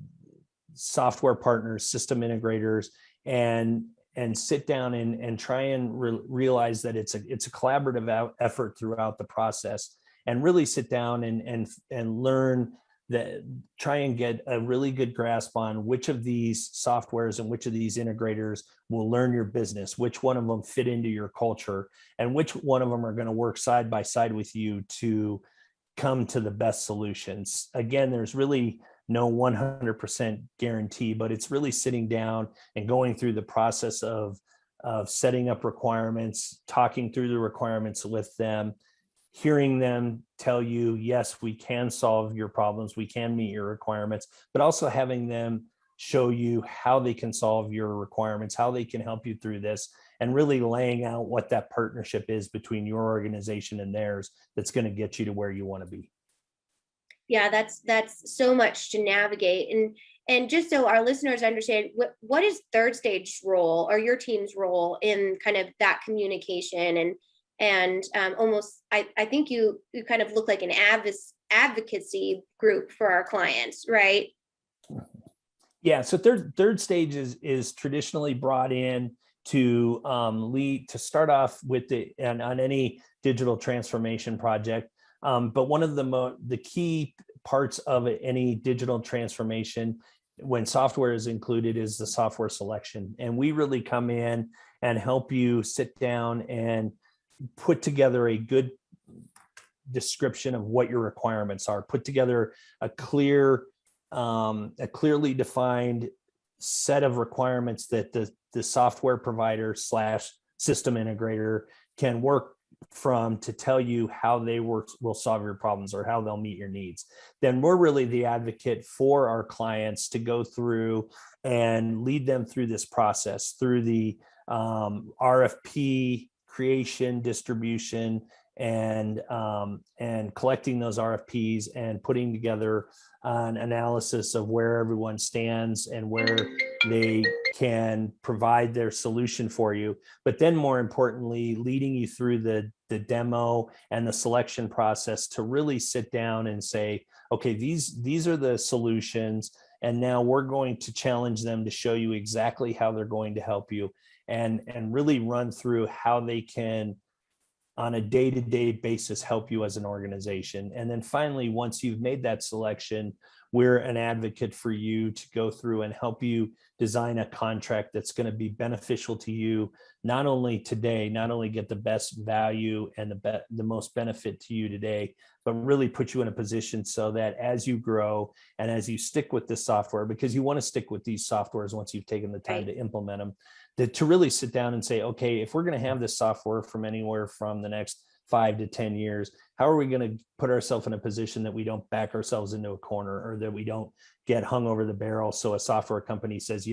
software partners, system integrators, and sit down and try and realize that it's a collaborative effort throughout the process, and really sit down and learn that, try and get a really good grasp on which of these softwares and which of these integrators will learn your business, which one of them fit into your culture, and which one of them are going to work side by side with you to come to the best solutions. Again, there's really no 100% guarantee, but it's really sitting down and going through the process of setting up requirements, talking through the requirements with them, hearing them tell you, yes, we can solve your problems, we can meet your requirements, but also having them show you how they can solve your requirements, how they can help you through this, and really laying out what that partnership is between your organization and theirs that's going to get you to where you want to be. Yeah, that's so much to navigate. And just so our listeners understand, what is third stage role, or your team's role in kind of that communication, and almost, I think you kind of look like an advocacy group for our clients, right? Yeah, so third stage is traditionally brought in to lead, to start off with on any digital transformation project. But one of the key parts of any digital transformation, when software is included, is the software selection. And we really come in and help you sit down and put together a good description of what your requirements are, put together a clearly defined set of requirements that the software provider / system integrator can work from to tell you how they will solve your problems or how they'll meet your needs. Then we're really the advocate for our clients to go through and lead them through this process, through the RFP creation, distribution, and collecting those RFPs and putting together an analysis of where everyone stands and where they can provide their solution for you. But then more importantly, leading you through the demo and the selection process to really sit down and say, okay, these are the solutions, and now we're going to challenge them to show you exactly how they're going to help you, and really run through how they can, on a day-to-day basis, help you as an organization. And then finally, once you've made that selection, we're an advocate for you to go through and help you design a contract that's going to be beneficial to you, not only today, not only get the best value and the most benefit to you today, but really put you in a position so that as you grow and as you stick with this software, because you want to stick with these softwares once you've taken the time to implement them, to really sit down and say, okay, if we're going to have this software from anywhere from the next 5 to 10 years, how are we going to put ourselves in a position that we don't back ourselves into a corner, or that we don't get hung over the barrel? So a software company says,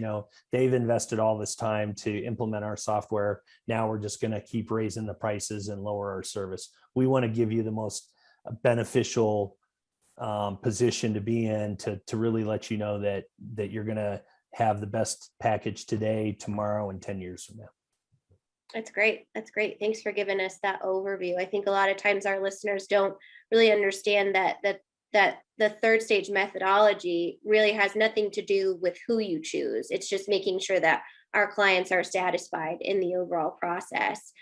they've invested all this time to implement our software, now we're just going to keep raising the prices and lower our service. We want to give you the most beneficial position to be in, to really let you know that you're going to have the best package today, tomorrow, and 10 years from now. That's great. That's great. Thanks for giving us that overview. I think a lot of times our listeners don't really understand that the third stage methodology really has nothing to do with who you choose. It's just making sure that our clients are satisfied in the overall process.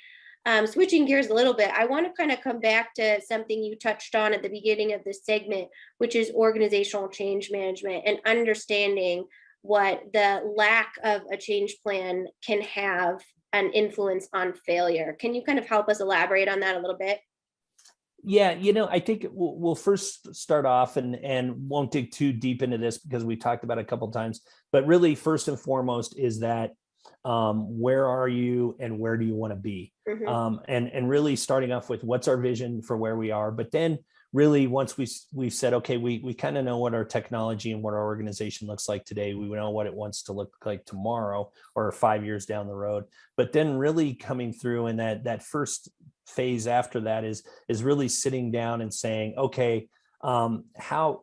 Switching gears a little bit, I want to kind of come back to something you touched on at the beginning of this segment, which is organizational change management and understanding what the lack of a change plan can have an influence on failure. Can you kind of help us elaborate on that a little bit? Yeah, I think we'll first start off and won't dig too deep into this because we talked about it a couple of times, but really first and foremost is that where are you and where do you want to be? And really starting off with what's our vision for where we are, but then really once we've said, okay, we kind of know what our technology and what our organization looks like today. We know what it wants to look like tomorrow or 5 years down the road, but then really coming through and that first phase after that is really sitting down and saying, okay, how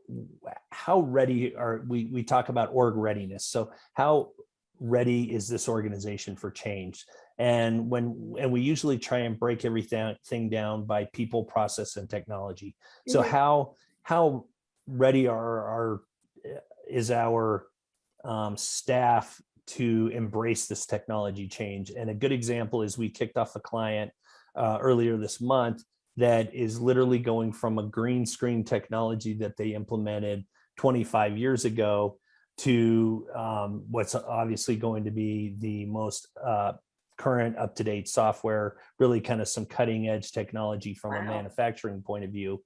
ready are we talk about org readiness. So how ready is this organization for change? And we usually try and break everything down by people, process, and technology. So how ready is our staff to embrace this technology change? And a good example is we kicked off a client earlier this month that is literally going from a green screen technology that they implemented 25 years ago to what's obviously going to be the most current up-to-date software, really kind of some cutting edge technology from a manufacturing point of view.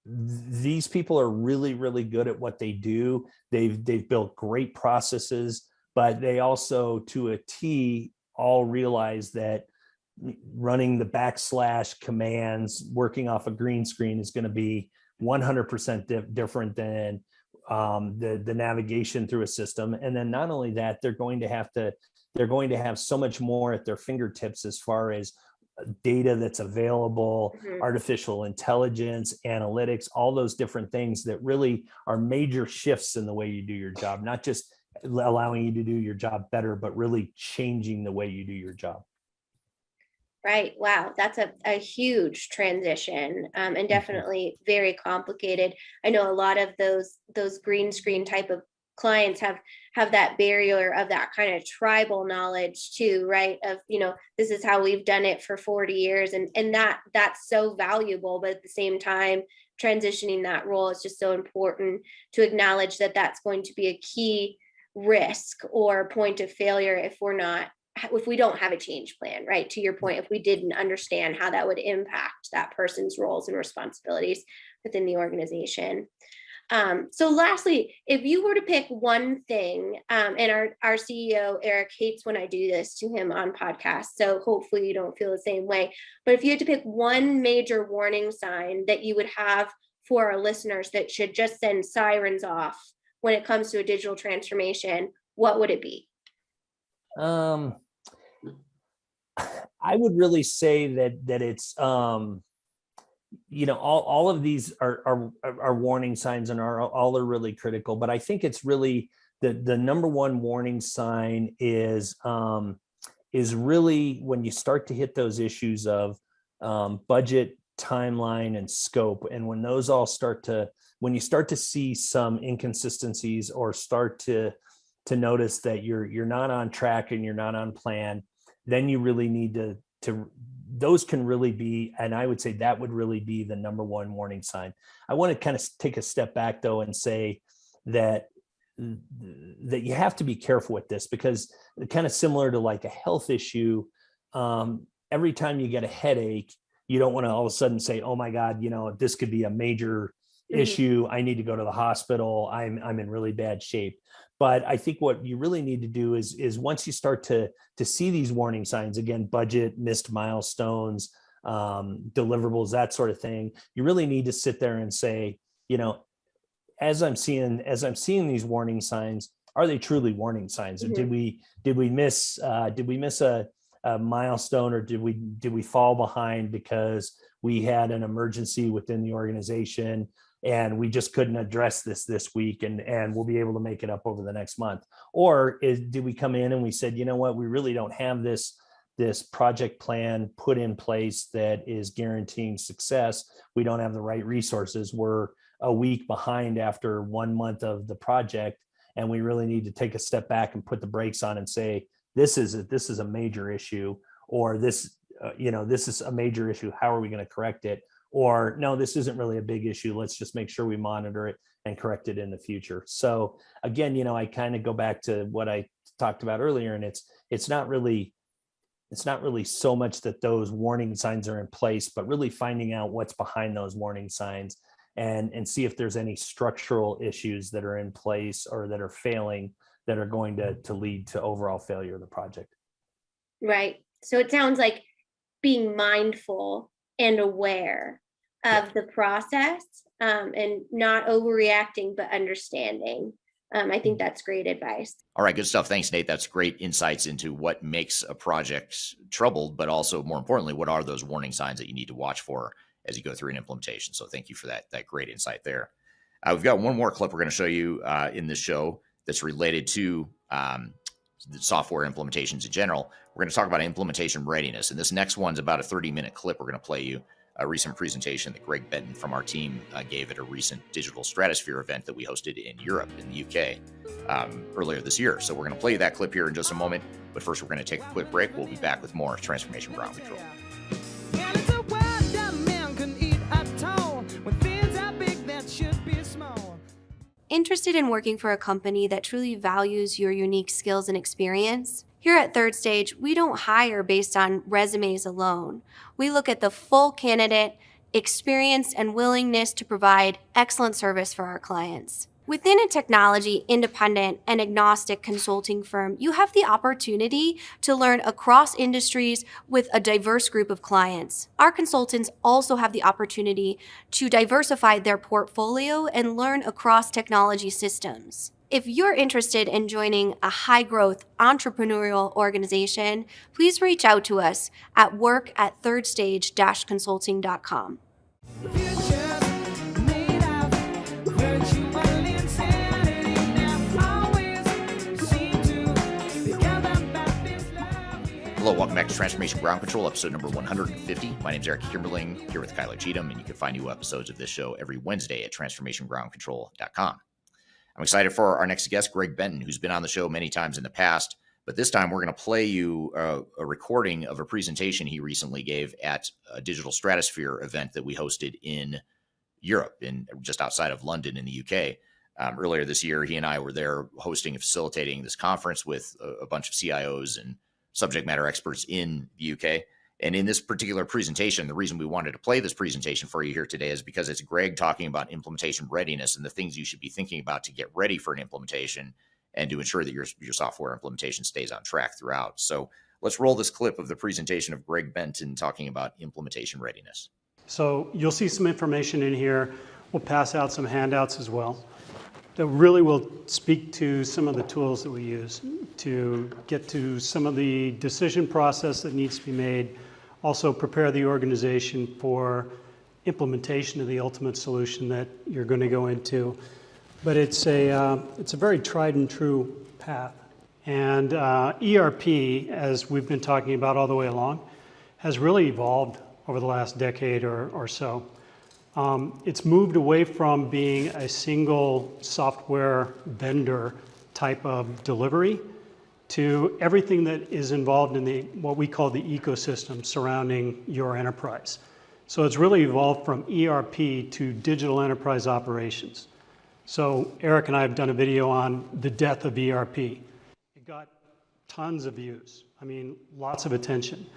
These people are really, really good at what they do. They've built great processes, but they also to a T all realize that running the / commands, working off a green screen is going to be 100% different than the navigation through a system. And then not only that, they're going to have so much more at their fingertips as far as data that's available, artificial intelligence, analytics, all those different things that really are major shifts in the way you do your job, not just allowing you to do your job better, but really changing the way you do your job. Right. Wow. That's a huge transition, and definitely very complicated. I know a lot of those green screen type of clients have that barrier of that kind of tribal knowledge too, right? Of, this is how we've done it for 40 years. And that's so valuable. But at the same time, transitioning that role is just so important to acknowledge that that's going to be a key risk or point of failure if we don't have a change plan, right? To your point, if we didn't understand how that would impact that person's roles and responsibilities within the organization. So lastly, if you were to pick one thing, and our CEO, Eric, hates when I do this to him on podcasts, so hopefully you don't feel the same way, but if you had to pick one major warning sign that you would have for our listeners that should just send sirens off when it comes to a digital transformation, what would it be? I would really say that it's all of these are warning signs and all are really critical, but I think it's really the number one warning sign is really when you start to hit those issues of budget, timeline, and scope, and when those all when you start to see some inconsistencies or start to notice that you're not on track and you're not on plan, then you really need to those can really be, and I would say that would really be the number one warning sign. I want to kind of take a step back though and say that you have to be careful with this, because kind of similar to like a health issue, every time you get a headache, you don't want to all of a sudden say, oh my God, this could be a major issue. I need to go to the hospital. I'm in really bad shape. But I think what you really need to do is once you start to see these warning signs, again, budget, missed milestones, deliverables, that sort of thing, you really need to sit there and say, as I'm seeing these warning signs, are they truly warning signs? Or did we miss a milestone, or did we fall behind because we had an emergency within the organization and we just couldn't address this week, and we'll be able to make it up over the next month? Or did we come in and we said, you know what, we really don't have this project plan put in place that is guaranteeing success. We don't have the right resources. We're a week behind after 1 month of the project, and we really need to take a step back and put the brakes on and say, this is a major issue, or this this is a major issue. How are we going to correct it? Or no, this isn't really a big issue. Let's just make sure we monitor it and correct it in the future. So again, I kind of go back to what I talked about earlier, and it's not really so much that those warning signs are in place, but really finding out what's behind those warning signs and see if there's any structural issues that are in place or that are failing that are going to lead to overall failure of the project. Right. So it sounds like being mindful and aware of the process, and not overreacting, but understanding. I think that's great advice. All right, good stuff. Thanks, Nate. That's great insights into what makes a project troubled, but also more importantly, what are those warning signs that you need to watch for as you go through an implementation. So thank you for that great insight there. We've got one more clip we're going to show you in this show that's related to the software implementations in general. We're going to talk about implementation readiness. And this next one's about a 30-minute clip we're going to play you. A recent presentation that Greg Benton from our team gave at a recent Digital Stratosphere event that we hosted in Europe, in the UK, earlier this year. So we're going to play you that clip here in just a moment. But first, we're going to take a quick break. We'll be back with more Transformation Ground Control. Interested in working for a company that truly values your unique skills and experience? Here at Third Stage, we don't hire based on resumes alone. We look at the full candidate, experience, and willingness to provide excellent service for our clients. Within a technology, independent, and agnostic consulting firm, you have the opportunity to learn across industries with a diverse group of clients. Our consultants also have the opportunity to diversify their portfolio and learn across technology systems. If you're interested in joining a high-growth entrepreneurial organization, please reach out to us at work@thirdstage-consulting.com. Hello, welcome back to Transformation Ground Control, episode number 150. My name is Eric Kimberling, here with Cheatham, and you can find new episodes of this show every Wednesday at transformationgroundcontrol.com. I'm excited for our next guest, Greg Benton, who's been on the show many times in the past, but this time we're going to play you a recording of a presentation he recently gave at a Digital Stratosphere event that we hosted in Europe, just outside of London in the UK. Earlier this year, he and I were there hosting and facilitating this conference with a bunch of CIOs and subject matter experts in the UK. And in this particular presentation, the reason we wanted to play this presentation for you here today is because it's Greg talking about implementation readiness and the things you should be thinking about to get ready for an implementation and to ensure that your software implementation stays on track throughout. So let's roll this clip of the presentation of Greg Benton talking about implementation readiness. So you'll see some information in here. We'll pass out some handouts as well that really will speak to some of the tools that we use to get to some of the decision process that needs to be made. Also prepare the organization for implementation of the ultimate solution that you're going to go into. But it's a very tried and true path. And ERP, as we've been talking about all the way along, has really evolved over the last decade or so. It's moved away from being a single software vendor type of delivery to everything that is involved in what we call the ecosystem surrounding your enterprise. So it's really evolved from ERP to digital enterprise operations. So Eric and I have done a video on the death of ERP. It got tons of views. I mean, lots of attention.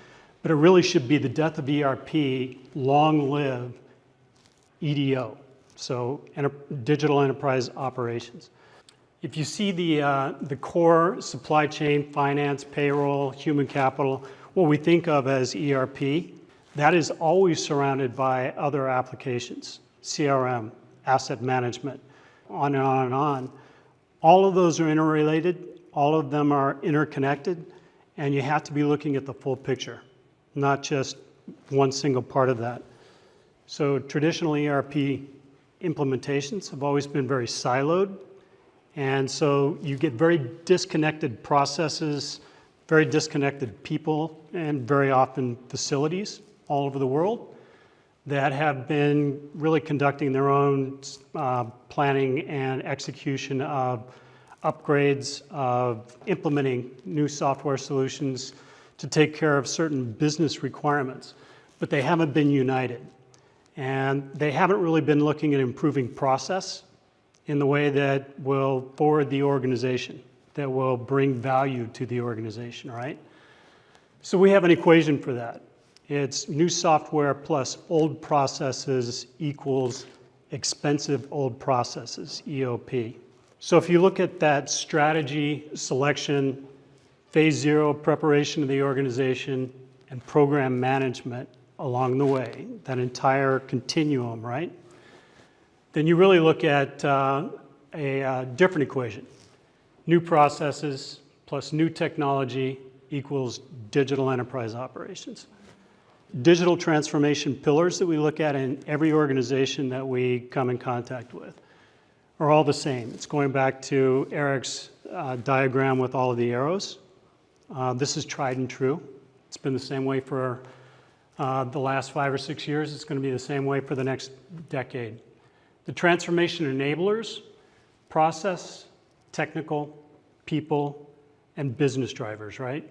But it really should be the death of ERP, long live EDO, so digital enterprise operations. If you see the core supply chain, finance, payroll, human capital, what we think of as ERP, that is always surrounded by other applications, CRM, asset management, on and on and on. All of those are interrelated, all of them are interconnected, and you have to be looking at the full picture, not just one single part of that. So traditional ERP implementations have always been very siloed. And so you get very disconnected processes, very disconnected people, and very often facilities all over the world that have been really conducting their own planning and execution of upgrades, of implementing new software solutions, to take care of certain business requirements, but they haven't been united. And they haven't really been looking at improving process in the way that will forward the organization, that will bring value to the organization, right? So we have an equation for that. It's new software plus old processes equals expensive old processes, EOP. So if you look at that strategy, selection, phase 0 preparation of the organization, and program management along the way, that entire continuum, right? Then you really look at a different equation. New processes plus new technology equals digital enterprise operations. Digital transformation pillars that we look at in every organization that we come in contact with are all the same. It's going back to Eric's diagram with all of the arrows. This is tried and true. It's been the same way for the last 5 or 6 years. It's going to be the same way for the next decade. The transformation enablers, process, technical, people, and business drivers, right?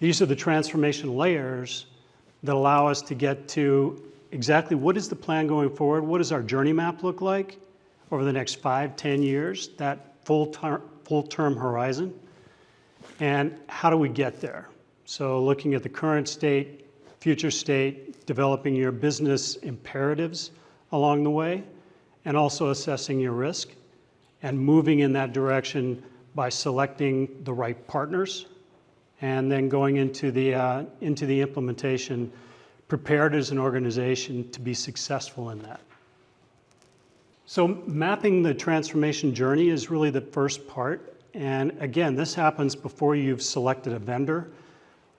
These are the transformation layers that allow us to get to exactly what is the plan going forward, what does our journey map look like over the next 5, 10 years, that full-term horizon, and how do we get there? So looking at the current state, future state, developing your business imperatives along the way, and also assessing your risk and moving in that direction by selecting the right partners and then going into the implementation prepared as an organization to be successful in that. So mapping the transformation journey is really the first part. And again, this happens before you've selected a vendor,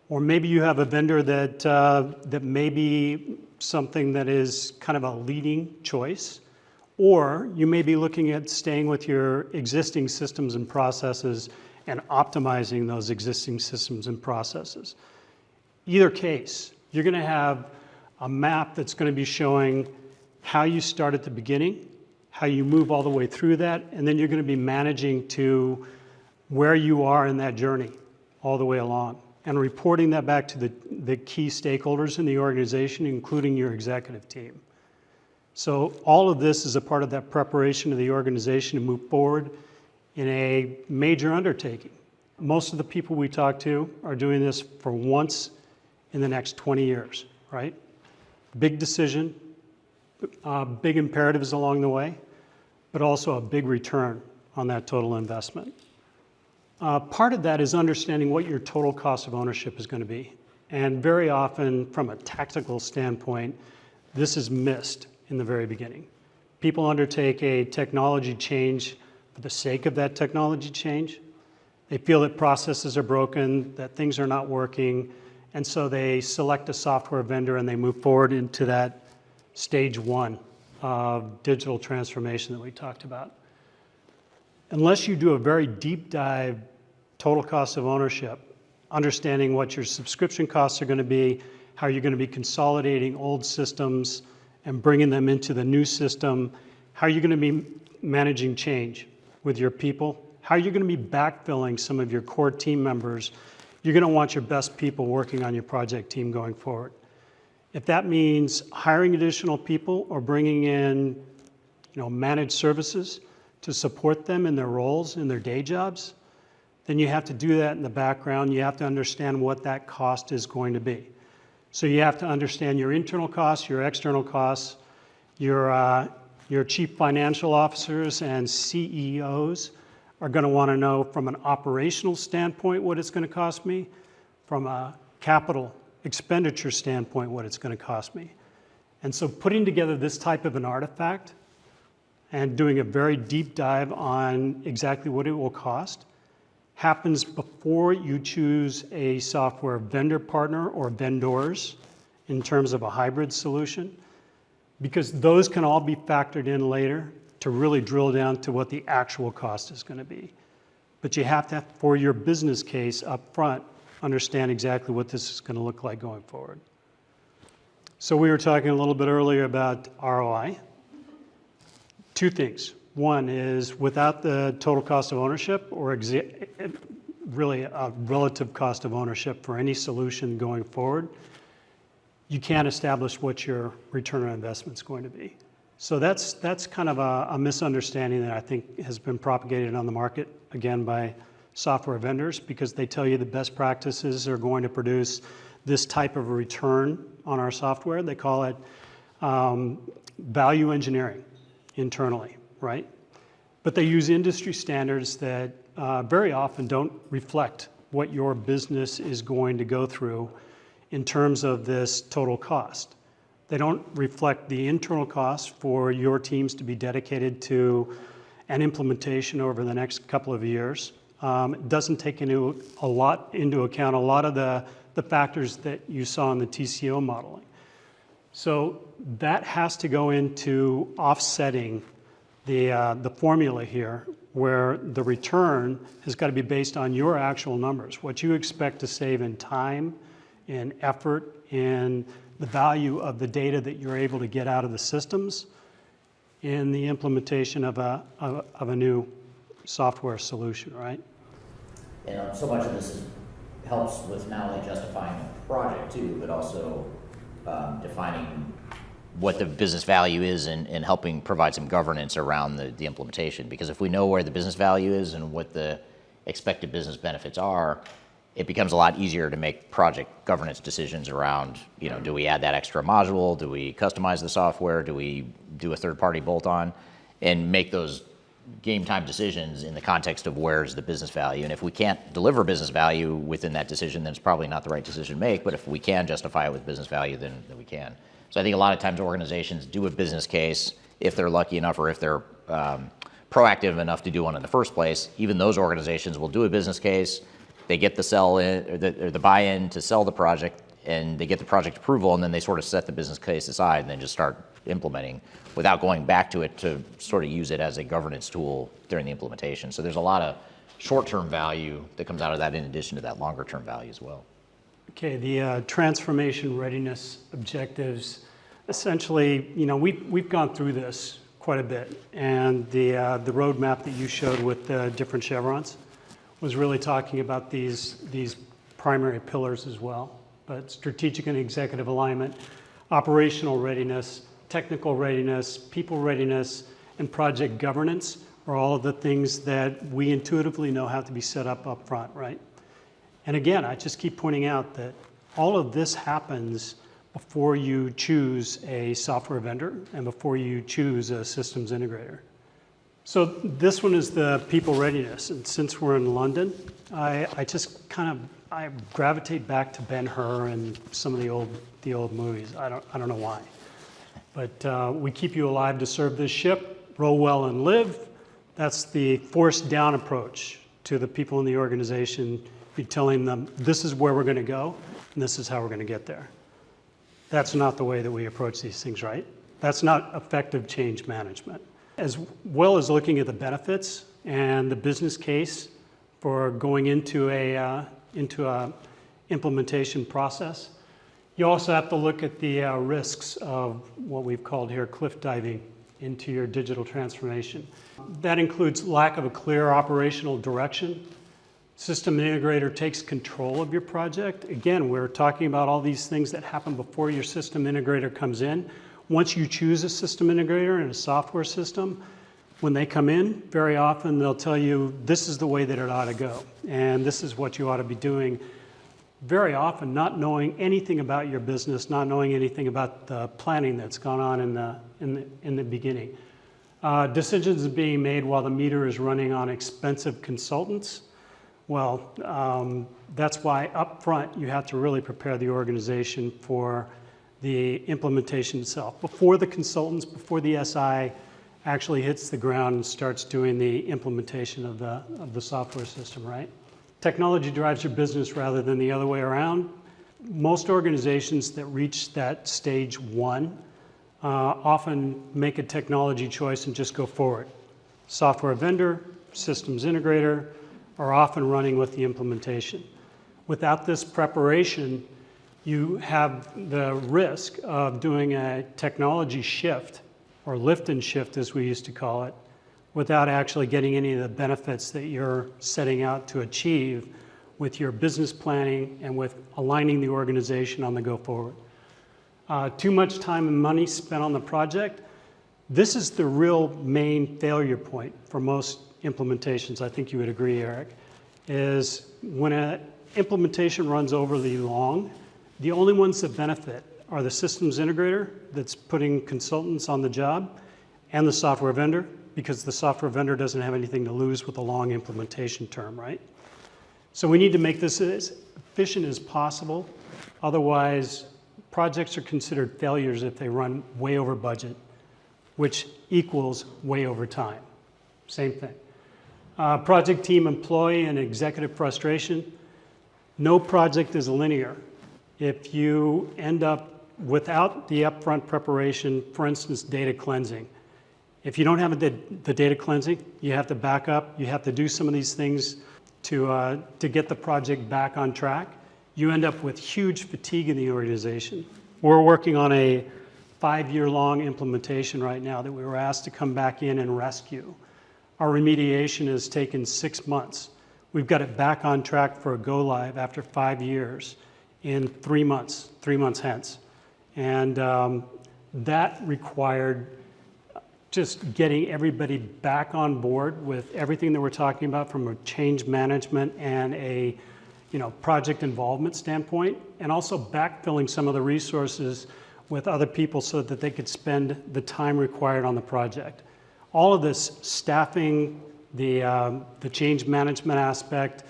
or maybe you have a vendor that may be something that is kind of a leading choice, or you may be looking at staying with your existing systems and processes and optimizing those existing systems and processes. Either case, you're going to have a map that's going to be showing how you start at the beginning, how you move all the way through that, and then you're going to be managing to where you are in that journey all the way along, and reporting that back to the key stakeholders in the organization, including your executive team. So all of this is a part of that preparation of the organization to move forward in a major undertaking. Most of the people we talk to are doing this for once in the next 20 years, right? Big decision, big imperatives along the way, but also a big return on that total investment. Part of that is understanding what your total cost of ownership is going to be. And very often, from a tactical standpoint, this is missed in the very beginning. People undertake a technology change for the sake of that technology change. They feel that processes are broken, that things are not working, and so they select a software vendor and they move forward into that stage 1 of digital transformation that we talked about. Unless you do a very deep dive total cost of ownership, understanding what your subscription costs are going to be, how you're going to be consolidating old systems and bringing them into the new system, how you're going to be managing change with your people, how you're going to be backfilling some of your core team members. You're going to want your best people working on your project team going forward. If that means hiring additional people or bringing in, managed services to support them in their roles, in their day jobs, then you have to do that in the background. You have to understand what that cost is going to be. So you have to understand your internal costs, your external costs, your chief financial officers and CEOs are going to want to know from an operational standpoint what it's going to cost me, from a capital expenditure standpoint what it's going to cost me. And so putting together this type of an artifact and doing a very deep dive on exactly what it will cost happens before you choose a software vendor partner or vendors in terms of a hybrid solution, because those can all be factored in later to really drill down to what the actual cost is going to be. But you have to, for your business case up front, understand exactly what this is going to look like going forward. So we were talking a little bit earlier about ROI. 2 things. One is without the total cost of ownership or really a relative cost of ownership for any solution going forward, you can't establish what your return on investment is going to be. So that's kind of a misunderstanding that I think has been propagated on the market, again, by software vendors, because they tell you the best practices are going to produce this type of return on our software. They call it value engineering internally, right? But they use industry standards that very often don't reflect what your business is going to go through in terms of this total cost. They don't reflect the internal cost for your teams to be dedicated to an implementation over the next couple of years. It doesn't take into account a lot of the factors that you saw in the TCO modeling. So that has to go into offsetting the formula here, where the return has got to be based on your actual numbers, what you expect to save in time, in effort, in the value of the data that you're able to get out of the systems in the implementation of a new software solution, right? And so much of this helps with not only justifying the project too, but also defining what the business value is and helping provide some governance around the implementation. Because if we know where the business value is and what the expected business benefits are, it becomes a lot easier to make project governance decisions around, do we add that extra module? Do we customize the software? Do we do a third-party bolt-on? And make those game time decisions in the context of where's the business value. And if we can't deliver business value within that decision, then it's probably not the right decision to make. But if we can justify it with business value, then we can. So I think a lot of times organizations do a business case if they're lucky enough or if they're proactive enough to do one in the first place. Even those organizations will do a business case. They get the sell in or the buy-in to sell the project, and they get the project approval, and then they sort of set the business case aside and then just start implementing without going back to it to sort of use it as a governance tool during the implementation. So there's a lot of short-term value that comes out of that in addition to that longer-term value as well. Okay, the transformation readiness objectives, essentially, we've gone through this quite a bit, and the roadmap that you showed with the different chevrons was really talking about these primary pillars as well. But strategic and executive alignment, operational readiness, technical readiness, people readiness, and project governance are all of the things that we intuitively know have to be set up front, right? And again, I just keep pointing out that all of this happens before you choose a software vendor and before you choose a systems integrator. So this one is the people readiness. And since we're in London, I just I gravitate back to Ben-Hur and some of the old movies. I don't know why. But we keep you alive to serve this ship, row well and live. That's the forced down approach to the people in the organization. You're telling them, this is where we're going to go, and this is how we're going to get there. That's not the way that we approach these things, right? That's not effective change management. As well as looking at the benefits and the business case for going into a implementation process, you also have to look at the risks of what we've called here cliff diving into your digital transformation. That includes lack of a clear operational direction. System integrator takes control of your project. Again, we're talking about all these things that happen before your system integrator comes in. Once you choose a system integrator and a software system, when they come in, very often they'll tell you, this is the way that it ought to go, and this is what you ought to be doing. Very often not knowing anything about your business, not knowing anything about the planning that's gone on in the beginning. Decisions are being made while the meter is running on expensive consultants. Well, that's why up front you have to really prepare the organization for the implementation itself. Before the consultants, before the SI actually hits the ground and starts doing the implementation of the software system, right? Technology drives your business rather than the other way around. Most organizations that reach that stage one often make a technology choice and just go forward. Software vendor, systems integrator are often running with the implementation. Without this preparation, you have the risk of doing a technology shift, or lift and shift as we used to call it, without actually getting any of the benefits that you're setting out to achieve with your business planning and with aligning the organization on the go forward. Too much time and money spent on the project. This is the real main failure point for most implementations. I think you would agree, Eric, is when an implementation runs overly long, the only ones that benefit are the systems integrator that's putting consultants on the job and the software vendor, because the software vendor doesn't have anything to lose with a long implementation term, right? So we need to make this as efficient as possible. Otherwise, projects are considered failures if they run way over budget, which equals way over time. Same thing. Project team employee and executive frustration. No project is linear. If you end up without the upfront preparation, for instance, data cleansing, if you don't have the data cleansing, you have to back up, you have to do some of these things to get the project back on track. You end up with huge fatigue in the organization. We're working on a 5-year-long implementation right now that we were asked to come back in and rescue. Our remediation has taken 6 months. We've got it back on track for a go-live after 5 years in 3 months hence. And that required just getting everybody back on board with everything that we're talking about from a change management and a project involvement standpoint, and also backfilling some of the resources with other people so that they could spend the time required on the project. All of this staffing, the change management aspect,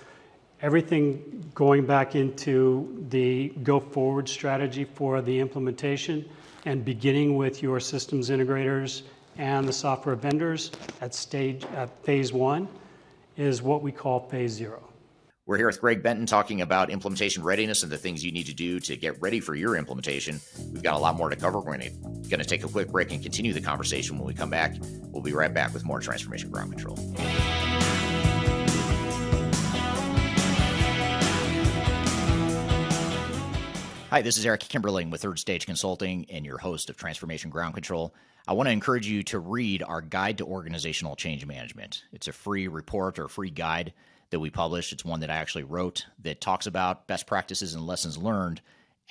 everything going back into the go forward strategy for the implementation, and beginning with your systems integrators and the software vendors at phase 1 is what we call phase 0. We're here with Greg Benton talking about implementation readiness and the things you need to do to get ready for your implementation. We've got a lot more to cover. We're going to take a quick break and continue the conversation when we come back. We'll be right back with more Transformation Ground Control. Hi, this is Eric Kimberling with Third Stage Consulting and your host of Transformation Ground Control. I want to encourage you to read our Guide to Organizational Change Management. It's a free report or free guide that we published. It's one that I actually wrote that talks about best practices and lessons learned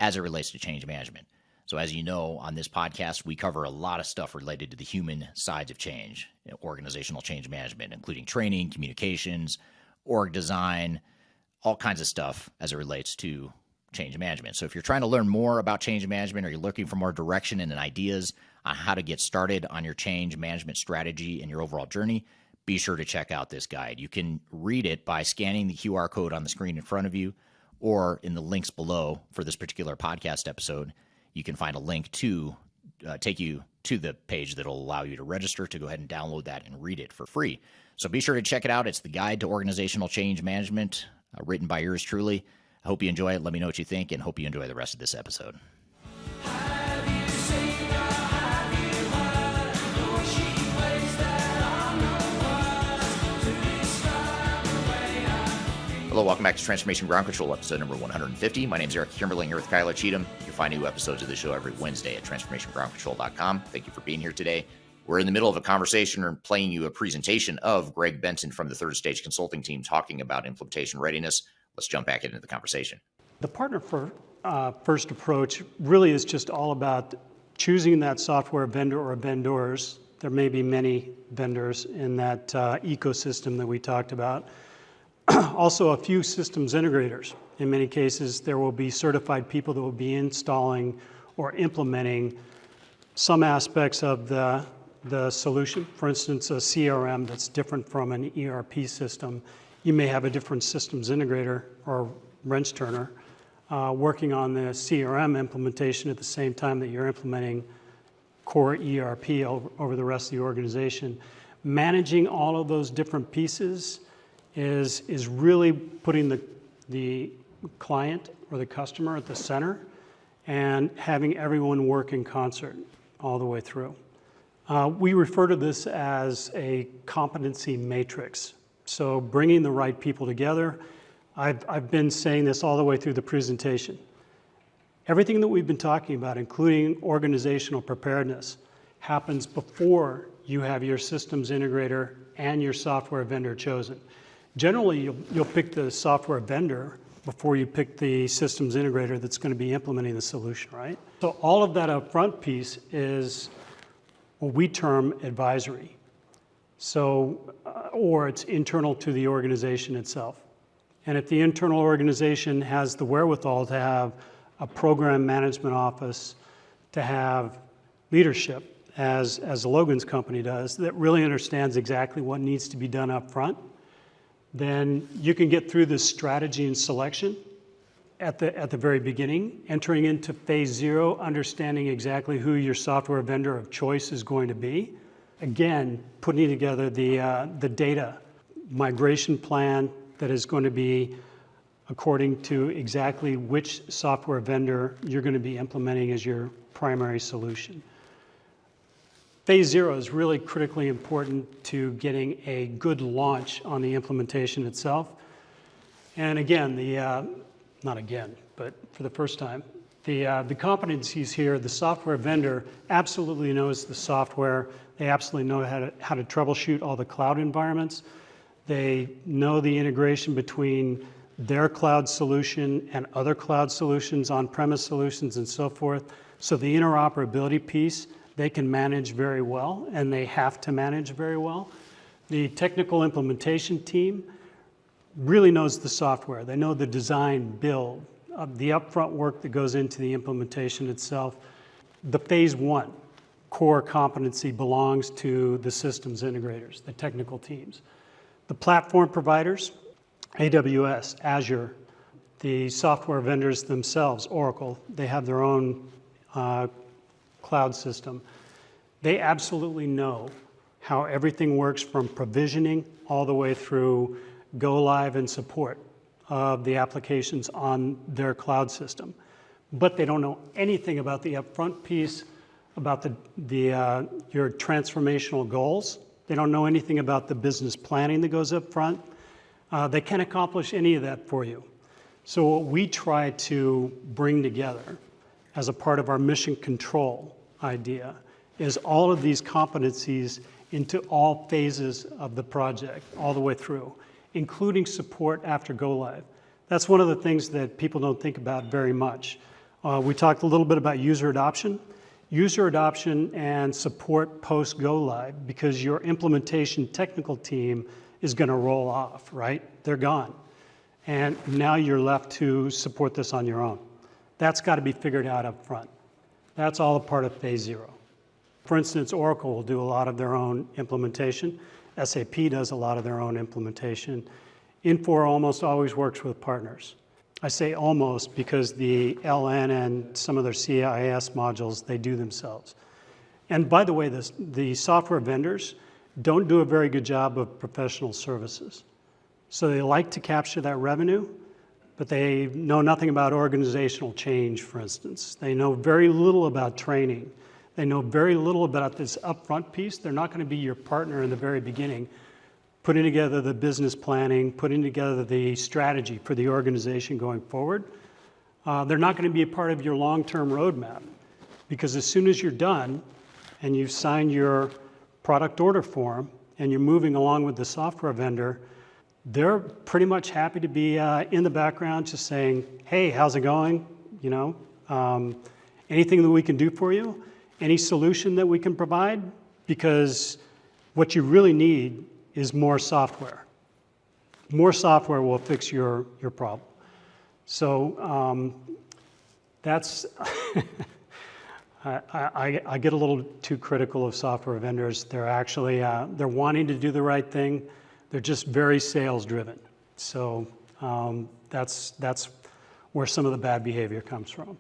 as it relates to change management. So as you know, on this podcast, we cover a lot of stuff related to the human sides of change, organizational change management, including training, communications, org design, all kinds of stuff as it relates to change management. So if you're trying to learn more about change management, or you're looking for more direction and ideas on how to get started on your change management strategy and your overall journey, be sure to check out this guide. You can read it by scanning the QR code on the screen in front of you, or in the links below for this particular podcast episode. You can find a link to take you to the page that will allow you to register to go ahead and download that and read it for free. So be sure to check it out. It's the Guide to Organizational Change Management, written by yours truly. I hope you enjoy it. Let me know what you think, and hope you enjoy the rest of this episode. Hello, welcome back to Transformation Ground Control, episode number 150. My name is Eric Kimberling here with Kyla Cheatham. You can find new episodes of the show every Wednesday at transformationgroundcontrol.com. Thank you for being here today. We're in the middle of a conversation or playing you a presentation of Greg Benton from the Third Stage Consulting team talking about implementation readiness. Let's jump back into the conversation. The partner first approach really is just all about choosing that software vendor or vendors. There may be many vendors in that ecosystem that we talked about. Also, a few systems integrators. In many cases, there will be certified people that will be installing or implementing some aspects of the solution. For instance, a CRM that's different from an ERP system. You may have a different systems integrator or wrench turner working on the CRM implementation at the same time that you're implementing core ERP over the rest of the organization. Managing all of those different pieces is really putting the client or the customer at the center and having everyone work in concert all the way through. We refer to this as a competency matrix. So bringing the right people together. I've been saying this all the way through the presentation. Everything that we've been talking about, including organizational preparedness, happens before you have your systems integrator and your software vendor chosen. Generally, you'll pick the software vendor before you pick the systems integrator that's going to be implementing the solution, right? So all of that upfront piece is what we term advisory. So, or it's internal to the organization itself. And if the internal organization has the wherewithal to have a program management office, to have leadership, as Logan's company does, that really understands exactly what needs to be done up front, then you can get through the strategy and selection at the very beginning, entering into phase 0, understanding exactly who your software vendor of choice is going to be. Again, putting together the data migration plan that is going to be according to exactly which software vendor you're going to be implementing as your primary solution. Phase 0 is really critically important to getting a good launch on the implementation itself. And again, not again, but for the first time, the competencies here, the software vendor absolutely knows the software. They absolutely know how to troubleshoot all the cloud environments. They know the integration between their cloud solution and other cloud solutions, on-premise solutions, and so forth. So the interoperability piece, they can manage very well, and they have to manage very well. The technical implementation team really knows the software. They know the design, build, the upfront work that goes into the implementation itself. The phase 1 core competency belongs to the systems integrators, the technical teams. The platform providers, AWS, Azure, the software vendors themselves, Oracle, they have their own cloud system. They absolutely know how everything works from provisioning all the way through go live and support of the applications on their cloud system. But they don't know anything about the upfront piece, about your transformational goals. They don't know anything about the business planning that goes up front. They can't accomplish any of that for you. So what we try to bring together as a part of our mission control idea is all of these competencies into all phases of the project, all the way through, including support after go live. That's one of the things that people don't think about very much. We talked a little bit about user adoption and support post go live, because your implementation technical team is going to roll off, right? They're gone. And now you're left to support this on your own. That's got to be figured out up front. That's all a part of phase 0. For instance, Oracle will do a lot of their own implementation. SAP does a lot of their own implementation. Infor almost always works with partners. I say almost because the LN and some of their CIS modules, they do themselves. And by the way, the software vendors don't do a very good job of professional services. So they like to capture that revenue, but they know nothing about organizational change, for instance. They know very little about training. They know very little about this upfront piece. They're not going to be your partner in the very beginning, putting together the business planning, putting together the strategy for the organization going forward. They're not going to be a part of your long-term roadmap, because as soon as you're done and you've signed your product order form and you're moving along with the software vendor, they're pretty much happy to be in the background just saying, hey, how's it going? You know, anything that we can do for you? Any solution that we can provide? Because what you really need is more software. More software will fix your problem. So that's, I get a little too critical of software vendors. They're actually, they're wanting to do the right thing. They're just very sales driven. So that's where some of the bad behavior comes from.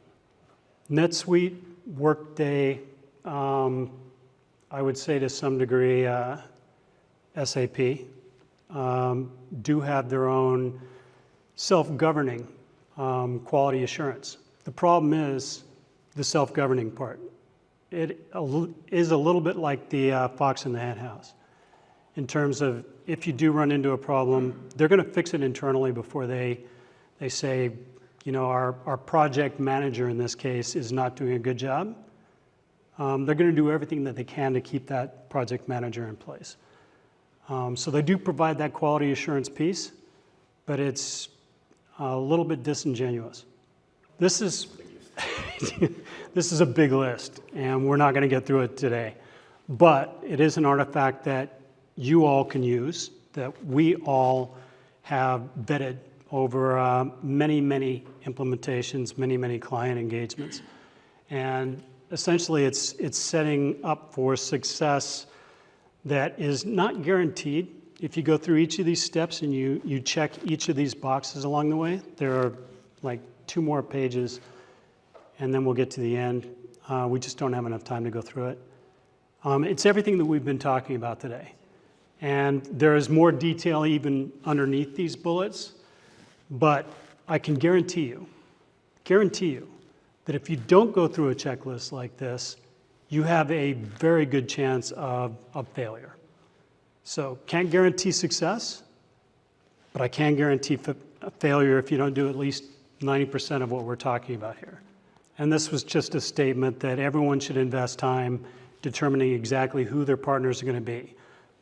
NetSuite, Workday, I would say to some degree, SAP, do have their own self-governing quality assurance. The problem is the self-governing part. It is a little bit like the fox in the hen house, in terms of if you do run into a problem, they're going to fix it internally before they say, you know, our project manager in this case is not doing a good job. They're going to do everything that they can to keep that project manager in place. So they do provide that quality assurance piece, but it's a little bit disingenuous. This is this is a big list, and we're not going to get through it today. But it is an artifact that you all can use, that we all have vetted over many, many implementations, many, many client engagements. And essentially, it's setting up for success that is not guaranteed. If you go through each of these steps and you check each of these boxes along the way, there are like 2 more pages, and then we'll get to the end. We just don't have enough time to go through it. It's everything that we've been talking about today. And there is more detail even underneath these bullets, but I can guarantee you that if you don't go through a checklist like this, you have a very good chance of failure. So can't guarantee success, but I can guarantee failure if you don't do at least 90% of what we're talking about here. And this was just a statement that everyone should invest time determining exactly who their partners are going to be,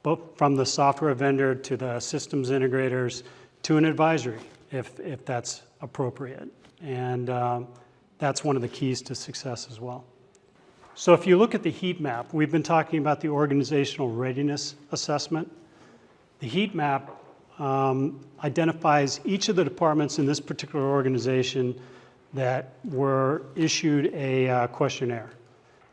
both from the software vendor to the systems integrators to an advisory, if that's appropriate. And that's one of the keys to success as well. So if you look at the heat map, we've been talking about the organizational readiness assessment. The heat map identifies each of the departments in this particular organization that were issued a questionnaire.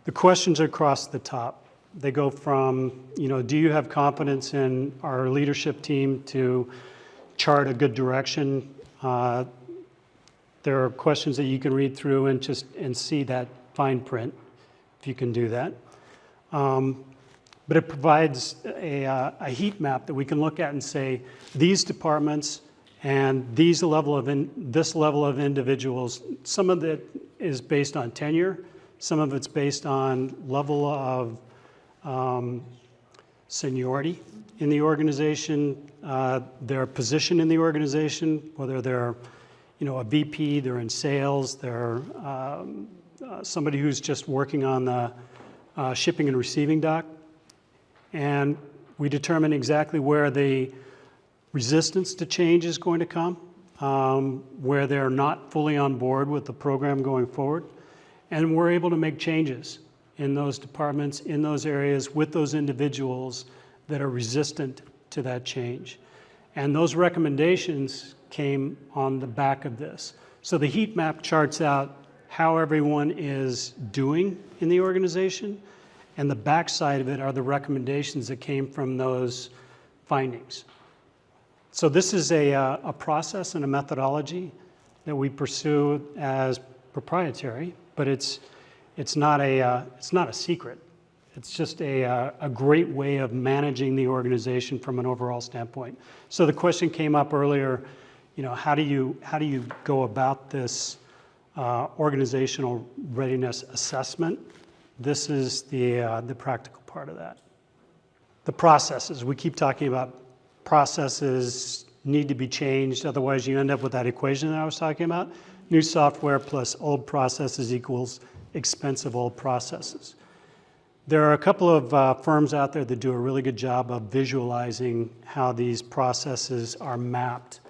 The questions are across the top. They go from, do you have confidence in our leadership team to chart a good direction? There are questions that you can read through and see that fine print, if you can do that. But it provides a heat map that we can look at and say, these departments and this level of individuals, some of it is based on tenure, some of it's based on level of seniority in the organization, their position in the organization, whether they're a VP, they're in sales, they're somebody who's just working on the shipping and receiving dock. And we determine exactly where the resistance to change is going to come, where they're not fully on board with the program going forward. And we're able to make changes in those departments, in those areas, with those individuals that are resistant to that change. And those recommendations came on the back of this. So the heat map charts out how everyone is doing in the organization, and the backside of it are the recommendations that came from those findings. So this is a process and a methodology that we pursue as proprietary, but it's not a secret. It's just a great way of managing the organization from an overall standpoint. So the question came up earlier, how do you go about this organizational readiness assessment? This is the practical part of that. The processes, we keep talking about processes need to be changed, otherwise you end up with that equation that I was talking about. New software plus old processes equals expensive old processes. There are a couple of firms out there that do a really good job of visualizing how these processes are mapped.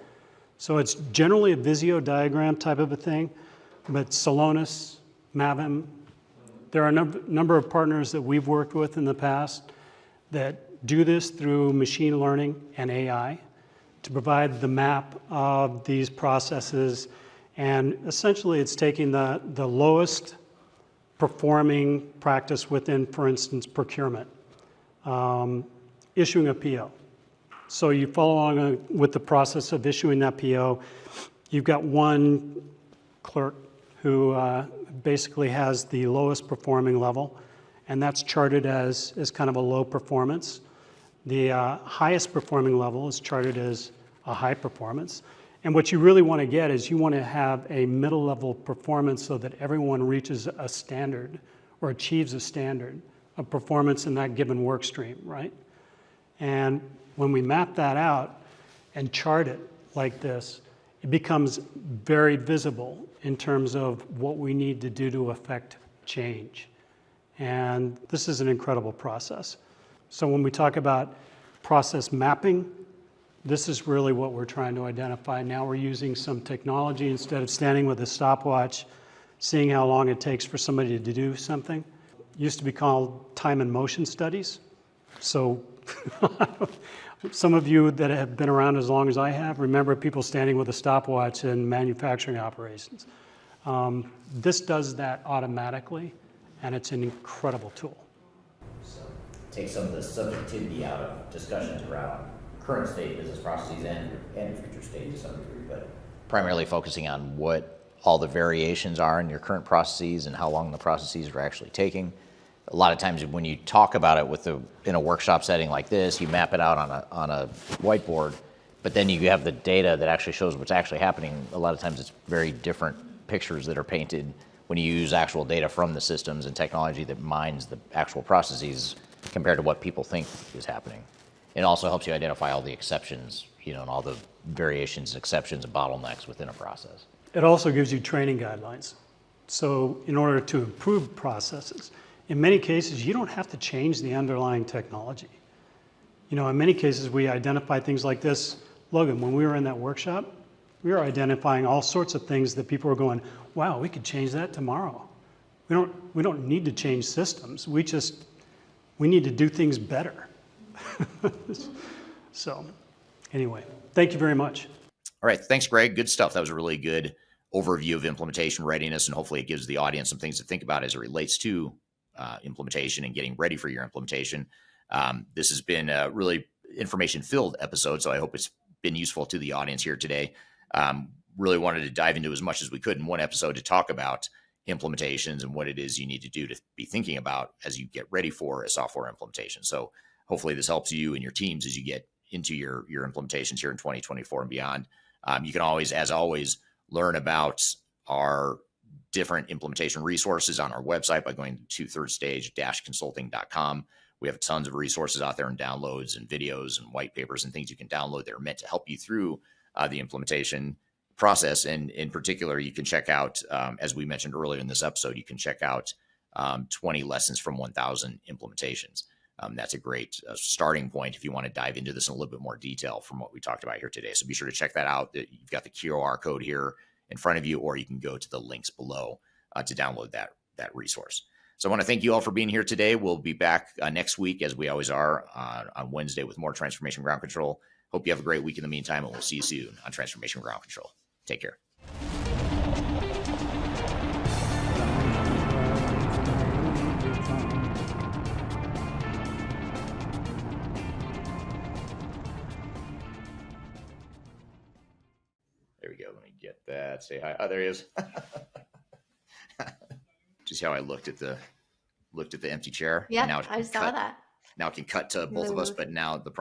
So it's generally a Visio diagram type of a thing, but Celonis, Mavim, there are a number of partners that we've worked with in the past that do this through machine learning and AI to provide the map of these processes. And essentially it's taking the lowest performing practice within, for instance, procurement, issuing a PO. So you follow along with the process of issuing that PO. You've got one clerk who basically has the lowest performing level, and that's charted as kind of a low performance. The highest performing level is charted as a high performance. And what you really want to get is you want to have a middle level performance so that everyone reaches a standard or achieves a standard of performance in that given work stream, right? And when we map that out and chart it like this, it becomes very visible in terms of what we need to do to affect change. And this is an incredible process. So when we talk about process mapping. This is really what we're trying to identify. Now we're using some technology instead of standing with a stopwatch, seeing how long it takes for somebody to do something. It used to be called time and motion studies. So some of you that have been around as long as I have remember people standing with a stopwatch in manufacturing operations. This does that automatically, and it's an incredible tool. So take some of the subjectivity out of discussions around current state business processes and future state to some degree, but primarily focusing on what all the variations are in your current processes and how long the processes are actually taking. A lot of times when you talk about it in a workshop setting like this, you map it out on a whiteboard, but then you have the data that actually shows what's actually happening. A lot of times it's very different pictures that are painted when you use actual data from the systems and technology that mines the actual processes compared to what people think is happening. It also helps you identify all the exceptions, and all the variations, exceptions, and bottlenecks within a process. It also gives you training guidelines. So in order to improve processes, in many cases, you don't have to change the underlying technology. In many cases, we identify things like this. Logan, when we were in that workshop, we were identifying all sorts of things that people were going, wow, we could change that tomorrow. We don't need to change systems. We need to do things better. So anyway, thank you very much. All right. Thanks, Greg. Good stuff. That was a really good overview of implementation readiness, and hopefully it gives the audience some things to think about as it relates to implementation and getting ready for your implementation. This has been a really information-filled episode, so I hope it's been useful to the audience here today. Really wanted to dive into as much as we could in one episode to talk about implementations and what it is you need to do to be thinking about as you get ready for a software implementation. So hopefully this helps you and your teams as you get into your implementations here in 2024 and beyond. You can always, as always, learn about our different implementation resources on our website by going to thirdstage-consulting.com. We have tons of resources out there and downloads and videos and white papers and things you can download that are meant to help you through the implementation process. And in particular, you can check out, as we mentioned earlier in this episode, you can check out 20 lessons from 1,000 implementations. That's a great starting point if you want to dive into this in a little bit more detail from what we talked about here today. So be sure to check that out. You've got the QR code here in front of you, or you can go to the links below to download that resource. So I want to thank you all for being here today. We'll be back next week, as we always are, on Wednesday with more Transformation Ground Control. Hope you have a great week in the meantime, and we'll see you soon on Transformation Ground Control. Take care. There we go. Let me get that. Say hi. Oh, there he is. Just how I looked at the empty chair. Yeah, I saw that. Now it can cut to both of us, but now the problem